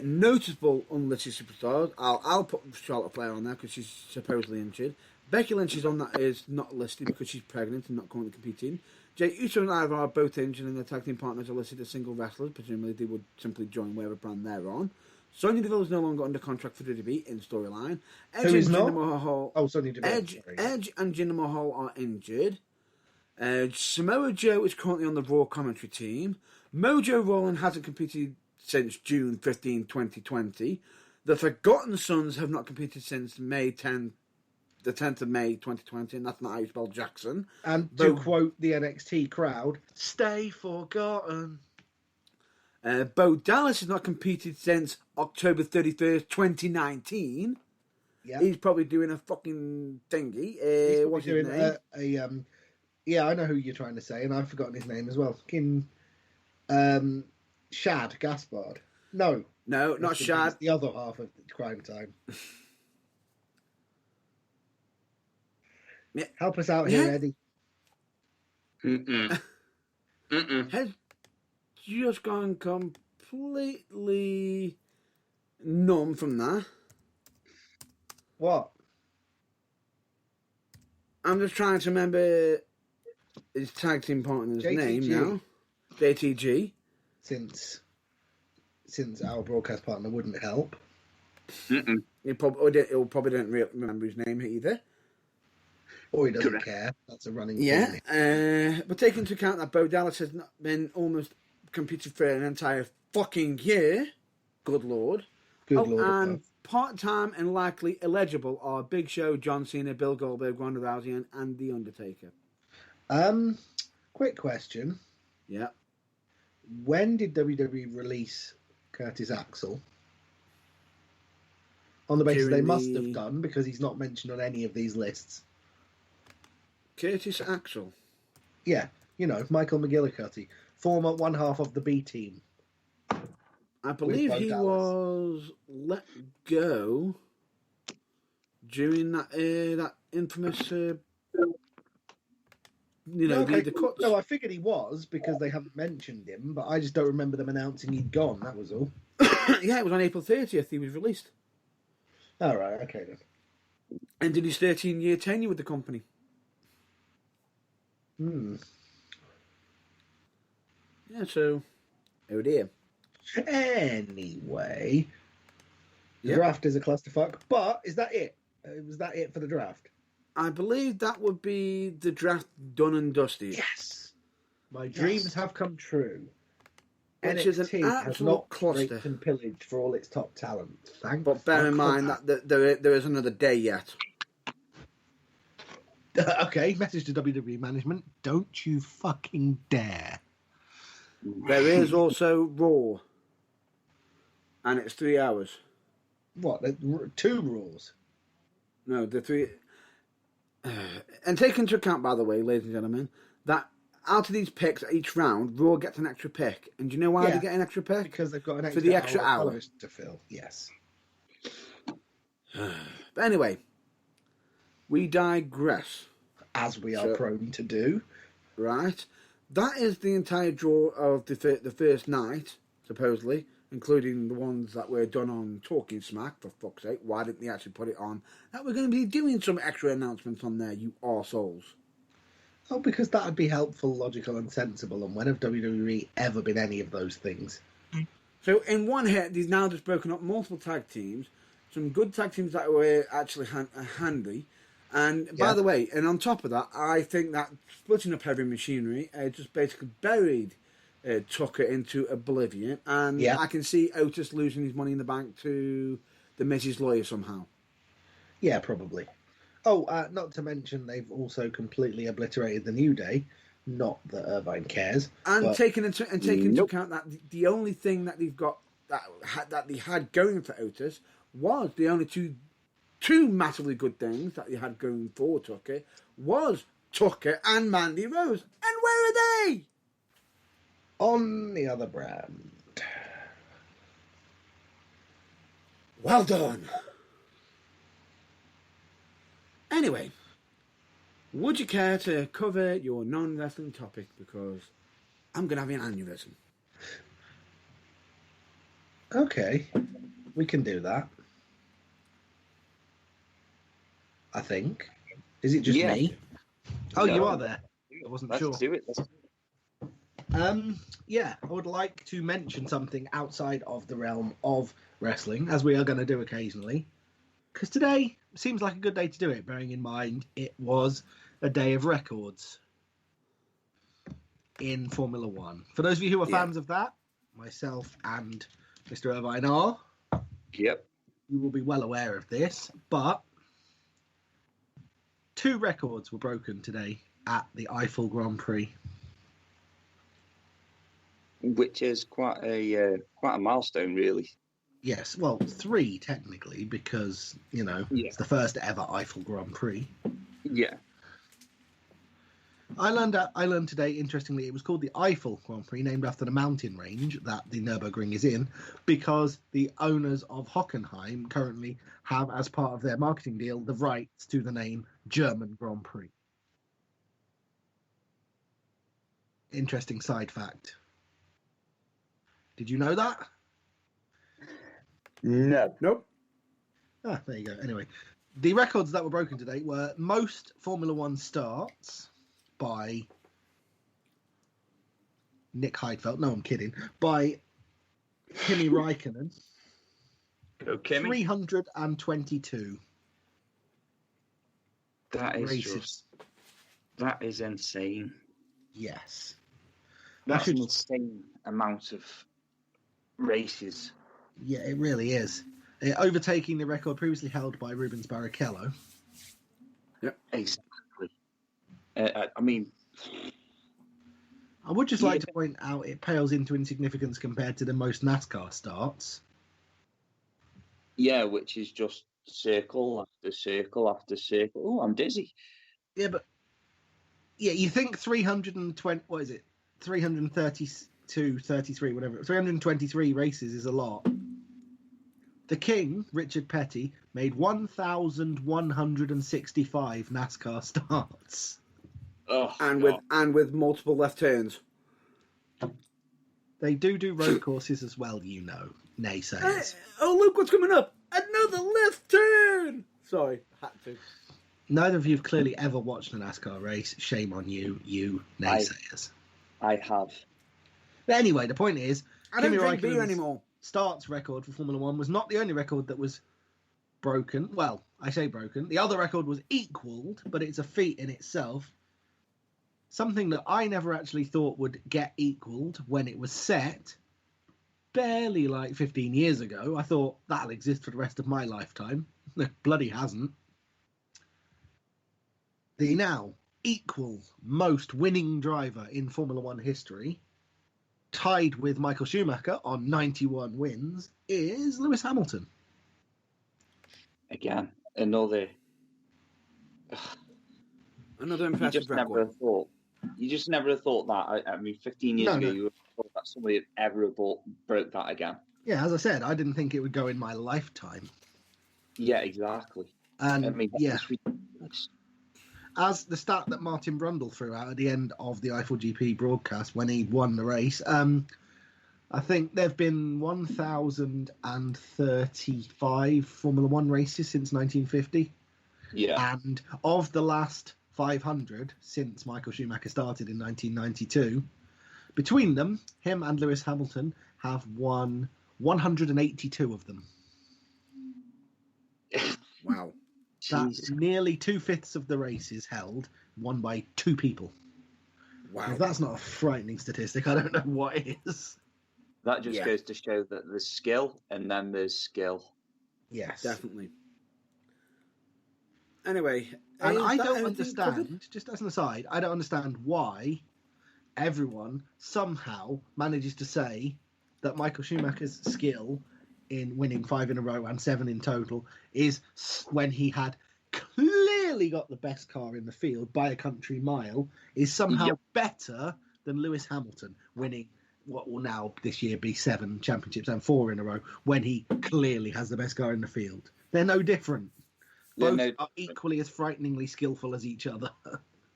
Notable unlisted superstars. I'll put Charlotte Flair on there because she's supposedly injured. Becky Lynch is not listed because she's pregnant and not currently competing. Jey Uso and Ivar are both injured, and their tag team partners are listed as single wrestlers. Presumably, they would simply join whatever brand they're on. Sonya Deville is no longer under contract for WWE in storyline. Who is not? Sonya Deville. Edge and Jinder Mahal are injured. Samoa Joe is currently on the Raw commentary team. Mojo Rawley hasn't competed since June 15, 2020. The Forgotten Sons have not competed since the 10th of May 2020, and that's not how you spell Jackson. And to quote the NXT crowd, stay forgotten. Bo Dallas has not competed since October 31st, 2019. Yeah. He's probably doing a fucking thingy. What's his name? Yeah, I know who you're trying to say, and I've forgotten his name as well. Fucking Shad Gaspard. No, not Shad. It's the other half of Crime Time. Yeah. Help us out here, Eddie. Has just gone completely numb from that. What? I'm just trying to remember his tag team partner's name now. JTG. Since our broadcast partner wouldn't help. He'll probably don't remember his name either. Or he doesn't care. That's a running thing. Yeah. But take into account that Bo Dallas has not been almost competed for an entire fucking year. Good Lord. Good Lord. And part-time and likely illegible are Big Show, John Cena, Bill Goldberg, Ronda Rousey, and The Undertaker. Quick question. Yeah. When did WWE release Curtis Axel? On the basis they must have done, because he's not mentioned on any of these lists. Curtis Axel? Yeah, Michael McGillicuddy, former one half of the B team. I believe he was let go during that infamous, the cuts. No, I figured he was because they haven't mentioned him, but I just don't remember them announcing he'd gone. That was all. Yeah, it was on April 30th he was released. All right, okay then. Ended his 13-year tenure with the company. Yeah, so, oh dear. Anyway, the draft is a clusterfuck, but is that it? Was that it for the draft? I believe that would be the draft done and dusted. Yes! My dreams have come true. Which NXT is an absolute cluster. And pillaged for all its top talent. But bear in mind that there is another day yet. Okay, message to WWE management. Don't you fucking dare. There is also Raw. And it's 3 hours. What? 2 Raws? No, the 3... and take into account, by the way, ladies and gentlemen, that out of these picks, each round, Raw gets an extra pick. And do you know why they get an extra pick? Because they've got an extra, for the extra hour to fill. Yes. But anyway, we digress. As we are prone to do. Right. That is the entire draw of the first night, supposedly, including the ones that were done on Talking Smack, for fuck's sake. Why didn't they actually put it on? That we're going to be doing some extra announcements on there, you arseholes. Oh, because that would be helpful, logical, and sensible. And when have WWE ever been any of those things? So in one hit, he's now just broken up multiple tag teams, some good tag teams that were actually handy. And by the way, and on top of that, I think that splitting up Heavy Machinery just basically buried Tucker into oblivion. And I can see Otis losing his money in the bank to the Mrs. Lawyer somehow. Yeah, probably. Oh, not to mention they've also completely obliterated the New Day. Not that Irvine cares. And taking into account that the only thing that they've got that they had going for Otis was the only two massively good things that they had going for Tucker was Tucker and Mandy Rose. And where are they? On the other brand. Well done. Anyway, would you care to cover your non-wrestling topic? Because I'm going to have an aneurysm. Okay, we can do that. I think. Is it just me? Oh, No. you are there. I wasn't sure. Let's do it. Yeah, I would like to mention something outside of the realm of wrestling, as we are going to do occasionally. Because today seems like a good day to do it, bearing in mind it was a day of records in Formula One. For those of you who are fans of that, myself and Mr. Irvine are. Yep. You will be well aware of this, but 2 records were broken today at the Eiffel Grand Prix. Which is quite a milestone, really. Yes, well, 3 technically, because, it's the first ever Eiffel Grand Prix. Yeah. I learned today, interestingly, it was called the Eiffel Grand Prix, named after the mountain range that the Nürburgring is in, because the owners of Hockenheim currently have, as part of their marketing deal, the rights to the name German Grand Prix. Interesting side fact. Did you know that? No. Nope. Ah, there you go. Anyway, the records that were broken today were most Formula One starts by Nick Heidfeld. No, I'm kidding. By Kimi Räikkönen. Go, Kimi. 322. That is races. That is insane. Yes. That's an insane amount of races. Yeah, it really is. Overtaking the record previously held by Rubens Barrichello. Yep. Exactly. I mean, I would just like to point out it pales into insignificance compared to the most NASCAR starts. Yeah, which is just circle after circle after circle. Oh, I'm dizzy. Yeah, but you think 320, what is it? 332, 33, whatever. 323 races is a lot. The King, Richard Petty, made 1,165 NASCAR starts. Oh, and with multiple left turns. They do road courses as well, naysayers. Oh, look what's coming up! Another left turn! Sorry, had to. Neither of you have clearly ever watched a NASCAR race. Shame on you naysayers. I have. But anyway, the point is, I don't drink beer anymore. Starts record for Formula One was not the only record that was broken. Well, I say broken. The other record was equalled, but it's a feat in itself. Something that I never actually thought would get equalled when it was set, barely like 15 years ago. I thought that'll exist for the rest of my lifetime. Bloody hasn't. The now equal most winning driver in Formula One history, tied with Michael Schumacher on 91 wins, is Lewis Hamilton. Again, another impressive record. You just never thought that. I mean, 15 years ago, you would have thought that somebody had ever broke that again. Yeah, as I said, I didn't think it would go in my lifetime. Yeah, exactly. And I mean, that's ridiculous. As the stat that Martin Brundle threw out at the end of the Eiffel GP broadcast when he won the race, I think there have been 1,035 Formula One races since 1950. Yeah. And of the last 500 since Michael Schumacher started in 1992, between them, him and Lewis Hamilton have won 182 of them. Wow. That's Jesus. nearly 2/5 of the races held, won by 2 people. Wow. If that's not a frightening statistic, I don't know what is. That just Yeah. goes to show that there's skill, and then there's skill. Yes. Definitely. Anyway, And is I that don't everything covered? understand, just as an aside, I don't understand why everyone somehow manages to say that Michael Schumacher's skill in winning 5 in a row and 7 in total is when he had clearly got the best car in the field by a country mile, is somehow better than Lewis Hamilton winning what will now this year be 7 championships and 4 in a row when he clearly has the best car in the field. They're no different. Both are equally as frighteningly skillful as each other.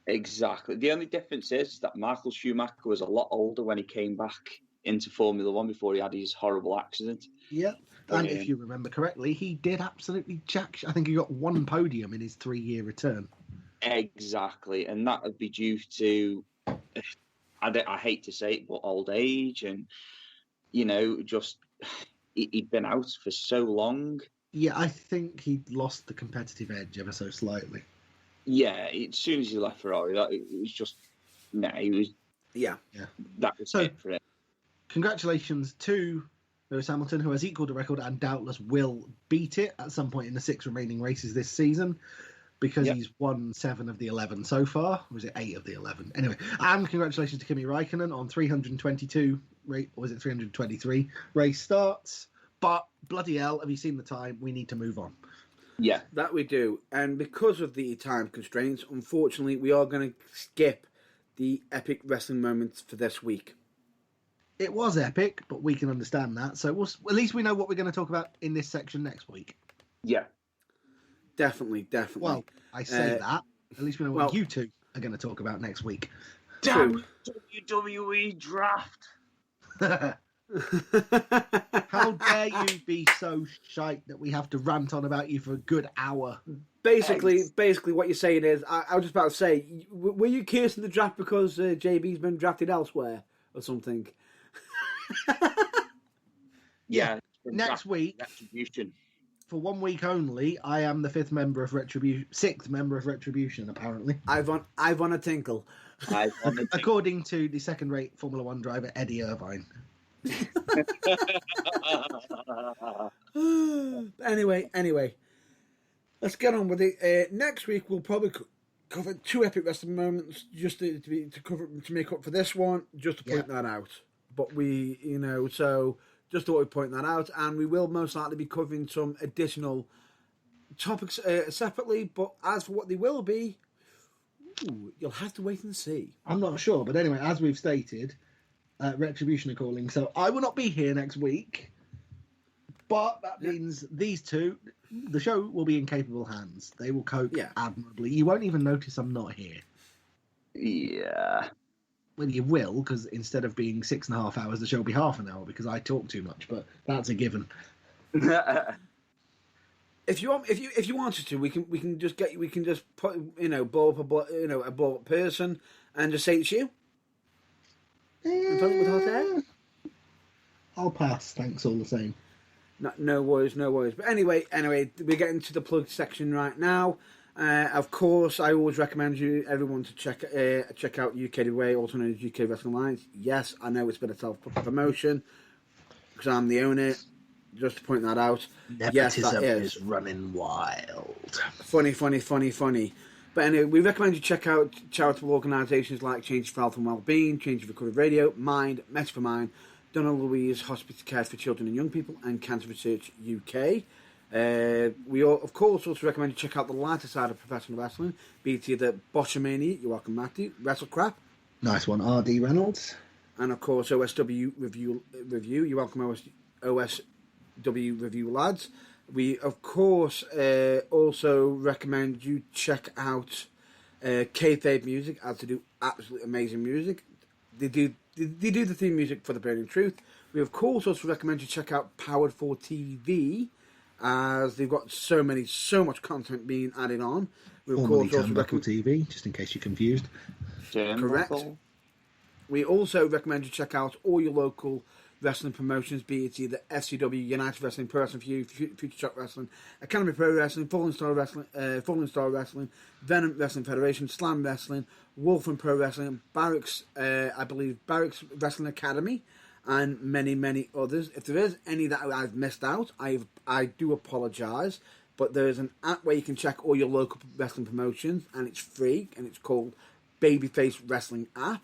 Exactly. The only difference is that Michael Schumacher was a lot older when he came back into Formula One before he had his horrible accident. Yeah. And if you remember correctly, he did absolutely jack. I think he got 1 podium in his 3-year return. Exactly. And that would be due to, I hate to say it, but old age and, just he'd been out for so long. Yeah, I think he lost the competitive edge ever so slightly. Yeah, as soon as he left Ferrari, it was just, he was... Yeah. That was So, it for him. Congratulations to Lewis Hamilton, who has equalled the record and doubtless will beat it at some point in the 6 remaining races this season, because he's won 7 of the 11 so far. Or was it 8 of the 11? Anyway, and congratulations to Kimi Räikkönen on 322, or was it 323 race starts. But bloody hell, have you seen the time? We need to move on. Yeah. That we do. And because of the time constraints, unfortunately, we are going to skip the epic wrestling moments for this week. It was epic, but we can understand that. So at least we know what we're going to talk about in this section next week. Yeah. Definitely. Well, I say that. At least we know what you two are going to talk about next week. Damn WWE Draft! How dare you be so shite that we have to rant on about you for a good hour? Basically, what you're saying is, I was just about to say, were you cursing the draft because JB's been drafted elsewhere or something? Yeah. Next week, Retribution. for 1 week only, I am the 6th member of Retribution, apparently. I've on a tinkle. According to the second-rate Formula One driver, Eddie Irvine. Anyway, let's get on with it. Next week we'll probably cover 2 epic wrestling moments just to make up for this one, just to point that out. But we, so just thought we'd point that out, and we will most likely be covering some additional topics separately. But as for what they will be, you'll have to wait and see. I'm not sure, but anyway, as we've stated, Retribution are calling, so I will not be here next week. But that means these two, the show will be in capable hands. They will cope admirably. You won't even notice I'm not here. Yeah. Well, you will, because instead of being 6.5 hours, the show will be half an hour because I talk too much. But that's a given. If you wanted to, we can just put blow up a blow up person and just say it's you. With hot air. I'll pass. Thanks all the same. No worries. But anyway, we're getting to the plug section right now. Of course, I always recommend everyone to check out UKWA, also known as UK Wrestling Alliance. Yes, I know it's been a self-promotion because I'm the owner. Just to point that out. Nepotism is running wild. Funny. But anyway, we recommend you check out charitable organisations like Change for Health and Wellbeing, Change for Recovery Radio, Mind, Mess for Mind, Donna Louise Hospice Care for Children and Young People, and Cancer Research UK. We of course also recommend you check out the lighter side of professional wrestling, be it either Botchamania, you're welcome Matthew, WrestleCrap. Nice one, R.D. Reynolds. And of course OSW Review, you're welcome OSW Review lads. We of course also recommend you check out Kayfabe Music, as they do absolutely amazing music. They do the theme music for The Burning Truth. We of course also recommend you check out Powered for TV, as they've got so much content being added on. We of course also recommend TV, just in case you're confused. Correct. We also recommend you check out all your local wrestling promotions, be it either FCW, United Wrestling, Pro Wrestling Feud, Future Shock Wrestling, Academy Pro Wrestling, Fallen Star Wrestling, Venom Wrestling Federation, Slam Wrestling, Wolfram Pro Wrestling, Barracks, I believe Barracks Wrestling Academy, and many, many others. If there is any that I've missed out, I do apologise, but there is an app where you can check all your local wrestling promotions, and it's free, and it's called Babyface Wrestling App.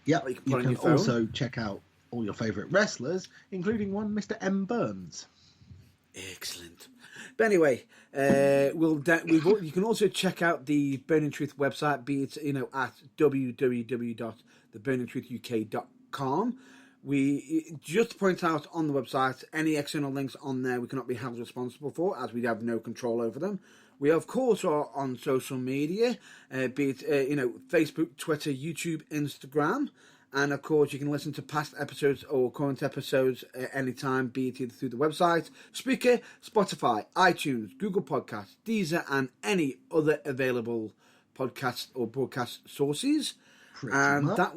Yep, Like you can also check out all your favourite wrestlers, including one Mr. M. Burns. Excellent. But anyway, you can also check out the Burning Truth website, be it at www.theburningtruthuk.com. We just to point out on the website, any external links on there we cannot be held responsible for, as we have no control over them. We of course are on social media, be it Facebook, Twitter, YouTube, Instagram, and of course you can listen to past episodes or current episodes anytime, be it either through the website, Spreaker, Spotify, iTunes, Google Podcasts, Deezer, and any other available podcast or broadcast sources. That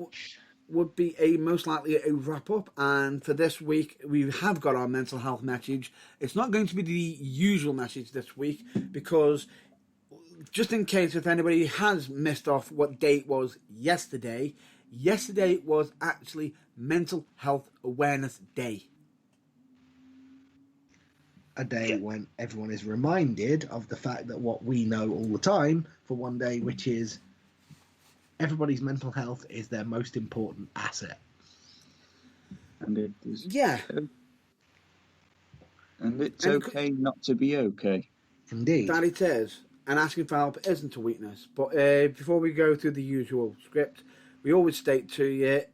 would be most likely a wrap up. And for this week, we have got our mental health message. It's not going to be the usual message this week, because just in case if anybody has missed off what day it was yesterday was actually Mental Health Awareness Day. A day when everyone is reminded of the fact that what we know all the time for one day, which is everybody's mental health is their most important asset. And it is. Yeah. And it's okay not to be okay. Indeed. That it is. And asking for help isn't a weakness. But before we go through the usual script, we always state to you,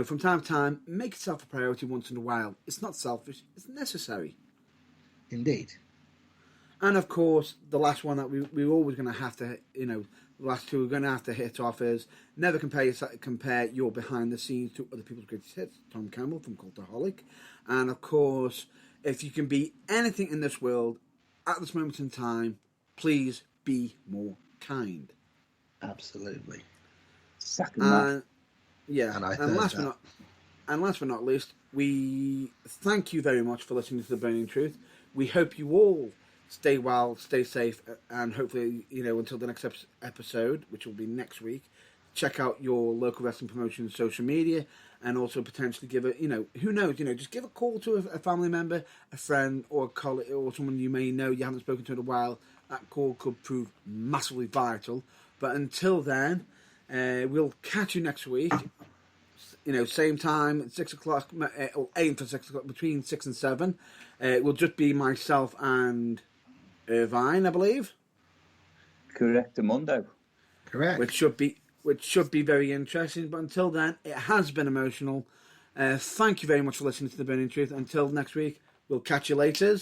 from time to time, make yourself a priority once in a while. It's not selfish, it's necessary. Indeed. And of course, the last one that we're always going to have to, the last two we're going to have to hit off is never compare your behind the scenes to other people's greatest hits. Tom Campbell from Cultaholic. And of course, if you can be anything in this world at this moment in time, please be more kind. Absolutely. Second that. Yeah. And last but not least, we thank you very much for listening to The Burning Truth. We hope you all stay well, stay safe, and hopefully, until the next episode, which will be next week, check out your local wrestling promotion's social media, and also potentially give who knows, just give a call to a family member, a friend, or a colleague, or someone you may know you haven't spoken to in a while. That call could prove massively vital. But until then, we'll catch you next week. Same time, 6 o'clock, or aim for 6 o'clock, between 6 and 7. It will just be myself and Irvine, I believe. Correct, Mundo. Correct. Which should be very interesting. But until then, it has been emotional. Thank you very much for listening to The Burning Truth. Until next week, we'll catch you later.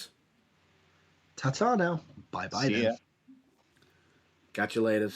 Ta-ta now. Bye-bye then. Ya. Catch you later.